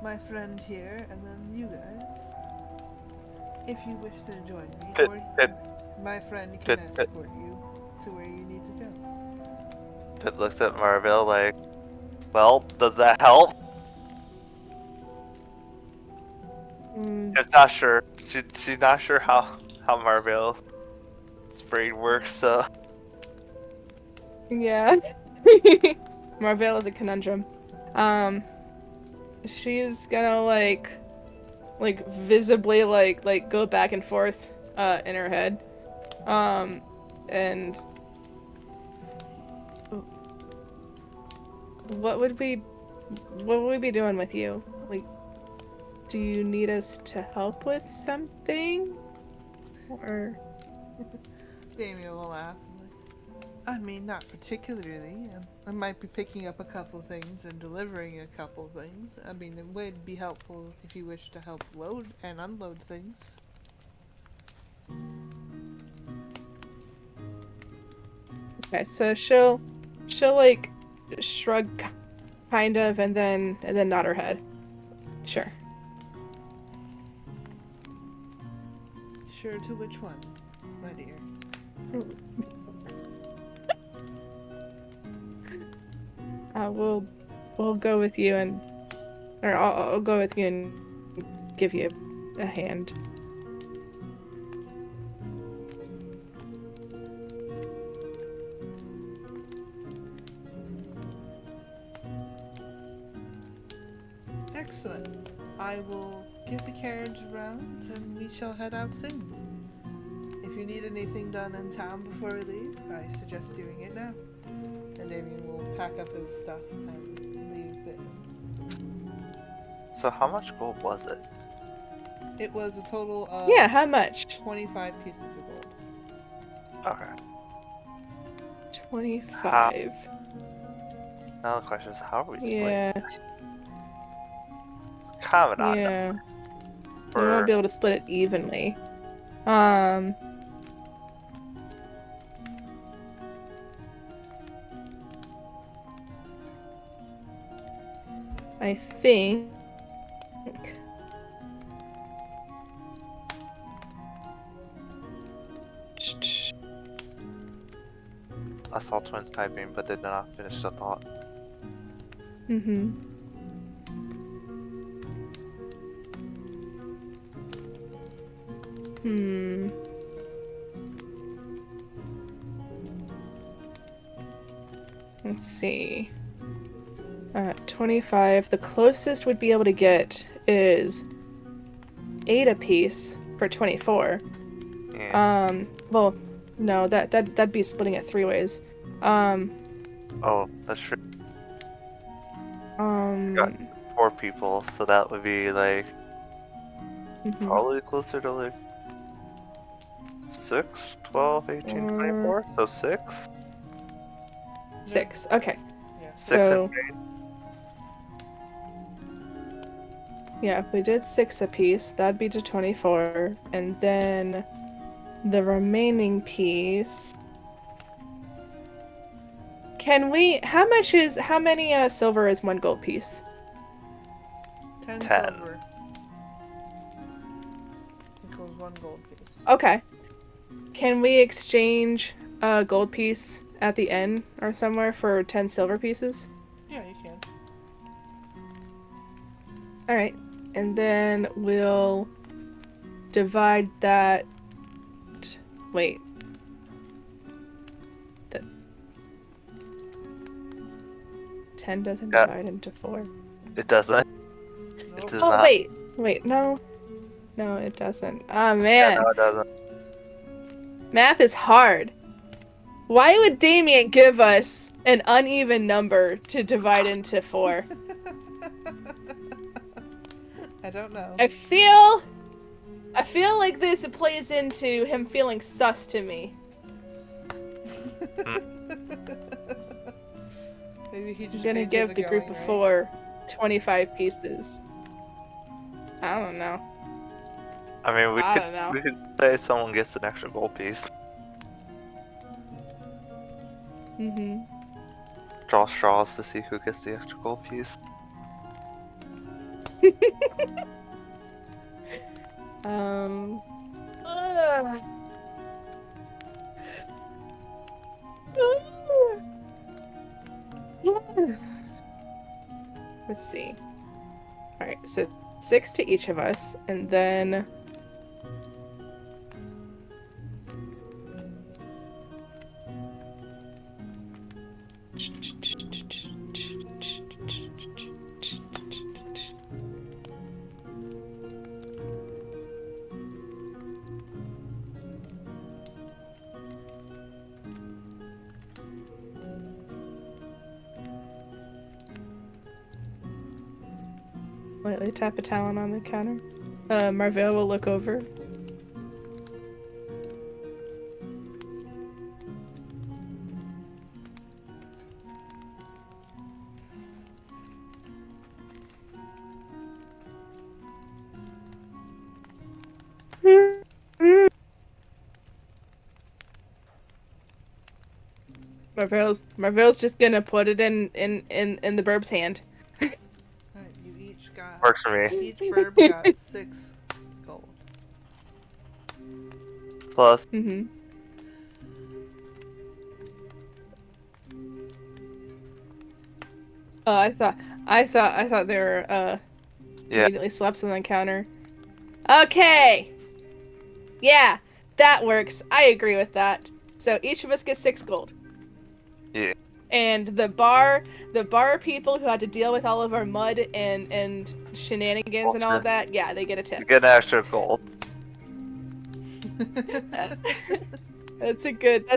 my friend here, and then you guys. If you wish to join me, or my friend can escort you to where you need to go. Pip looks at Marvell like, well, does that help? She's not sure. She's not sure how Marvell's brain works, so. Yeah. Marvell is a conundrum. She's gonna like visibly like go back and forth in her head. And what would we be doing with you? Like, do you need us to help with something? Or Damien will laugh. I mean, not particularly. I might be picking up a couple things and delivering a couple things. I mean, it would be helpful if you wish to help load and unload things. okay, so she'll like shrug kind of and then nod her head. Sure. Sure to which one, my dear? We'll go with you or I'll go with you and give you a hand. Excellent. I will get the carriage around and we shall head out soon. If you need anything done in town before we leave, I suggest doing it now. And Damien will pack up his stuff and leave the inn. So how much gold was it? It was a total of Yeah, how much? 25 pieces of gold. Okay. 25. Now the question is, how are we splitting Yeah. this? Kind of an odd Yeah. number. We won't be able to split it evenly. I think I saw twins typing, but they did not finish the thought. Let's see. 25. The closest we'd be able to get is 8 apiece for 24. Yeah. Well, no, that'd be splitting it 3 ways. Oh, that's true. Got 4 people, so that would be like probably closer to like 6, 12, 18, 24. So 6. 6. Okay. Yeah. 6 So, and 8. yeah, if we did 6 apiece, that'd be to 24, and then the remaining piece. Can we? How many silver is 1 gold piece? 10 10. silver equals 1 gold piece. Okay. Can we exchange a gold piece at the end or somewhere for 10 silver pieces? Yeah, you can. All right, and then we'll divide that. Wait. 10 doesn't divide into 4. It doesn't. Nope. It does Oh, not. wait, no. No, it doesn't. Oh, man. Yeah, no, it doesn't. Math is hard. Why would Damien give us an uneven number to divide into 4? I don't know. I feel like this plays into him feeling sus to me. Maybe he just I'm gonna made you give the group going, of right? 4 25 pieces. I don't know. I mean, I don't know. we could say someone gets an extra gold piece. Draw straws to see who gets the extra gold piece. Let's see. Alright, so 6 to each of us, and then... Lightly tap a talent on the counter. Marvell will look over. Marvell's just gonna put it in the burb's hand. Alright, you each got... Works for me. Each birb got 6 gold. Plus. Oh, I thought they were immediately slaps on the counter. Okay. Yeah, that works. I agree with that. So each of us gets 6 gold. Yeah. And the bar people who had to deal with all of our mud and shenanigans and all of that, yeah, they get a tip. You get an extra gold. That's a good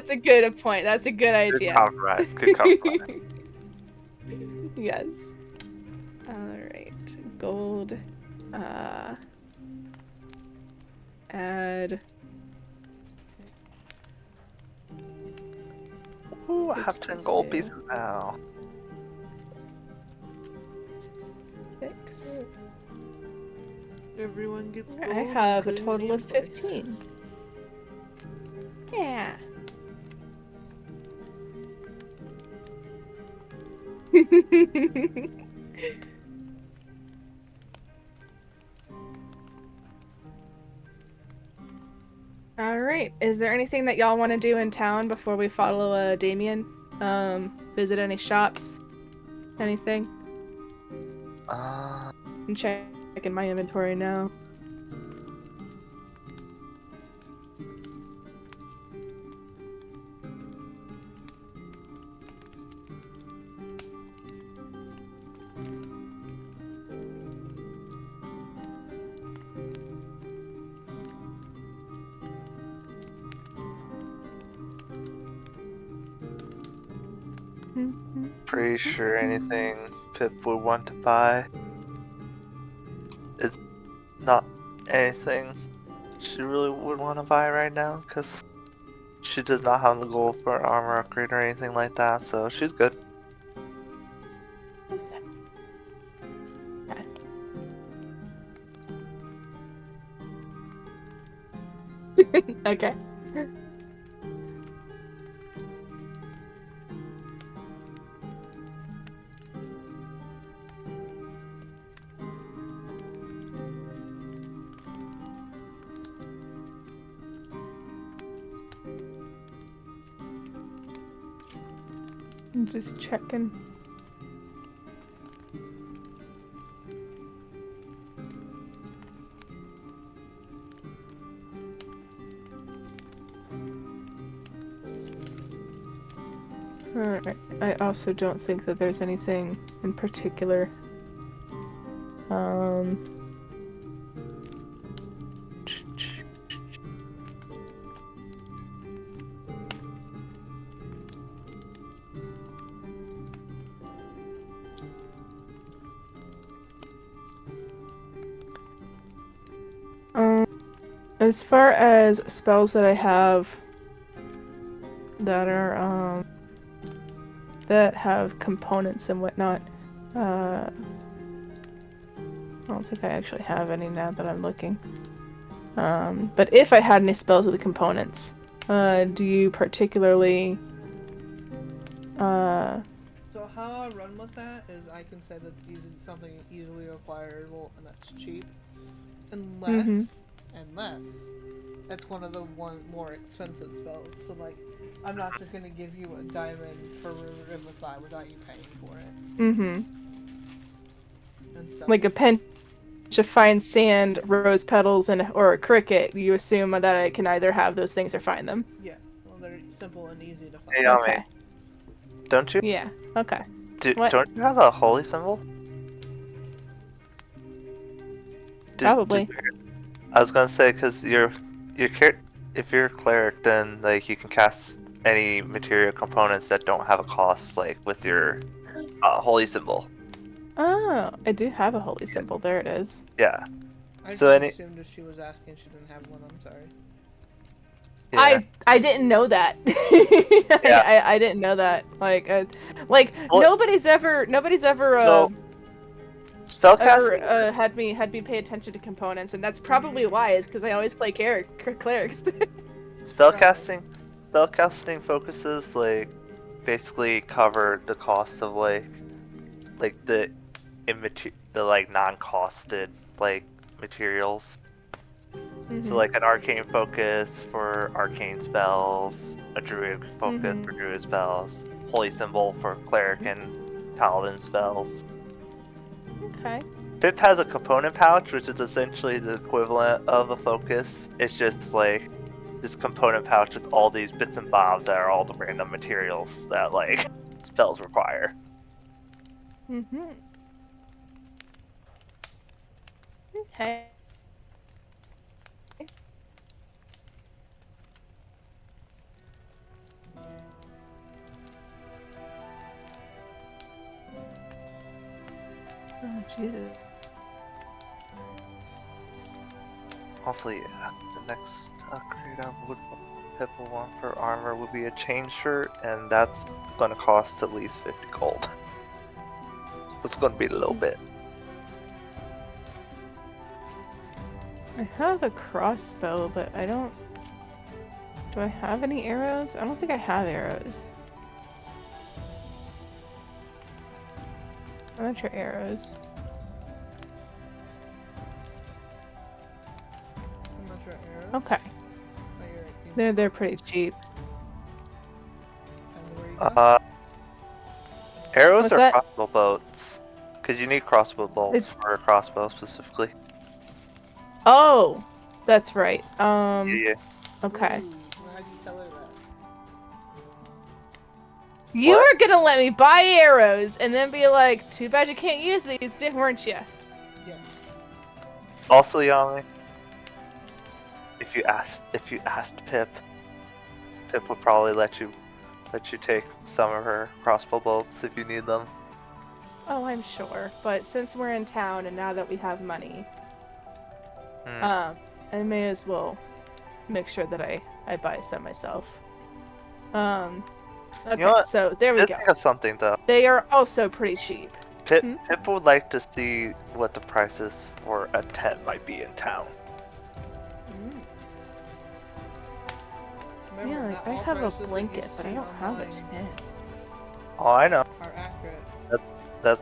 point. That's a good idea. Good compromise. Good compromise. Yes. Alright. Gold. Add. Ooh, I have 10 gold pieces now. 6. Everyone gets gold. I have a including total the of invoice. 15. Yeah. Alright, is there anything that y'all want to do in town before we follow Damien? Visit any shops? Anything? I'm checking my inventory now. Pretty sure anything Pip would want to buy is not anything she really would want to buy right now, because she does not have the goal for an armor upgrade or anything like that, so she's good. Okay. I'm just checking. Alright, I also don't think that there's anything in particular. As far as spells that I have that are, that have components and whatnot, I don't think I actually have any now that I'm looking. But if I had any spells with the components, do you particularly, So how I run with that is I can say that's something easily acquirable and that's cheap. Unless that's one of the more expensive spells. So like, I'm not just gonna give you a diamond for Revivify without you paying for it. And stuff like a pinch of fine sand, rose petals, or a cricket, you assume that I can either have those things or find them. Yeah, well they're simple and easy to find. Hey, Okay. Don't you? Yeah, okay. Don't you have a holy symbol? Probably. I was gonna say, because if you're a cleric, then like you can cast any material components that don't have a cost, like with your holy symbol. Oh, I do have a holy symbol. There it is. Yeah. I So just assumed if she was asking she didn't have one, I'm sorry. Yeah. I didn't know that. Yeah. I didn't know that. Nobody's ever had me pay attention to components, and that's probably why. Is because I always play clerics. Spellcasting focuses like basically cover the cost of like the like non-costed like materials. So like an arcane focus for arcane spells, a druid focus for druid spells, holy symbol for cleric and paladin spells. Okay. Pip has a component pouch, which is essentially the equivalent of a focus. It's just like this component pouch with all these bits and bobs that are all the random materials that like spells require. Okay. Oh, Jesus. Also, yeah, the next upgrade Pip will want for armor would be a chain shirt, and that's gonna cost at least 50 gold. So it's gonna be a little bit. I have a crossbow, but I don't... Do I have any arrows? I don't think I have arrows. I'm not sure arrows. I'm not sure arrows. Okay. They're pretty cheap. Arrows What's or that? crossbow bolts? Because you need crossbow bolts for a crossbow specifically. Oh, that's right. Yeah. Okay. Ooh, how'd you tell her that? You were gonna let me buy arrows and then be like, too bad you can't use these, weren't you? Yes. Also, Yami, if you asked Pip would probably let you let you take some of her crossbow bolts if you need them. Oh, I'm sure. But since we're in town and now that we have money, I may as well make sure that I buy some myself. Okay, you know what? So there we go. Think of something though. They are also pretty cheap. Pip would like to see what the prices for a tent might be in town. Remember, Yeah, not I all have a prices that you blanket, but I see don't have a online tent. Oh, I know. are accurate.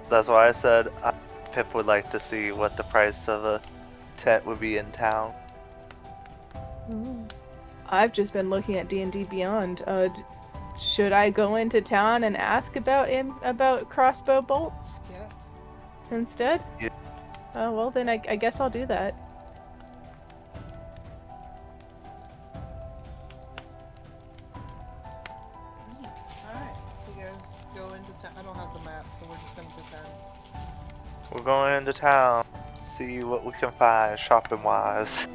That's why I said Pip would like to see what the price of a tent would be in town. I've just been looking at D&D Beyond. Should I go into town and ask about crossbow bolts? Yes. Instead? Yeah. Oh, well then I guess I'll do that. Alright, so you guys go into town. I don't have the map, so we're just gonna pretend. We're going into town, see what we can find shopping wise.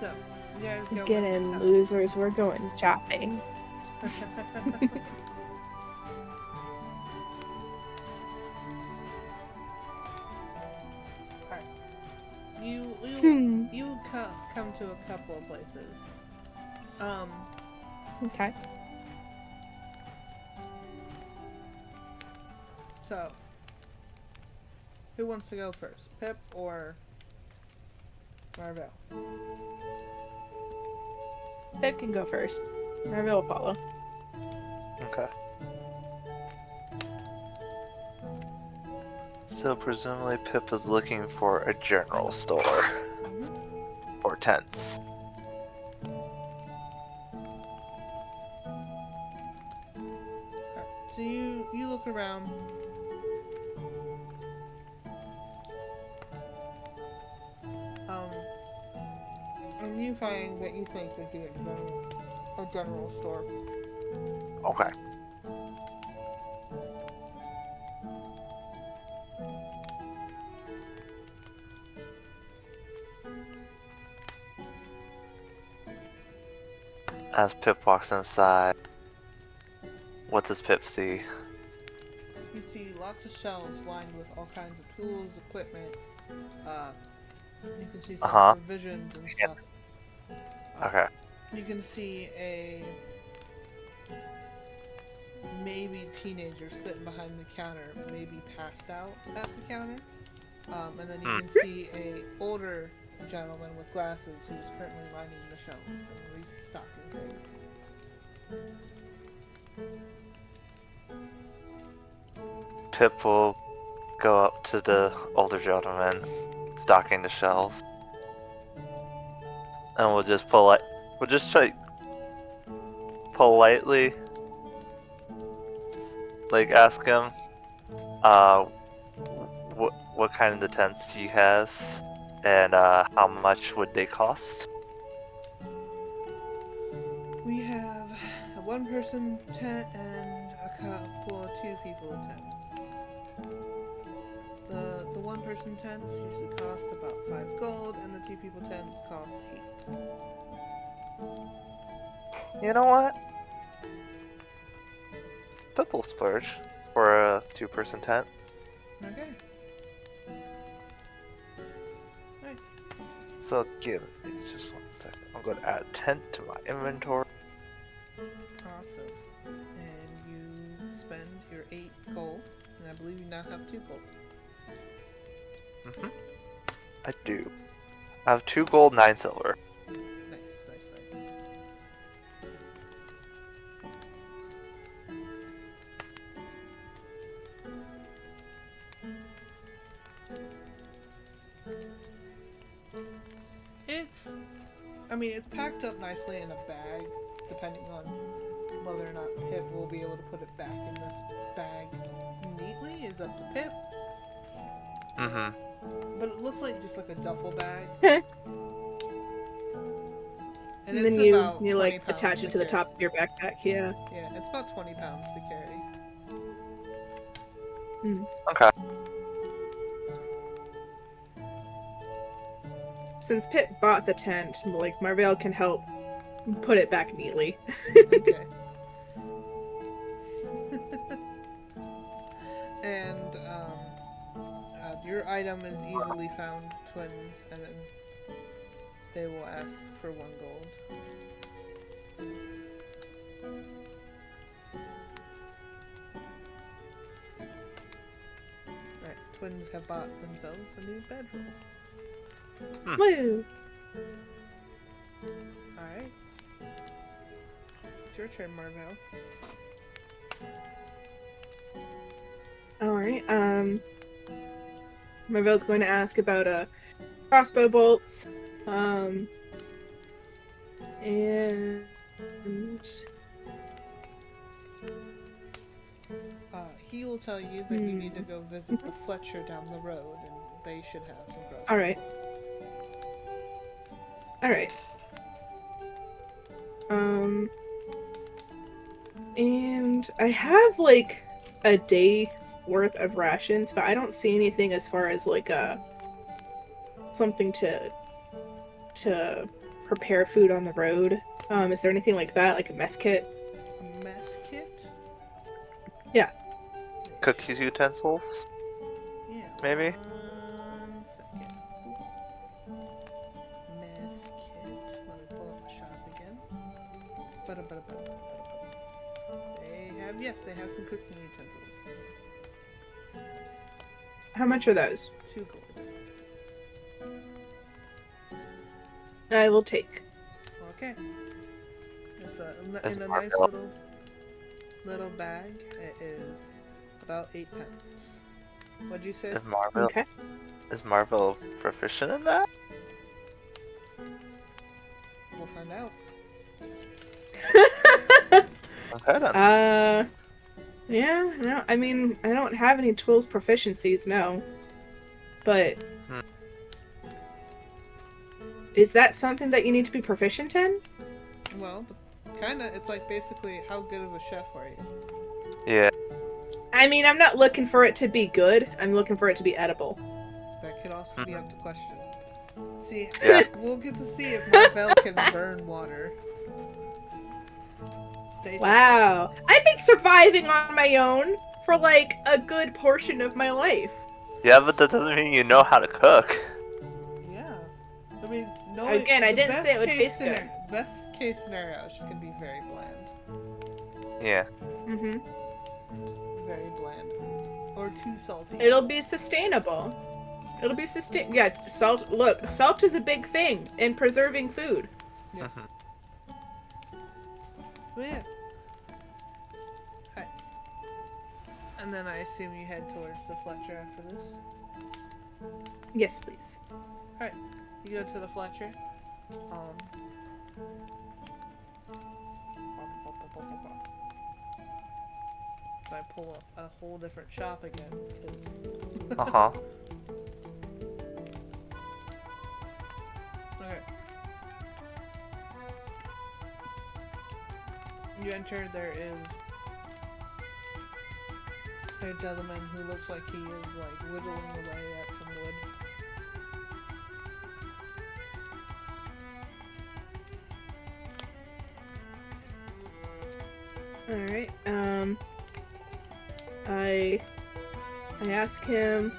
So, you guys go Get into in, town. losers. We're going shopping. Alright. You come to a couple of places. Okay. So, who wants to go first? Pip or Marvel? Pip can go first. Marvel will follow. Okay. So presumably Pip is looking for a general store for tents. So you look around. And you find what you think would be a general store. Okay. As Pip walks inside, what does Pip see? You see lots of shelves lined with all kinds of tools, equipment. You can see some provisions and stuff. Okay. You can see a maybe teenager sitting behind the counter, maybe passed out at the counter. And then you can see a older gentleman with glasses who's currently lining the shelves and restocking things. Pip will go up to the older gentleman, stocking the shelves, and we'll just try politely, like, ask him, what kind of the tents he has, and how much would they cost? We have a one-person tent and a couple of two-people tents. The one-person tents usually cost about 5 gold, and the two-people tents cost 8. You know what? Pip will splurge for a 2-person tent. Okay. Nice. So give me just 1 second. I'm going to add a tent to my inventory. Awesome. And you spend your 8 gold, and I believe you now have 2 gold. I do. I have 2 gold, 9 silver. Nice. It's packed up nicely in a bag, depending on whether or not Pip will be able to put it back in this bag neatly is up to Pip. But it looks like just like a duffel bag. And then it's you like attach it to the top of your backpack, yeah. Yeah, it's about 20 pounds to carry. Okay. Since Pip bought the tent, like, Marvell can help put it back neatly. Okay. And your item is easily found, twins, and then they will ask for 1 gold. Right, twins have bought themselves a new bedroll. Woo! Alright. It's your turn, Marvel. Alright, Marvel's going to ask about crossbow bolts. And he will tell you that you need to go visit the Fletcher down the road, and they should have some crossbow. Alright. Alright. And I have like a day's worth of rations, but I don't see anything as far as like something to prepare food on the road. Is there anything like that, like a mess kit? A mess kit? Yeah. Cookies utensils? Yeah. Maybe? 1 second. Mess kit. Let me pull up the shop again. They have some cooking utensils. How much are those? 2 gold. I will take. Okay. It's That's in a Marvel. nice little bag. It is about 8 pounds. What'd you say? Okay. Is Marvel proficient in that? We'll find out. Okay then. Yeah, no, I mean, I don't have any tools proficiencies, no. But is that something that you need to be proficient in? Well, kinda. It's like basically, how good of a chef are you? Yeah. I mean, I'm not looking for it to be good. I'm looking for it to be edible. That could also be up to question. See, Yeah. we'll get to see if Marvel can burn water. Stay tuned. Wow. I've been surviving on my own for like a good portion of my life. Yeah, but that doesn't mean you know how to cook. Yeah. I mean, no. Again, I the didn't best say it would case taste scenario- good. Best case scenario is just gonna be very bland. Yeah. Mm-hmm. Very bland. Or too salty. It'll be sustainable. It'll be Yeah, salt. Look, salt is a big thing in preserving food. Yeah. Well, yeah. Hi. And then I assume you head towards the Fletcher after this. Yes, please. Alright. You go to the Fletcher. So I pull up a whole different shop again. 'Cause Uh-huh. Okay. You enter, there is a gentleman who looks like he is like whittling away at some wood. Alright, I ask him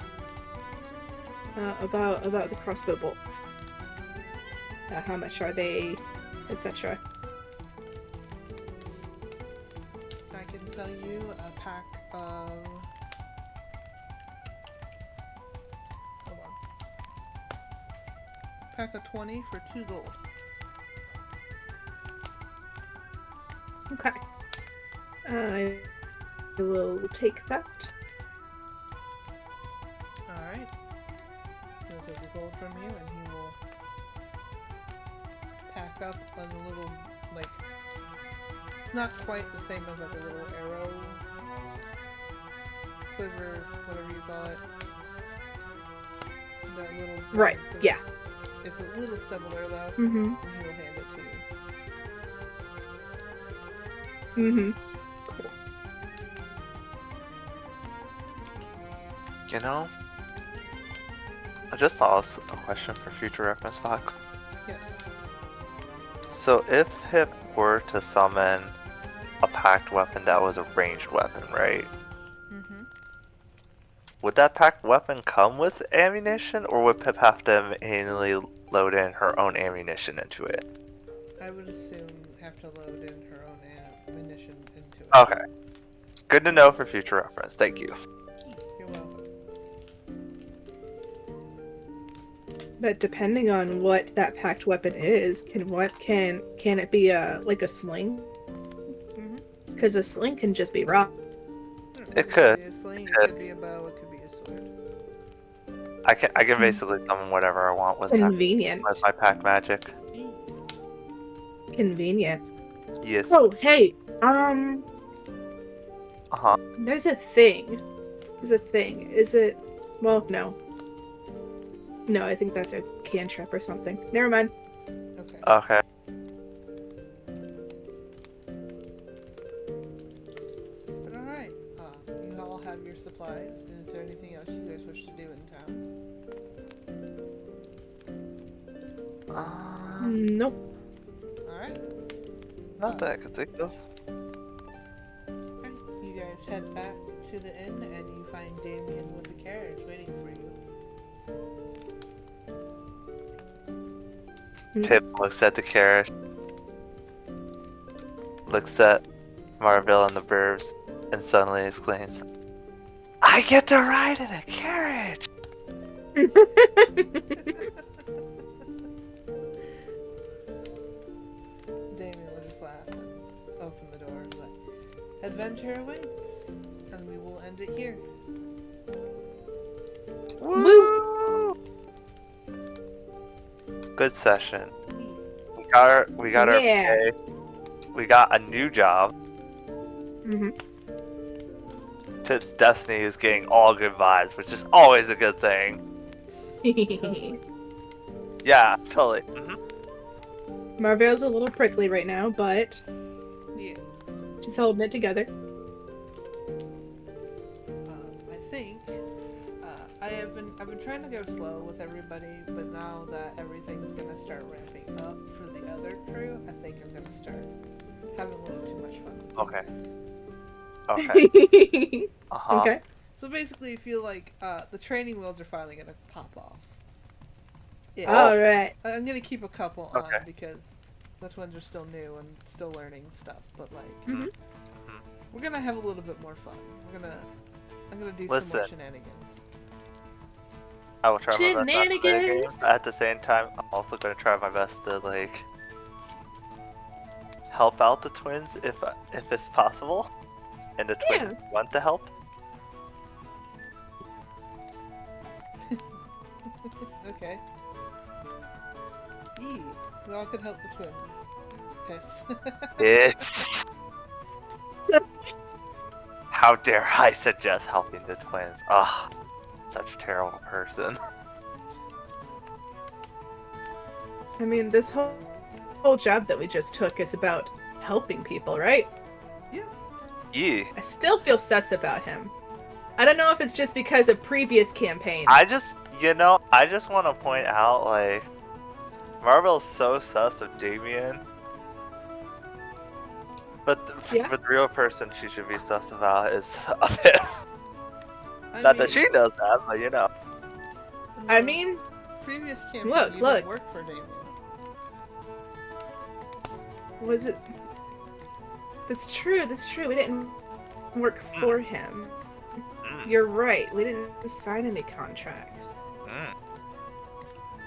about the crossbow bolts. How much are they, etc. I can sell you a pack of... Hold on. Pack of 20 for 2 gold. Okay. I will take that. Alright. He'll take the gold from you and he will pack up a little, like, it's not quite the same as like a little arrow, quiver, whatever you call it. That little... Right, thing. yeah. It's a little similar though, Mm-hmm. and he will hand it to you. Mm-hmm. You know, I just thought of a question for future reference, Fox. Yes. So if Hip were to summon a packed weapon that was a ranged weapon, right? Mm-hmm. Would that packed weapon come with ammunition, or would Pip have to manually load in her own ammunition into it? I would assume have to load in her own ammunition into it. Okay. Good to know for future reference. Thank you. You're welcome. But depending on what that packed weapon is, can it be like a sling? Mm-hmm. Because a sling can just be raw. It could. Be a sling, it could be a bow, it could be a sword. I can basically summon whatever I want with Convenient. with my pack magic. Convenient. Yes. Oh, hey, Uh-huh. there's a thing. Is it? Well, no. No, I think that's a cantrip or something. Never mind. Okay. Okay. But alright, you all have your supplies. Is there anything else you guys wish to do in town? Nope. Alright. Not that I could think of. Alright, you guys head back to the inn and you find Damien with the carriage waiting for you. Pip looks at the carriage. Looks at Marvell and the Burbs, and suddenly exclaims, "I get to ride in a carriage!" Damien will just laugh and open the door and like, adventure awaits, and we will end it here. Woo! Good session. We got our pay. We got a new job. Mm-hmm. Pip's destiny is getting all good vibes, which is always a good thing. Yeah, totally. Mm-hmm. Marvell's a little prickly right now, but Yeah. she's holding it together. I think I've been trying to go slow with everybody, but now that everything's gonna start ramping up for the other crew, I think I'm gonna start having a little too much fun with you Okay. guys. Okay. Uh-huh. Okay. So basically, I feel like the training wheels are finally gonna pop off. Yeah. All right. I'm gonna keep a couple Okay. on because those ones are still new and still learning stuff. But like, Mhm. we're gonna have a little bit more fun. I'm gonna do some more Listen. shenanigans. I will try my best not to play the game, Shenanigans. but at the same time, I'm also going to try my best to, like, help out the twins if it's possible, and the twins want to help. Okay. Yee, we all could help the twins. Yes. It's... How dare I suggest helping the twins? Ah, such a terrible person. I mean, this whole job that we just took is about helping people, right? Yeah. I still feel sus about him. I don't know if it's just because of previous campaigns. I just want to point out, like, Marvel's so sus of Damien. But the real person she should be sus about is of him. Not that she knows that, but you know. I mean, previous campaign look. didn't work for Damien. Was it? That's true. We didn't work for him. You're right. We didn't sign any contracts.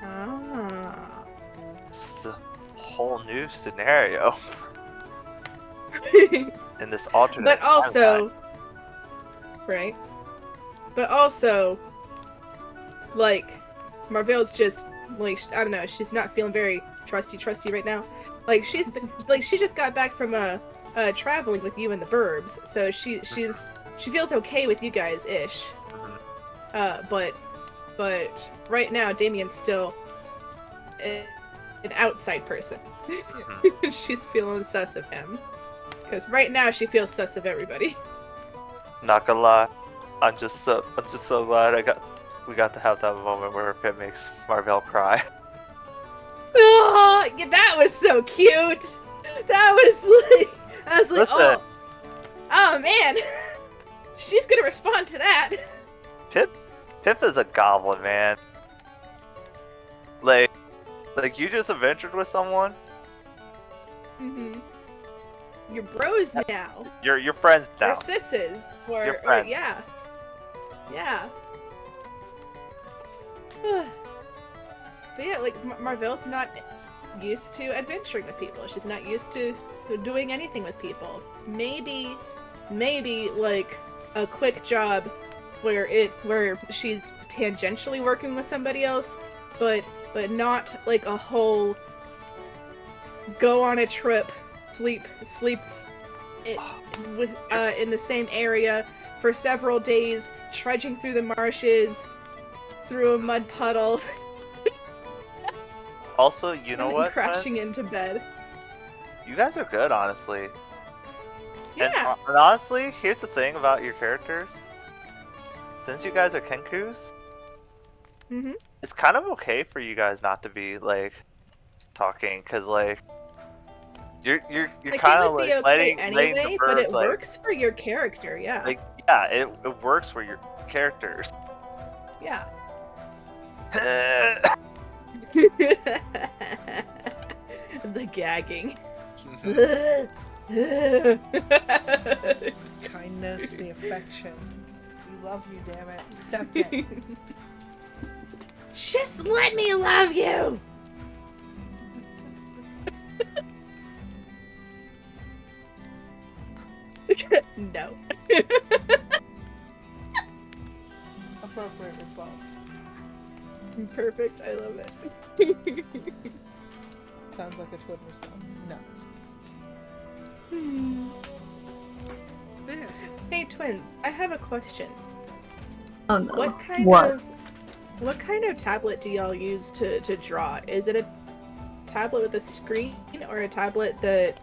Ah. It's a whole new scenario in this alternate. But also, right? But also, like, Marvell's just like, I don't know. She's not feeling very trusty right now. Like she just got back from traveling with you and the Burbs, so she feels okay with you guys ish. But right now Damien's still an outside person. She's feeling sus of him because right now she feels sus of everybody. Not gonna lie, I'm just so glad we got to have that moment where Pip makes Marvell cry. Oh, yeah, that was so cute. That was like, I was like, oh man, she's gonna respond to that. Pip is a goblin, man. Like you just adventured with someone. Mhm. You're bros now. You're friends now. Or sisses. Or yeah. Yeah. But yeah, like Marvel's not used to adventuring with people. She's not used to doing anything with people. Maybe like a quick job where she's tangentially working with somebody else, but not like a whole go on a trip, sleep in the same area for several days, trudging through the marshes, through a mud puddle. Also, you know what? Crashing into bed. You guys are good, honestly. Yeah. And honestly, here's the thing about your characters. Since you guys are Kenkus, it's kind of okay for you guys not to be like talking, cause like you're kind of like letting the but it birds, like, works for your character, yeah. Like yeah, it works for your characters. Yeah. The gagging. Kindness, the affection. We love you, damn it. Accept it. Just let me love you! No. Appropriate response. Perfect, I love it. Sounds like a twin response. No. Hey twin, I have a question. Oh no. What kind of tablet do y'all use to draw? Is it a tablet with a screen or a tablet that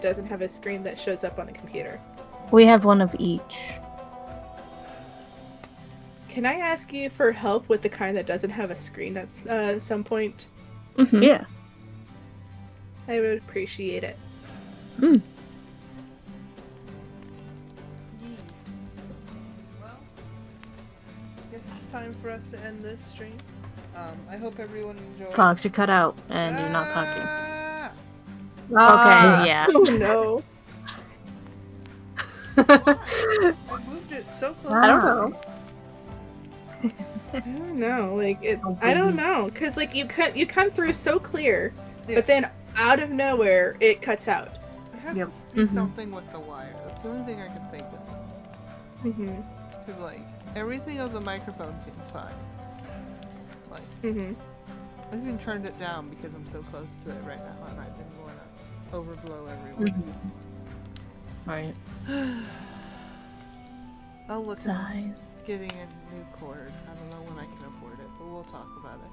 doesn't have a screen that shows up on the computer? We have one of each. Can I ask you for help with the kind that doesn't have a screen at some point? Mm-hmm. Yeah. I would appreciate it. Mm. Well, I guess it's time for us to end this stream. I hope everyone enjoyed. Fox, you cut out and you're not talking. Okay, yeah. Oh no. I moved it so close. I don't know. I don't know, like I don't know, cause like you come through so clear, but then out of nowhere it cuts out. It has to be something with the wire. That's the only thing I can think of. Cause like everything of the microphone seems fine. Like I even turned it down because I'm so close to it right now, and I didn't want to overblow everyone. Right. I'll look at getting a new cord. I don't know when I can afford it, but we'll talk about it.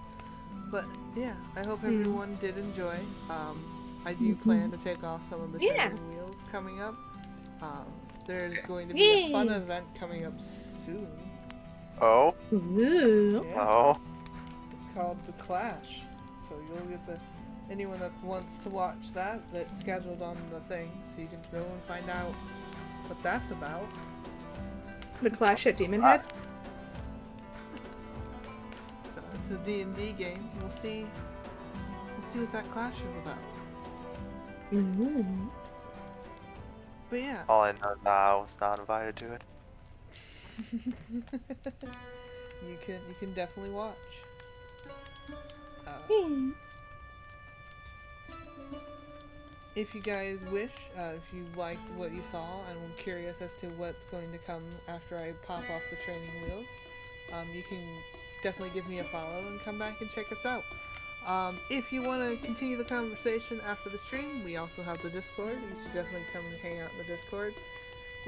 But yeah, I hope everyone did enjoy. I do plan to take off some of the training wheels coming up. There's going to be a fun event coming up soon. Oh. Ooh. Yeah. Oh. It's called The Clash. So you'll get anyone that wants to watch that's scheduled on the thing, so you can go and find out what that's about. The Clash at Demon Head? So it's a D&D game. We'll see what that clash is about. But yeah. All I know is that I was not invited to it. You can definitely watch. If you guys wish, if you liked what you saw and were curious as to what's going to come after I pop off the training wheels, you can definitely give me a follow and come back and check us out. If you want to continue the conversation after the stream, we also have the Discord. You should definitely come and hang out in the Discord.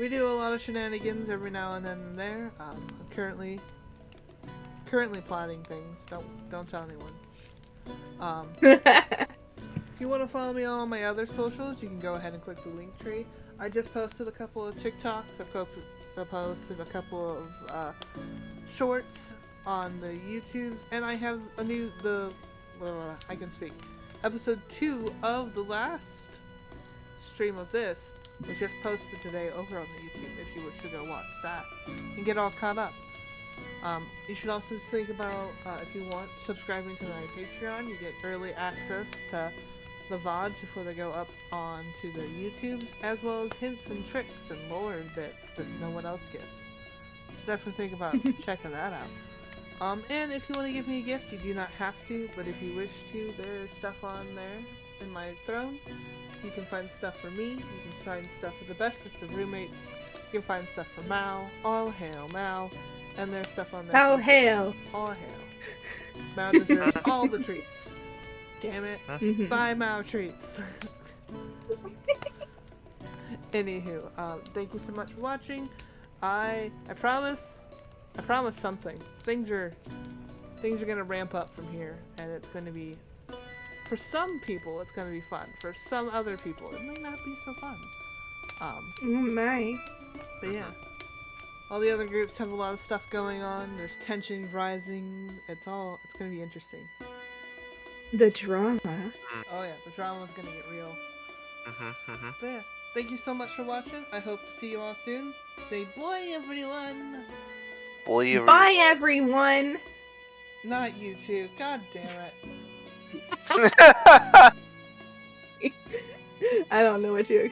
We do a lot of shenanigans every now and then and there. I'm currently plotting things. Don't tell anyone. If you want to follow me on all my other socials, you can go ahead and click the link tree. I just posted a couple of TikToks. I posted a couple of shorts on the YouTubes, and I have I can speak. episode 2 of the last stream of this was just posted today over on the YouTube if you wish to go watch that and get all caught up. You should also think about, if you want, subscribing to my Patreon. You get early access to the VODs before they go up onto the YouTubes, as well as hints and tricks and lore bits that no one else gets. So definitely think about checking that out. And if you want to give me a gift, you do not have to, but if you wish to, there's stuff on there in my throne. You can find stuff for me, you can find stuff for the bestest of roommates, you can find stuff for Mal, all hail Mal, and there's stuff on there. All hail! All hail. Mal deserves all the treats. Damn it. Buy Mal treats. Anywho, thank you so much for watching. I promise something. Things are gonna ramp up from here, and it's gonna be, for some people, it's gonna be fun. For some other people, it may not be so fun. But yeah, all the other groups have a lot of stuff going on. There's tension rising. It's gonna be interesting. The drama. Oh yeah, the drama's gonna get real. But yeah, thank you so much for watching. I hope to see you all soon. Say boy everyone. Boy everyone. Bye everyone. Not you two. God damn it. I don't know what you